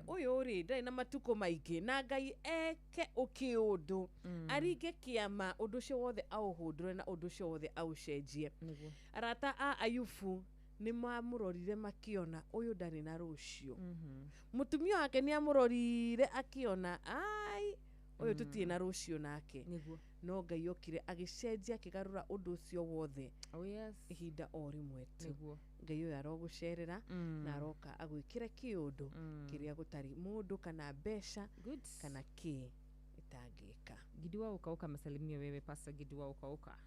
Ũyũ rĩ ndarĩ na matukũ maingĩ na Ngai eke ũkĩũndũ aringe kĩama ũndũ ũcio wothe aũhũndũre na ũndũ ũcio wothe aũcenjie. Arata a Ayubu nĩ mamũrorire makĩona ũyũ ndarĩ na rũciũ. Mũtumia wake nĩ amũrorire akĩona ai ũyũ tũtirĩ na rũciũ nake. No Ngai okire agĩcenjia akĩgarũra ũndũ ũcio wothe ihinda o rĩmwe tu. Ngai ũyũ arogũcerera na aroka agwĩkĩra kĩũndũ kĩrĩa gũtarĩ mũndũ kana mbeca kana kĩ itangĩka. Gidewa ukauka masalimia wewe, Pastor Gidewa ukauka.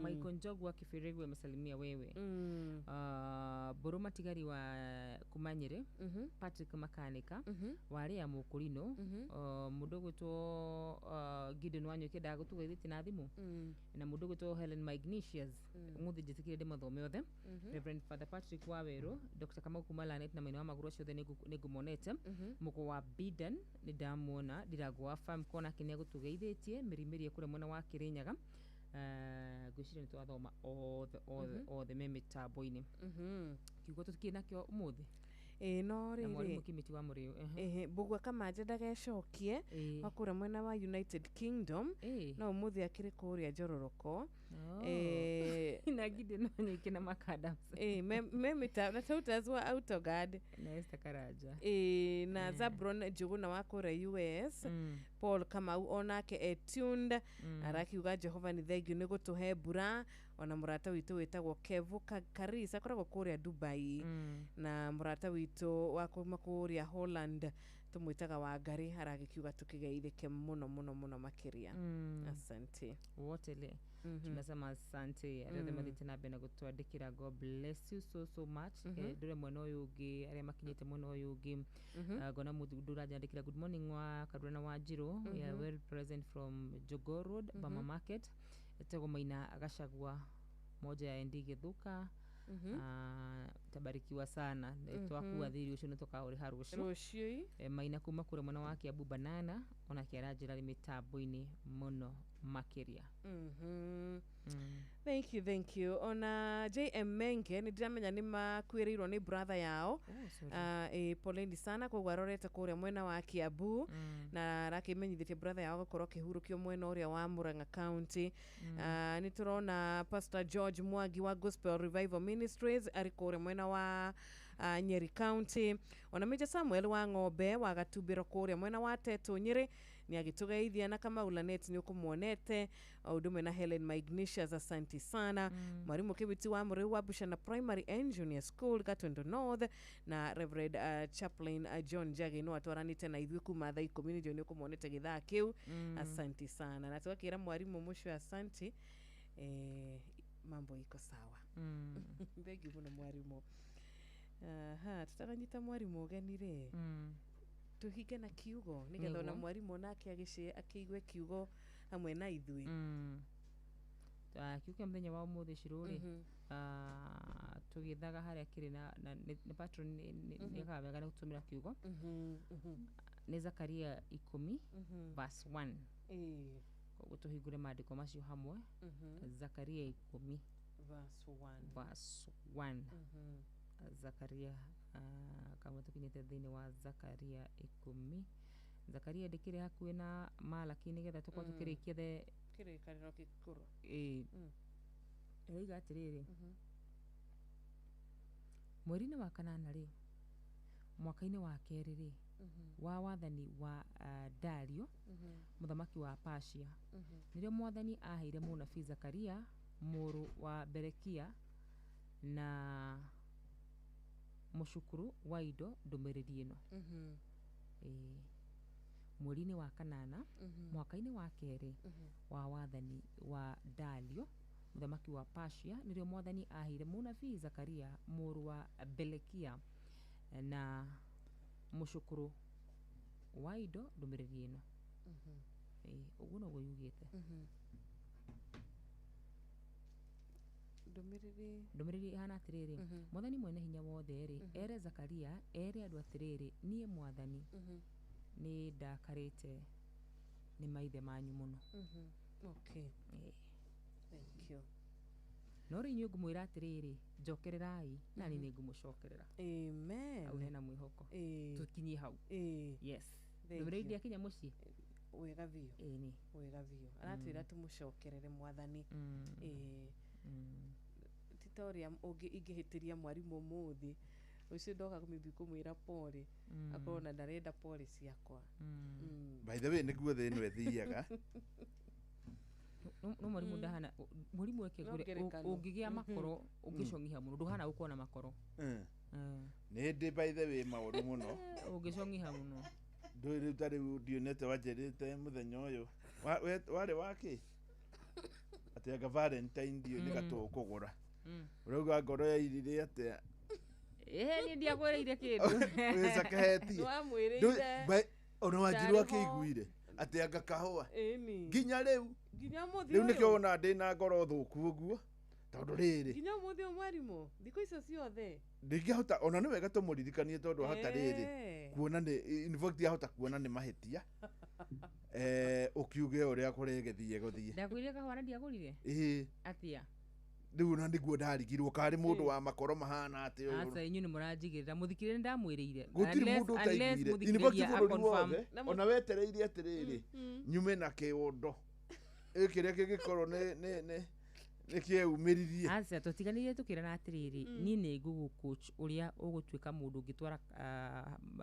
Maiko Njogu wa Kifirigwe masalimia wewe. Boroma Tigari wa Kumanyire, Patrick Makanika, wale ya Mukurino, mudogo to Gideon Wanyo keda gutuga ithiti na thimu. Na mudogo to Helen Magnesius, nguthi jitikire de mathome othe. Reverend Father Patrick Wawero, Dr. Kamau Kumalanet na maino wa maguru acio othe nigumonete. Muko wa Biden ni ndamwona ndirago farm kona kinya gutuga ithitie mirimiri kure mwena wa Kirinyaga. Gwiciria nitwathoma othe me mitambo-ini. Kiugo tukiena kio umuthi no riri mwarimu Kimiti wa Muriu Mbugua Kamanje ndagecokie wakura mwena wa United Kingdom no umuthi akiri kuria Njororoko na Gideon Wanyike na Makadams me mita na tautazwa Autogad na Esther Karaja na Zabron Njuguna wa kura US Paul Kamau onake tuned arakiuga Jehova ni thengiũ nĩ gũtũhe mbura ona murata witu witagwo Kevu Karisa akoragwo kuria Dubai na murata witu wa kuma kuria Holland tumwitaga Wangari aragikiuga tukigeithike muno makiria. Asante wotele tunasema asante arĩothe mathite na mbere gũtwandĩkĩra. God bless you so much. Ndũre mwena ũyũ ũngĩ arĩa makinyĩte mwena ũyũ ũngĩ ngona mũndũ ũranyandĩkĩra good morning wa Karuna wa Njiro well present from Jogoo Road Bama Market Tego Maina Agashagwa moja ya Ndige Thuka. Tabarikiwa sana twakuwa thiri ucio nitoka uri harucio Maina kuma kure mwana wake Abu Banana ona kiarajira mitambo-ini muno makiria. Thank you ona JM Menge ni ndiramenya ni makwĩrĩirwo ni brother yao. Poleni sana kwa gwarorete kuria mwena wa Kiambu na rakimenyithĩtie brother yao gũkorwo kĩhurũkio mwena ũrĩa wa Murang'a County. Ni turona Pastor George Mwangi wa Gospel Revival Ministries ari kuria mwena wa Nyeri County. Ona Major Samuel wa Ng'ombe wa Gatumbĩro kuria mwena wa Teto Nyeri ni agitugeithia na kama Ulanet ni ukumuonete udume na Helen Magnesius. Asante sana. Mwalimu Kibiti wa Muriu wa Bushana Primary and Junior School Gatondo North na Reverend Chaplain John Jage no atwaranite na ithuĩ kuma thaa 10 ndio ni ukumuonete githaa kiu. Asante sana na twakira mwalimu musho. Asante mambo iko sawa. Thank you muno mwalimu. Tutakanyita mwalimu ugenire tuhige na kiugo nigetha ona mwarimu nake akĩigue kiugo hamwe na ithui. Kiugo mthenya wa umuthi Shiruri tugithaga haria kiri na patron ni kabega na gutumira kiugo ni Zakaria 10 verse 1 koguo tuhingure maandiko macio hamwe. Zakaria 10 verse 1 Zakaria kama tukinyete thini wa Zakaria 10 Zakaria ndikire hakuwe na Malaki nigetha tukwa tukirikia the kire kaniro kikuru iga atiriri mweri-inĩ wa kanana ri mwaka-inĩ wa kerĩ rĩ wa wathani wa Dario muthamaki wa Persia nĩrĩo mwathani aheire mũnabii Zakaria mũrũ wa Berekia na mũcukuru wa indo ndũmĩrĩri ĩno mweri-inĩ wa kanana mwaka-inĩ wa kerĩ wa wathani wa Dario muthamaki wa Persia nĩrĩo mwathani aheire mũnabii Zakaria mũrũ wa Berekia na mũcukuru wa indo ndũmĩrĩri ĩno ũguo no yugĩte ndũmĩrĩri ihana atĩrĩrĩ mwathani mwene hinya wothe rĩ ere Zakaria ere andũ atĩrĩrĩ niĩ mwathani nĩ ndakarĩte nĩ maithe manyu mũno okay thank you no rĩ inyuĩ ngũmwĩra atĩrĩrĩ njokererai na niĩ nĩ ngũmũcokerera amen au hena mwĩhoko tũkinyie hau yes ndũmĩrĩri ndiakinya mũciĩ wega biũ nĩ wega biũ aratwĩra tũmũcokerere mwathani titoria ingĩhĩtĩria mwarimũ mũthĩ rũciũ ndoka kũmwĩra pole akorwo ndarenda pole ciakwa by the way nĩguo thĩ ĩno ĩthiaga no mwarimu ndahana mwarimu wake ũngĩgĩa makoro ũngĩcong'iha mũno ndũhana gũkorwo na makoro nĩ ndĩ by the way maũndũ mũno ũngĩcong'iha mũno ndũrĩ tarĩ ndionete wanjĩrĩte mũthenya ũyũ warĩ wake atĩ anga Valentine ndio nĩ gatũ kũgũra urauga ngoro ya irire atĩa niĩ ndiagwĩrĩire kĩndũ wĩcakehetie ona wanjirũ akĩiguire atĩ anga kahũa nginya rĩu nĩkĩo wona ndĩ na ngoro thũku ũguo tondũ rĩrĩ nginya mũthĩ mwarimũ thikũ icio ciothe ndingĩhota ona nĩ wega tũmũririkanie tondũ hota rĩrĩ kuona nĩ in fact yahota kuona nĩ mahĩtia ũkiuge ũrĩa kũrĩgĩthiĩ gũthiĩ ndakwĩrire kahũa na ndiagũrire atĩa rĩu na nĩguo ndarigirwo karĩ mũndũ wa makoro mahana atĩ ũyũ aca inyuĩ nĩ mũranjigĩrĩra mũthikĩrĩre ndamwĩrĩire gũtirĩ mũndũ ũtaiguire university bũrũri wothe ona wetereire atĩrĩrĩ nyume na kĩũndo kĩrĩa kĩngĩkorwo nĩ kĩeumĩririe aca tũtiganĩire tũkĩrana atĩrĩrĩ niĩ nĩ Google coach ũrĩa ũgũtuĩka mũndũ ũngĩtwara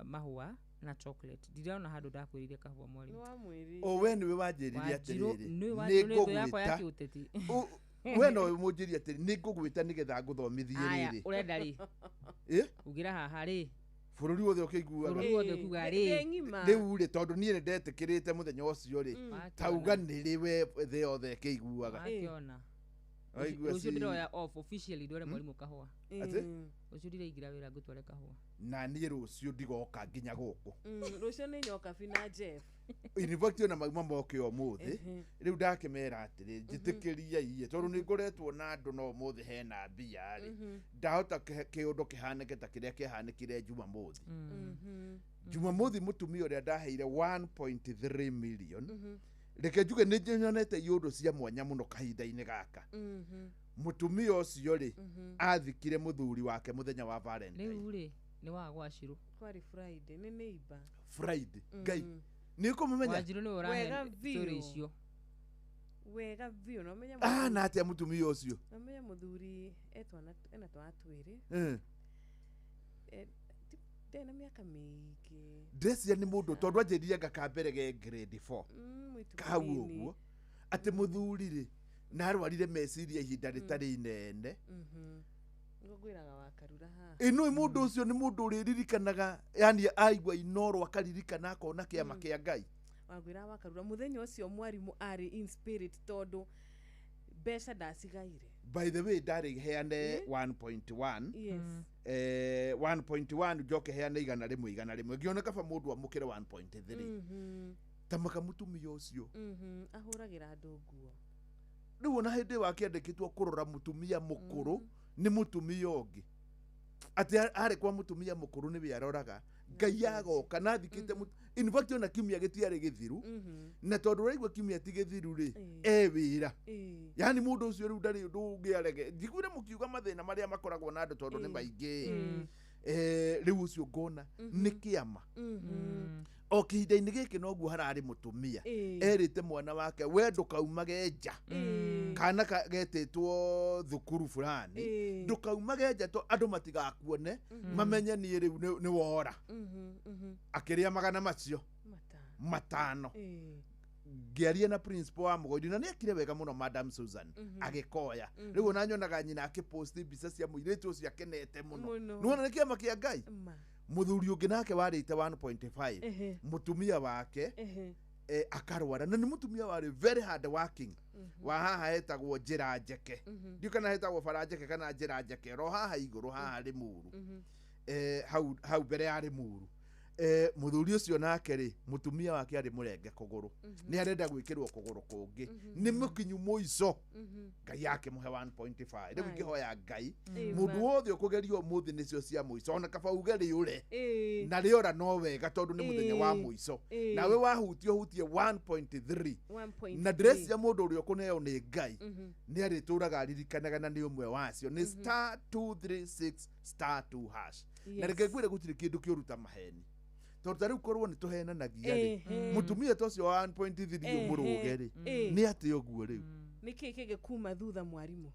mahũa na chocolate ndirona handũ ndakwĩrĩire kahũa mwarimũ we nĩwe wanjĩrĩire atĩrĩrĩ nĩ ngũgwĩta we no mũnjĩria atĩrĩ nĩ ngũgwĩta nĩgetha ngũthomithie rĩrĩ ũrenda rĩ ugĩra haha rĩ bũrũri wothe ũkĩiguaga rĩu rĩ tondũ niĩ nĩ ndetĩkĩrĩte mũthenya ũcio rĩ tauga nĩ rĩwe thĩ yothe ĩkĩiguaga ũcio ndĩroya off officially ndware mwarimũ kahũa ũcio ndĩraingĩra wĩra ngũtware kahũa na niĩ rũciũ ndigoka nginya gũkũ rũciũ nĩ nyoka bina Jeff university na mauma moke ũmũthĩ rĩu ndakĩmera atĩrĩ njĩtĩkĩria iye tondũ nĩ ngoretwo na andũ no ũmũthĩ hena mbia rĩ ndahota kĩũndũ kĩhanĩke ta kĩrĩa kĩahanĩkire Jumamothi Jumamothi mũtumia ũrĩa ndaheire 1.3 million reke njuge nĩ nyonete iũndũ cia mwanya mũno kahinda-inĩ gaka mũtumia ũcio rĩ athikire mũthuri wake mũthenya wa Valentine rĩu rĩ nĩ wa gwacirũ kwari Friday nĩ neighbor Friday ngai nĩ kũmumenya wanjirũ nĩ ũrahe story icio wega biũ no menya na atĩa mũtumia ũcio no menya mũthuri ena twana twĩrĩ tena mĩaka mĩingĩ ndecia nĩ mũndũ tondũ anjĩrire ngakambere ge grade 4 kahau ũguo atĩ mũthuri rĩ na arwarire meciria ihinda rĩtarĩ inene ngwĩraga wakarura haha ĩno mũndũ ũcio nĩ mũndũ ũrĩririkanaga yani aigua inoro akaririkana akona kĩama kĩa Ngai wangwĩra wakarura mũthenya ũcio mwarimũ arĩ in spirit tondũ mbeca ndacigaire by the way ndarĩ heane 1.1 yes 1.1 njoke heane igana rĩmwe ngĩona kaba mũndũ amũkĩre 1.3 tamaka mũtumia ũcio ahũragĩra andũ nguo rĩu ona hĩndĩ wakĩandĩkĩtwo kũrora mũtumia mũkũrũ nĩ mũtumia ũngĩ atĩ arĩ kwa mũtumia mũkũrũ nĩwe aroraga Ngai agoka na thikĩte in fact ona kiumia gĩtiarĩ gĩthiru na tondũ ũraigua kiumia ti gĩthiru rĩ wĩra yani mũndũ ũcio rĩu ndarĩ ũndũ ũngĩarege njiguire mũkiuga mathĩna marĩa makoragwo na andũ tondũ nĩ maingĩ rĩu ũcio ngona nĩ kĩama o kihinda-inĩ gĩkĩ noguo hararĩ mũtumia erĩte mwana wake we ndũkaumage nja kana getĩtwo thukuru fulani ndũkaumage nja andũ matigakuone mamenye niĩ rĩu nĩ wora akĩrĩa magana macio matano ngĩaria na principal wa Mũgondi na nĩekire wega mũno Madam Susan agĩkoya rĩu ona nyonaga nyina akĩpost mbica cia mũirĩtu ũcio akenete mũno nĩwona nĩ kĩama kĩa Ngai muthuri ũngĩ nake warĩte 1.5 mutumia wake akarwara na nĩ mutumia warĩ very hard working wa haha hetagwo Njĩra Njeke ndiũ kana hetagwo Bara Njeke kana Njĩra Njeke ro haha igũrũ haha Limuru hau mbere ya Limuru muthuri ũcio nake rĩ mutumia wake arĩ mũrenge kũgũrũ nĩ arenda gwĩkĩrwo kũgũrũ kũngĩ nĩ mũkinyu mũico Ngai yake mũhe 1.5 rĩu ngĩhoya Ngai mũndũ wothe ũkũgerio mũthĩ nĩcio cia mũico ona kaba uge rĩũre na rĩora no wega tondũ nĩ mũthenya wa mũico nawe wahutie 1.3 na dress ya mũndũ ũrĩa ũkũneo nĩ Ngai nĩ arĩtũraga aririkanaga na nĩ ũmwe wacio nĩ *236*2# na reke ngwĩre gũtirĩ kĩndũ kĩũruta maheni tondũ rĩu korwo nĩ tũhenanagia rĩ mutumia ta ũcio wa 1.3 ũmũrũge rĩ nĩ atĩ ũguo rĩu nĩkĩ kĩgĩkuma thutha mwarimũ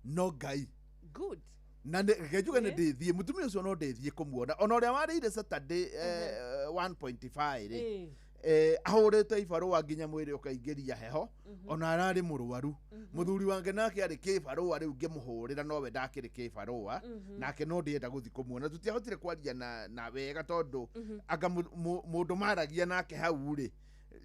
no Ngai good na ngejuga nĩ ndĩthiĩ mutumia ũcio no ndĩthiĩ kũmuona ona ũrĩa warĩire Saturday 1.5 rĩ ahũrĩte ibarũa nginya mwĩrĩ ũkaingĩria heho ona ararĩ mũrwaru muthuri wange nake arĩ kĩbarũa rĩu ngĩmũhũrĩra nowe ndakĩrĩ kĩbarũa nake no ndĩenda gũthiĩ kũmuona tũtiahotire kwaria na wega tondũ anga mũndũ maragia nake hau rĩ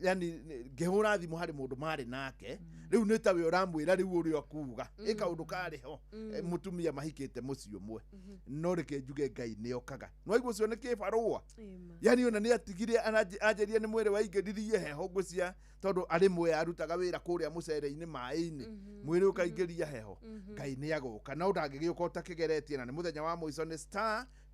yani ngĩhũra thimũ harĩ mũndũ marĩ nake rĩu nĩ tawe ũramwĩra rĩu ũrĩa kuuga ĩkaũndũ karĩ ho mutumia mahikĩte mũciĩ ũmwe no reke njuge Ngai nĩ okaga nwaigua ũcio nĩ kĩbarũa yani ona nĩ atigire anjeria nĩ mwĩrĩ waingĩririe heho ngũcia tondũ arĩ mwe arutaga wĩra kũrĩa mũcere-inĩ maĩ-inĩ mwĩrĩ ũkaingĩria heho Ngai nĩ agũka na ũndangĩgĩũka ũtakĩgeretie na nĩ mũthenya wa mũico nĩ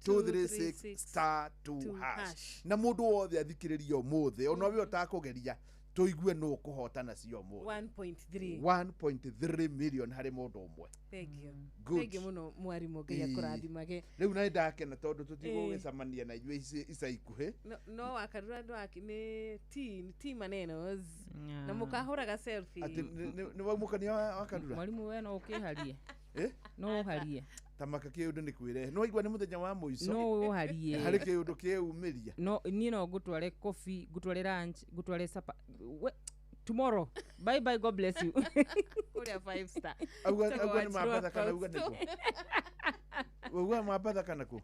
*236*2# na mũndũ wothe athikĩrĩria ũmũthĩ ona we ũtakũgeria tũigue no kũhotana cio mũthĩ 1.3 million harĩ mũndũ ũmwe thank you mũno mwarimũ Ngai akũrathimage rĩu na ndakena tondũ tũtigũgĩcamania na inyuĩ ica ikuhĩ no wakarura andũ aki nĩ ti manenos na mũkahũraga selfie nĩ waumũkania wakarura mwarimũ we no ũkĩharie no ũharie tamaka kĩũndũ nĩ kwĩrehe no igua nĩ mũthenya wa mũico no ũharie harĩ kĩũndũ kĩumĩria no niĩ no ngũtware coffee ngũtware lunch ngũtware supper tomorrow bye bye God bless you kuria 5 star auga nĩ mabatha kana uga nĩkũ uga mabatha kana kũ